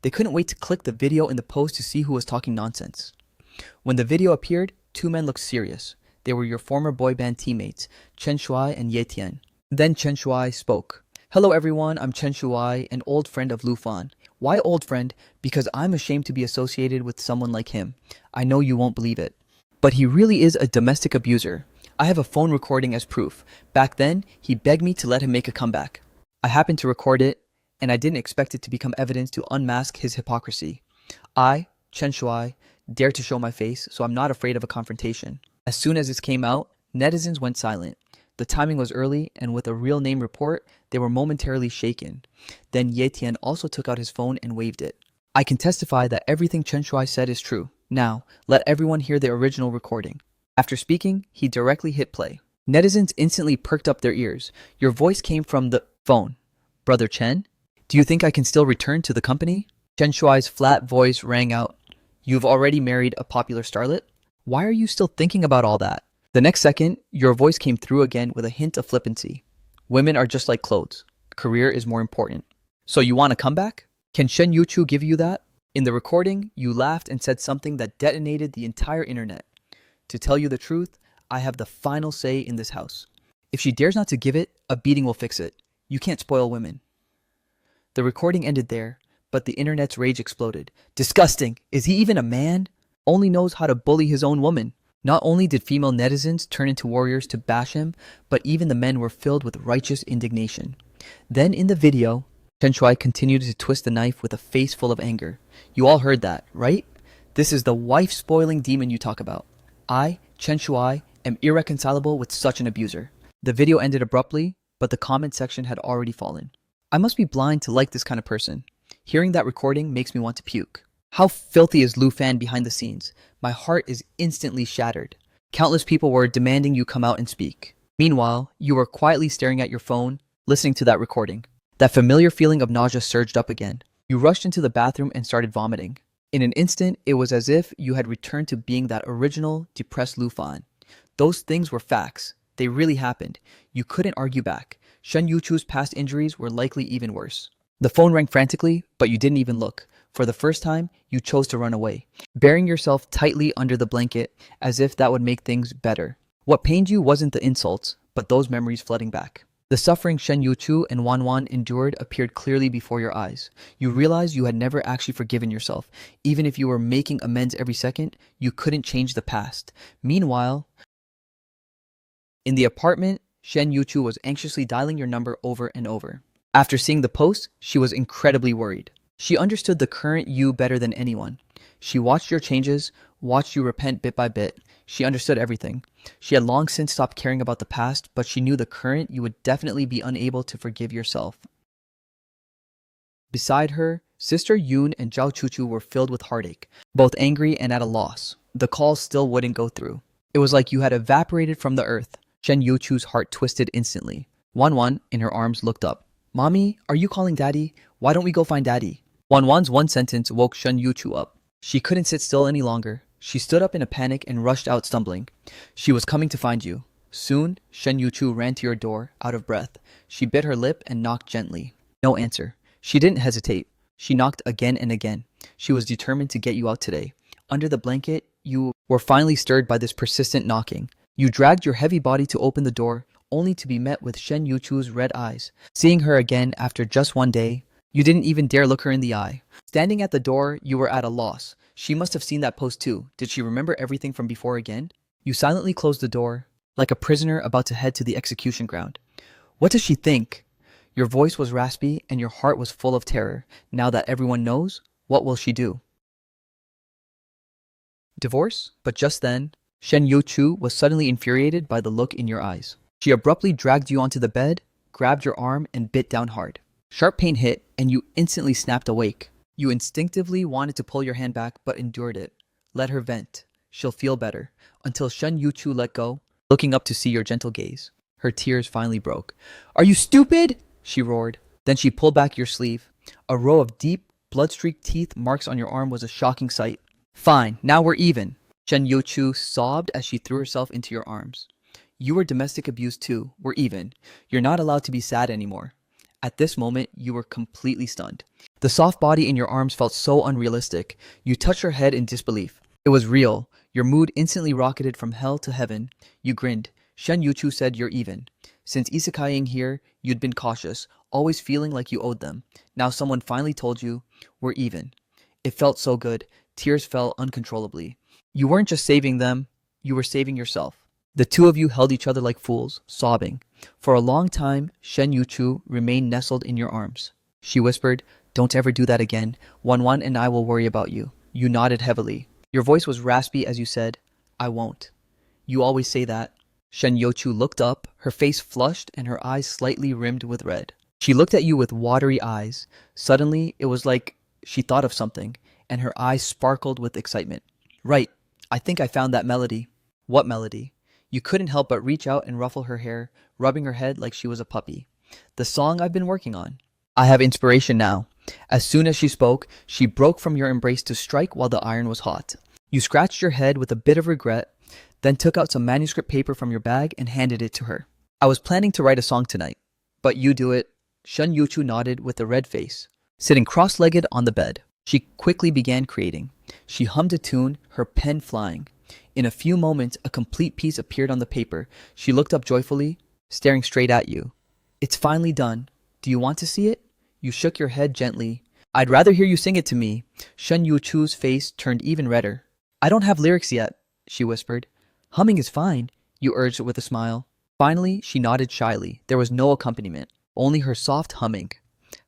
They couldn't wait to click the video in the post to see who was talking nonsense. When the video appeared, two men looked serious. They were your former boy band teammates, Chen Shuai and Ye Tian. Then Chen Shuai spoke. Hello everyone, I'm Chen Shuai, an old friend of Lu Fan. Why old friend? Because I'm ashamed to be associated with someone like him. I know you won't believe it. But he really is a domestic abuser. I have a phone recording as proof. Back then, he begged me to let him make a comeback. I happened to record it, and I didn't expect it to become evidence to unmask his hypocrisy. I, Chen Shuai, dare to show my face, so I'm not afraid of a confrontation. As soon as this came out, netizens went silent. The timing was early, and with a real name report, they were momentarily shaken. Then Ye Tian also took out his phone and waved it. I can testify that everything Chen Shuai said is true. Now, let everyone hear the original recording. After speaking, he directly hit play. Netizens instantly perked up their ears. Your voice came from the phone. Brother Chen? Do you think I can still return to the company? Chen Shuai's flat voice rang out. You've already married a popular starlet? Why are you still thinking about all that? The next second, your voice came through again with a hint of flippancy. Women are just like clothes. Career is more important. So you want a comeback? Can Shen Yuchu give you that? In the recording, you laughed and said something that detonated the entire internet. To tell you the truth, I have the final say in this house. If she dares not to give it, a beating will fix it. You can't spoil women. The recording ended there, but the internet's rage exploded. Disgusting! Is he even a man? Only knows how to bully his own woman. Not only did female netizens turn into warriors to bash him, but even the men were filled with righteous indignation. Then in the video, Chen Shuai continued to twist the knife with a face full of anger. You all heard that, right? This is the wife-spoiling demon you talk about. I, Chen Shuai, am irreconcilable with such an abuser. The video ended abruptly, but the comment section had already fallen. I must be blind to like this kind of person. Hearing that recording makes me want to puke. How filthy is Lu Fan behind the scenes? My heart is instantly shattered. Countless people were demanding you come out and speak. Meanwhile, you were quietly staring at your phone, listening to that recording. That familiar feeling of nausea surged up again. You rushed into the bathroom and started vomiting. In an instant, it was as if you had returned to being that original, depressed Lu Fan. Those things were facts. They really happened. You couldn't argue back. Shen Yuchu's past injuries were likely even worse. The phone rang frantically, but you didn't even look. For the first time, you chose to run away, burying yourself tightly under the blanket as if that would make things better. What pained you wasn't the insults, but those memories flooding back. The suffering Shen Yuchu and Wan Wan endured appeared clearly before your eyes. You realized you had never actually forgiven yourself. Even if you were making amends every second, you couldn't change the past. Meanwhile, in the apartment, Shen Yuchu was anxiously dialing your number over and over. After seeing the post, she was incredibly worried. She understood the current you better than anyone. She watched your changes, watched you repent bit by bit. She understood everything. She had long since stopped caring about the past, but she knew the current you would definitely be unable to forgive yourself. Beside her, Sister Yoon and Zhao Chuchu were filled with heartache, both angry and at a loss. The calls still wouldn't go through. It was like you had evaporated from the earth. Shen Yuchu's heart twisted instantly. Wan Wan, in her arms, looked up. Mommy, are you calling Daddy? Why don't we go find Daddy? Wan Wan's one sentence woke Shen Yuchu up. She couldn't sit still any longer. She stood up in a panic and rushed out stumbling. She was coming to find you. Soon, Shen Yuchu ran to your door, out of breath. She bit her lip and knocked gently. No answer. She didn't hesitate. She knocked again and again. She was determined to get you out today. Under the blanket, you were finally stirred by this persistent knocking. You dragged your heavy body to open the door, only to be met with Shen Yuchu's red eyes. Seeing her again after just one day, you didn't even dare look her in the eye. Standing at the door, you were at a loss. She must have seen that post too. Did she remember everything from before again? You silently closed the door, like a prisoner about to head to the execution ground. What does she think? Your voice was raspy and your heart was full of terror. Now that everyone knows, what will she do? Divorce? But just then, Shen Yuchu was suddenly infuriated by the look in your eyes. She abruptly dragged you onto the bed, grabbed your arm, and bit down hard. Sharp pain hit, and you instantly snapped awake. You instinctively wanted to pull your hand back, but endured it. Let her vent. She'll feel better. Until Shen Yuchu let go, looking up to see your gentle gaze. Her tears finally broke. Are you stupid? She roared. Then she pulled back your sleeve. A row of deep, blood-streaked teeth marks on your arm was a shocking sight. Fine, now we're even. Shen Yuchu sobbed as she threw herself into your arms. You were domestic abused too. We're even. You're not allowed to be sad anymore. At this moment, you were completely stunned. The soft body in your arms felt so unrealistic. You touched her head in disbelief. It was real. Your mood instantly rocketed from hell to heaven. You grinned. Shen Yuchu said you're even. Since isekaiing here, you'd been cautious, always feeling like you owed them. Now someone finally told you, we're even. It felt so good. Tears fell uncontrollably. You weren't just saving them, you were saving yourself. The two of you held each other like fools, sobbing. For a long time, Shen Yuchu remained nestled in your arms. She whispered, don't ever do that again. Wan and I will worry about you. You nodded heavily. Your voice was raspy as you said, I won't. You always say that. Shen Yuchu looked up, her face flushed and her eyes slightly rimmed with red. She looked at you with watery eyes. Suddenly, it was like she thought of something, and her eyes sparkled with excitement. Right, I think I found that melody. What melody? You couldn't help but reach out and ruffle her hair, rubbing her head like she was a puppy. The song I've been working on. I have inspiration now. As soon as she spoke, she broke from your embrace to strike while the iron was hot. You scratched your head with a bit of regret, then took out some manuscript paper from your bag and handed it to her. I was planning to write a song tonight, but you do it. Shen Yuchu nodded with a red face. Sitting cross-legged on the bed, she quickly began creating. She hummed a tune, her pen flying. In a few moments, a complete piece appeared on the paper. She looked up joyfully, staring straight at you. It's finally done. Do you want to see it? You shook your head gently. I'd rather hear you sing it to me. Shen Yuchu's face turned even redder. I don't have lyrics yet, she whispered. Humming is fine, you urged with a smile. Finally, she nodded shyly. There was no accompaniment, only her soft humming.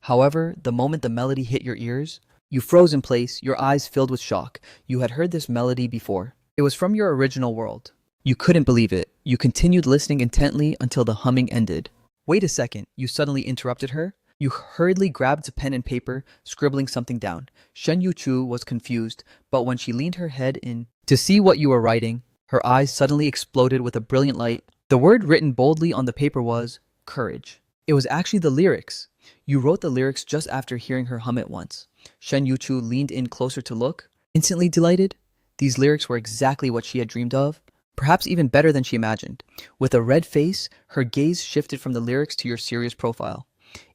However, the moment the melody hit your ears, you froze in place, your eyes filled with shock. You had heard this melody before. It was from your original world. You couldn't believe it. You continued listening intently until the humming ended. Wait a second, you suddenly interrupted her. You hurriedly grabbed a pen and paper, scribbling something down. Shen Yuchu was confused, but when she leaned her head in to see what you were writing, her eyes suddenly exploded with a brilliant light. The word written boldly on the paper was courage. It was actually the lyrics. You wrote the lyrics just after hearing her hum it once. Shen Yuchu leaned in closer to look, instantly delighted. These lyrics were exactly what she had dreamed of, perhaps even better than she imagined. With a red face, her gaze shifted from the lyrics to your serious profile.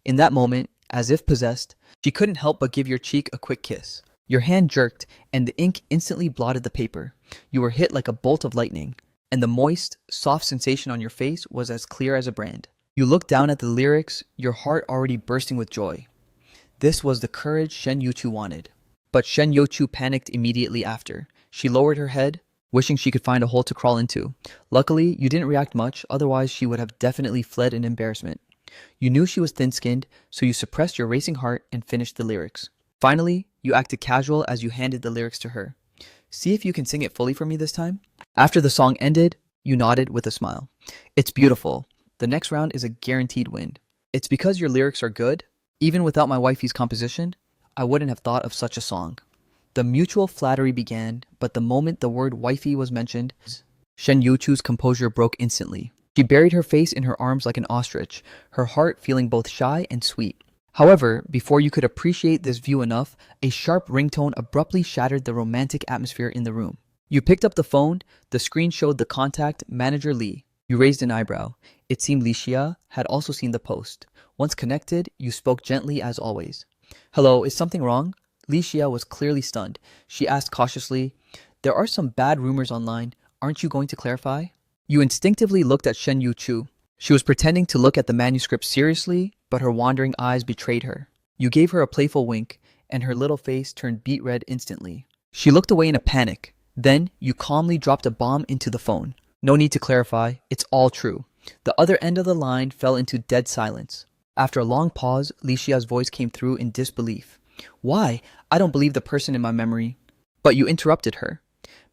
In that moment, as if possessed, she couldn't help but give your cheek a quick kiss. Your hand jerked, and the ink instantly blotted the paper. You were hit like a bolt of lightning, and the moist, soft sensation on your face was as clear as a brand. You looked down at the lyrics, your heart already bursting with joy. This was the courage Shen Yuchu wanted. But Shen Yuchu panicked immediately after. She lowered her head, wishing she could find a hole to crawl into. Luckily, you didn't react much, otherwise she would have definitely fled in embarrassment. You knew she was thin-skinned, so you suppressed your racing heart and finished the lyrics. Finally, you acted casual as you handed the lyrics to her. See if you can sing it fully for me this time? After the song ended, you nodded with a smile. It's beautiful. The next round is a guaranteed win. It's because your lyrics are good. Even without my wifey's composition, I wouldn't have thought of such a song. The mutual flattery began, but the moment the word wifey was mentioned, Shen Yuchu's composure broke instantly. She buried her face in her arms like an ostrich, her heart feeling both shy and sweet. However, before you could appreciate this view enough, a sharp ringtone abruptly shattered the romantic atmosphere in the room. You picked up the phone, the screen showed the contact, Manager Lee. You raised an eyebrow. It seemed Li Xia had also seen the post. Once connected, you spoke gently as always. Hello, is something wrong? Li Xia was clearly stunned. She asked cautiously, there are some bad rumors online. Aren't you going to clarify? You instinctively looked at Shen Yuchu. She was pretending to look at the manuscript seriously, but her wandering eyes betrayed her. You gave her a playful wink, and her little face turned beet red instantly. She looked away in a panic. Then, you calmly dropped a bomb into the phone. No need to clarify, it's all true. The other end of the line fell into dead silence. After a long pause, Licia's voice came through in disbelief. Why? I don't believe the person in my memory. But you interrupted her.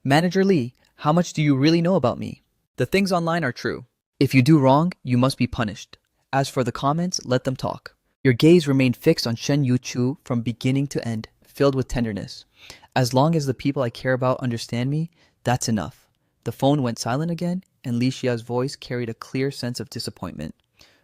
Manager Lee, how much do you really know about me? The things online are true. If you do wrong, you must be punished. As for the comments, let them talk. Your gaze remained fixed on Shen Yuchu from beginning to end, filled with tenderness. As long as the people I care about understand me, that's enough. The phone went silent again, and Licia's voice carried a clear sense of disappointment.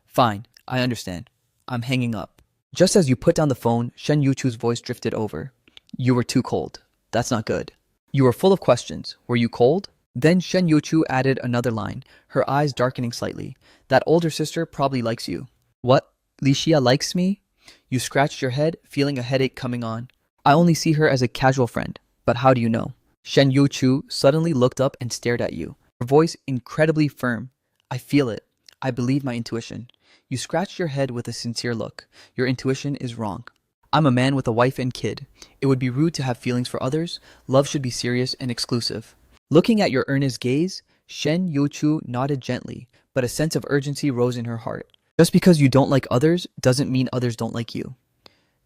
Fine, I understand. I'm hanging up. Just as you put down the phone, Shen Yuchu's voice drifted over. You were too cold. That's not good. You were full of questions. Were you cold? Then Shen Yuchu added another line, her eyes darkening slightly. That older sister probably likes you. What? Licia likes me? You scratched your head, feeling a headache coming on. I only see her as a casual friend. But how do you know? Shen Yuchu suddenly looked up and stared at you, her voice incredibly firm. I feel it. I believe my intuition. You scratched your head with a sincere look. Your intuition is wrong. I'm a man with a wife and kid. It would be rude to have feelings for others. Love should be serious and exclusive. Looking at your earnest gaze, Shen Yuchu nodded gently, but a sense of urgency rose in her heart. Just because you don't like others doesn't mean others don't like you.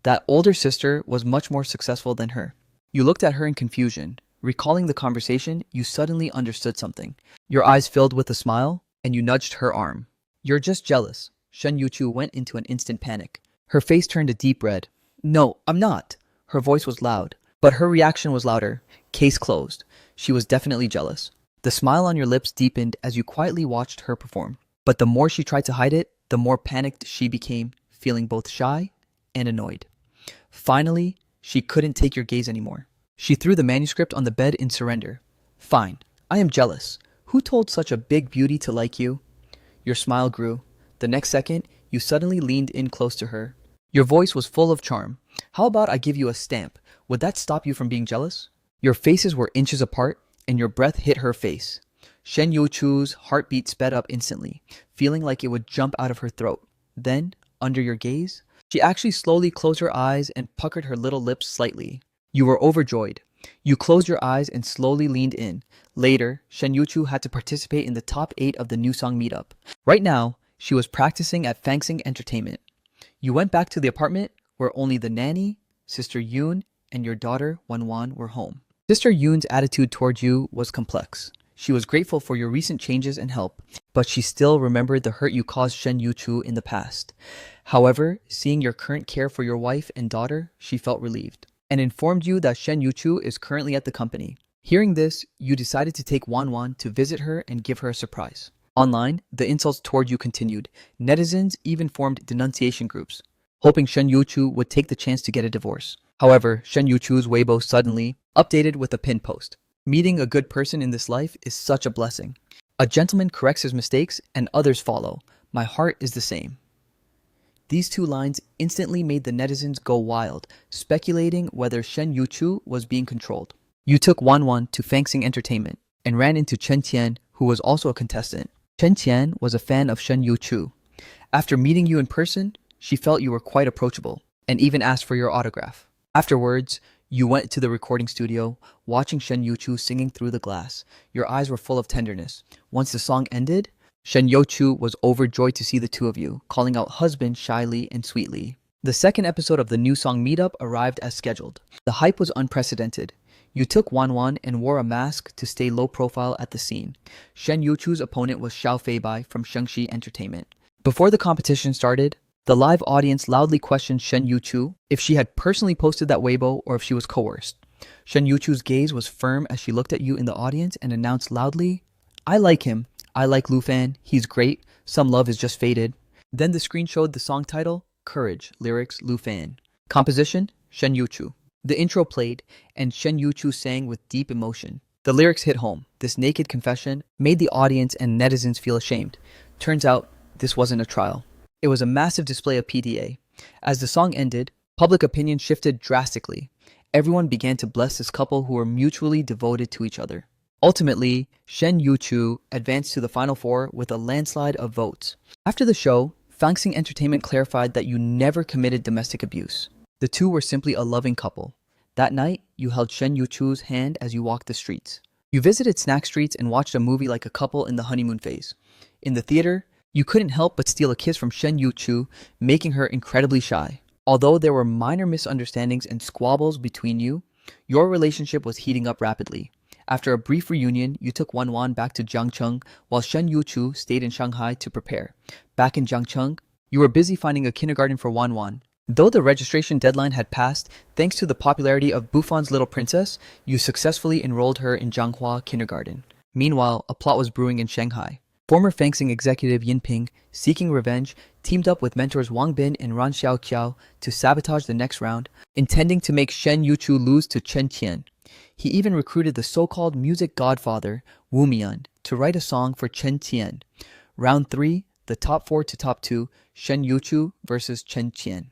That older sister was much more successful than her. You looked at her in confusion. Recalling the conversation, you suddenly understood something. Your eyes filled with a smile, and you nudged her arm. You're just jealous. Shen Yuchu went into an instant panic. Her face turned a deep red. No, I'm not. Her voice was loud, but her reaction was louder. Case closed. She was definitely jealous. The smile on your lips deepened as you quietly watched her perform. But the more she tried to hide it, the more panicked she became, feeling both shy and annoyed. Finally, she couldn't take your gaze anymore. She threw the manuscript on the bed in surrender. Fine, I am jealous. Who told such a big beauty to like you? Your smile grew. The next second, you suddenly leaned in close to her. Your voice was full of charm. How about I give you a stamp? Would that stop you from being jealous? Your faces were inches apart, and your breath hit her face. Shen Yuchu's heartbeat sped up instantly, feeling like it would jump out of her throat. Then, under your gaze, she actually slowly closed her eyes and puckered her little lips slightly. You were overjoyed. You closed your eyes and slowly leaned in. Later, Shen Yuchu had to participate in the top 8 of the new song meetup. Right now, she was practicing at Fangsing Entertainment. You went back to the apartment where only the nanny, Sister Yoon, and your daughter Wanwan were home. Sister Yoon's attitude toward you was complex. She was grateful for your recent changes and help, but she still remembered the hurt you caused Shen Yuchu in the past. However, seeing your current care for your wife and daughter, she felt relieved, and informed you that Shen Yuchu is currently at the company. Hearing this, you decided to take Wanwan to visit her and give her a surprise. Online, the insults toward you continued. Netizens even formed denunciation groups, hoping Shen Yuchu would take the chance to get a divorce. However, Shen Yuchu's Weibo suddenly updated with a pin post. Meeting a good person in this life is such a blessing. A gentleman corrects his mistakes and others follow. My heart is the same. These 2 lines instantly made the netizens go wild, speculating whether Shen Yuchu was being controlled. You took Wanwan to Fangsing Entertainment and ran into Chen Tian, who was also a contestant. Chen Tian was a fan of Shen Yuchu. After meeting you in person, she felt you were quite approachable and even asked for your autograph. Afterwards, you went to the recording studio, watching Shen Yuchu singing through the glass. Your eyes were full of tenderness. Once the song ended, Shen Yuchu was overjoyed to see the 2 of you, calling out husband shyly and sweetly. The second episode of the new song meetup arrived as scheduled. The hype was unprecedented. You took Wanwan and wore a mask to stay low profile at the scene. Shen Yuchu's opponent was Xiao Feibai from Shengxi Entertainment. Before the competition started, the live audience loudly questioned Shen Yuchu if she had personally posted that Weibo or if she was coerced. Shen Yuchu's gaze was firm as she looked at you in the audience and announced loudly, I like him. I like Lufan. He's great. Some love is just faded. Then the screen showed the song title, Courage, lyrics, Lufan. Composition, Shen Yuchu. The intro played, and Shen Yuchu sang with deep emotion. The lyrics hit home. This naked confession made the audience and netizens feel ashamed. Turns out, this wasn't a trial. It was a massive display of PDA. As the song ended, public opinion shifted drastically. Everyone began to bless this couple who were mutually devoted to each other. Ultimately, Shen Yuchu advanced to the Final 4 with a landslide of votes. After the show, Fangsing Entertainment clarified that you never committed domestic abuse. The 2 were simply a loving couple. That night, you held Shen Yuchu's hand as you walked the streets. You visited snack streets and watched a movie like a couple in the honeymoon phase. In the theater, you couldn't help but steal a kiss from Shen Yuchu, making her incredibly shy. Although there were minor misunderstandings and squabbles between you, your relationship was heating up rapidly. After a brief reunion, you took Wanwan back to Jiangcheng while Shen Yuchu stayed in Shanghai to prepare. Back in Jiangcheng, you were busy finding a kindergarten for Wanwan. Though the registration deadline had passed, thanks to the popularity of Buffon's Little Princess, you successfully enrolled her in Zhanghua Kindergarten. Meanwhile, a plot was brewing in Shanghai. Former fencing executive Yin Ping, seeking revenge, teamed up with mentors Wang Bin and Ran Xiaoqiao to sabotage the next round, intending to make Shen Yuchu lose to Chen Qian. He even recruited the so-called music godfather, Wu Mian, to write a song for Chen Qian. Round 3, the top 4 to top 2, Shen Yuchu versus Chen Qian.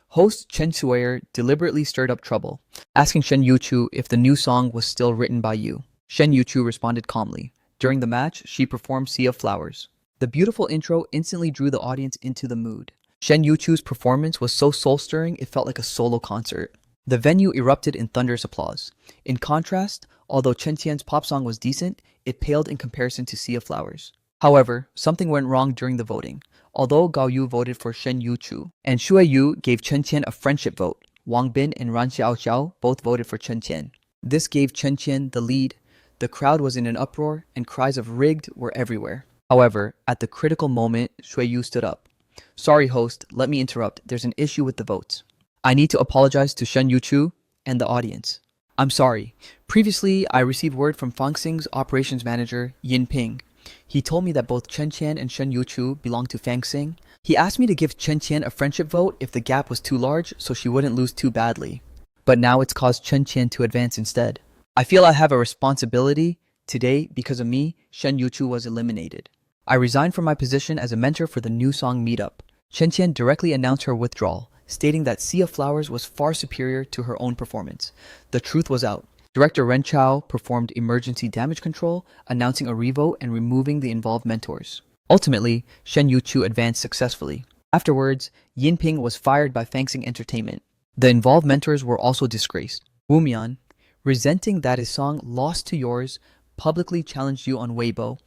Host Chen Suier deliberately stirred up trouble, asking Shen Yuchu if the new song was still written by you. Shen Yuchu responded calmly. During the match, she performed Sea of Flowers. The beautiful intro instantly drew the audience into the mood. Shen Yuchu's performance was so soul-stirring it felt like a solo concert. The venue erupted in thunderous applause. In contrast, although Chen Tian's pop song was decent, it paled in comparison to Sea of Flowers. However, something went wrong during the voting. Although Gao Yu voted for Shen Yuchu, and Xue Yu gave Chen Qian a friendship vote, Wang Bin and Ran Xiaoqiao both voted for Chen Qian. This gave Chen Qian the lead. The crowd was in an uproar, and cries of rigged were everywhere. However, at the critical moment, Xue Yu stood up. Sorry, host, let me interrupt. There's an issue with the votes. I need to apologize to Shen Yuchu and the audience. I'm sorry. Previously, I received word from Fangxing's operations manager, Yin Ping. He told me that both Chen Qian and Shen Yuchu belong to Fangxing. He asked me to give Chen Qian a friendship vote if the gap was too large so she wouldn't lose too badly. But now it's caused Chen Qian to advance instead. I feel I have a responsibility. Today, because of me, Shen Yuchu was eliminated. I resigned from my position as a mentor for the new song Meetup. Chen Qian directly announced her withdrawal, stating that Sea of Flowers was far superior to her own performance. The truth was out. Director Ren Chao performed emergency damage control, announcing a revote and removing the involved mentors. Ultimately, Shen Yuchu advanced successfully. Afterwards, Yin Ping was fired by Fangxing Entertainment. The involved mentors were also disgraced. Wu Mian, resenting that his song Lost to Yours, publicly challenged you on Weibo,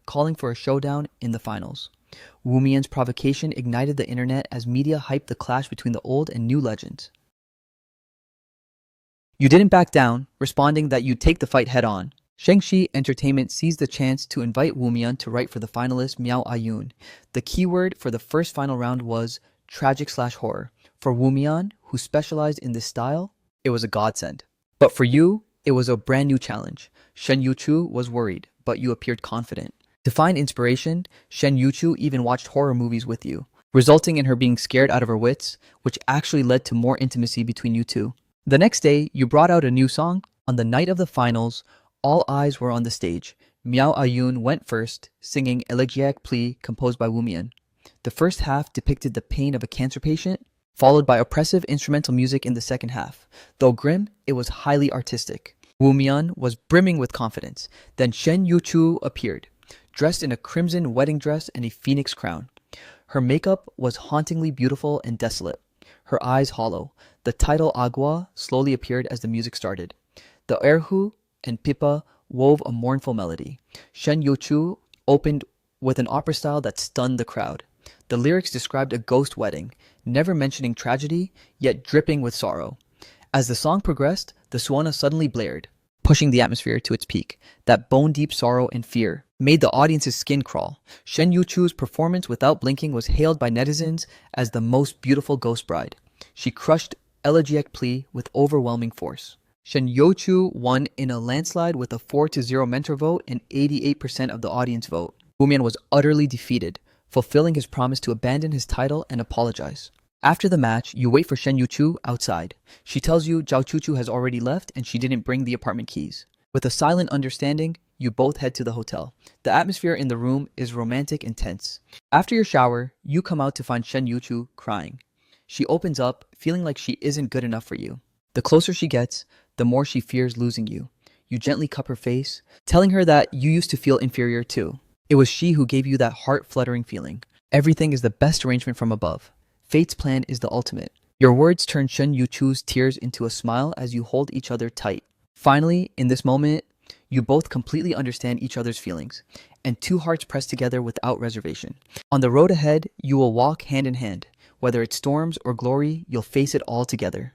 calling for a showdown in the finals. Wu Mian's provocation ignited the internet as media hyped the clash between the old and new legends. You didn't back down, responding that you'd take the fight head-on. Shengxi Entertainment seized the chance to invite Wu Mian to write for the finalist Miao Ayun. The keyword for the first final round was tragic/horror. For Wu Mian, who specialized in this style, it was a godsend. But for you, it was a brand new challenge. Shen Yuchu was worried, but you appeared confident. To find inspiration, Shen Yuchu even watched horror movies with you, resulting in her being scared out of her wits, which actually led to more intimacy between you two. The next day, you brought out a new song. On the night of the finals, all eyes were on the stage. Miao Ayun went first, singing Elegiac Plea composed by Wu Mian. The first half depicted the pain of a cancer patient, followed by oppressive instrumental music in the second half. Though grim, it was highly artistic. Wu Mian was brimming with confidence. Then Shen Yuchu appeared, dressed in a crimson wedding dress and a phoenix crown. Her makeup was hauntingly beautiful and desolate, her eyes hollow. The title Agua slowly appeared as the music started. The erhu and pipa wove a mournful melody. Shen Yuchu opened with an opera style that stunned the crowd. The lyrics described a ghost wedding, never mentioning tragedy, yet dripping with sorrow. As the song progressed, the suona suddenly blared, pushing the atmosphere to its peak. That bone-deep sorrow and fear made the audience's skin crawl. Shen Yuchu's performance without blinking was hailed by netizens as the most beautiful ghost bride. She crushed Elegiac Plea with overwhelming force. Shen Yuchu won in a landslide with a 4-0 mentor vote and 88% of the audience vote. Wu Mian was utterly defeated, fulfilling his promise to abandon his title and apologize. After the match, you wait for Shen Yuchu outside. She tells you Zhao Chuchu has already left and she didn't bring the apartment keys. With a silent understanding, you both head to the hotel. The atmosphere in the room is romantic and tense. After your shower, you come out to find Shen Yuchu crying. She opens up, feeling like she isn't good enough for you. The closer she gets, the more she fears losing you. You gently cup her face, telling her that you used to feel inferior too. It was she who gave you that heart-fluttering feeling. Everything is the best arrangement from above. Fate's plan is the ultimate. Your words turn Shen Yuchu's tears into a smile as you hold each other tight. Finally, in this moment, You both completely understand each other's feelings, and two hearts pressed together without reservation. On the road ahead, you will walk hand in hand. Whether it's storms or glory, you'll face it all together.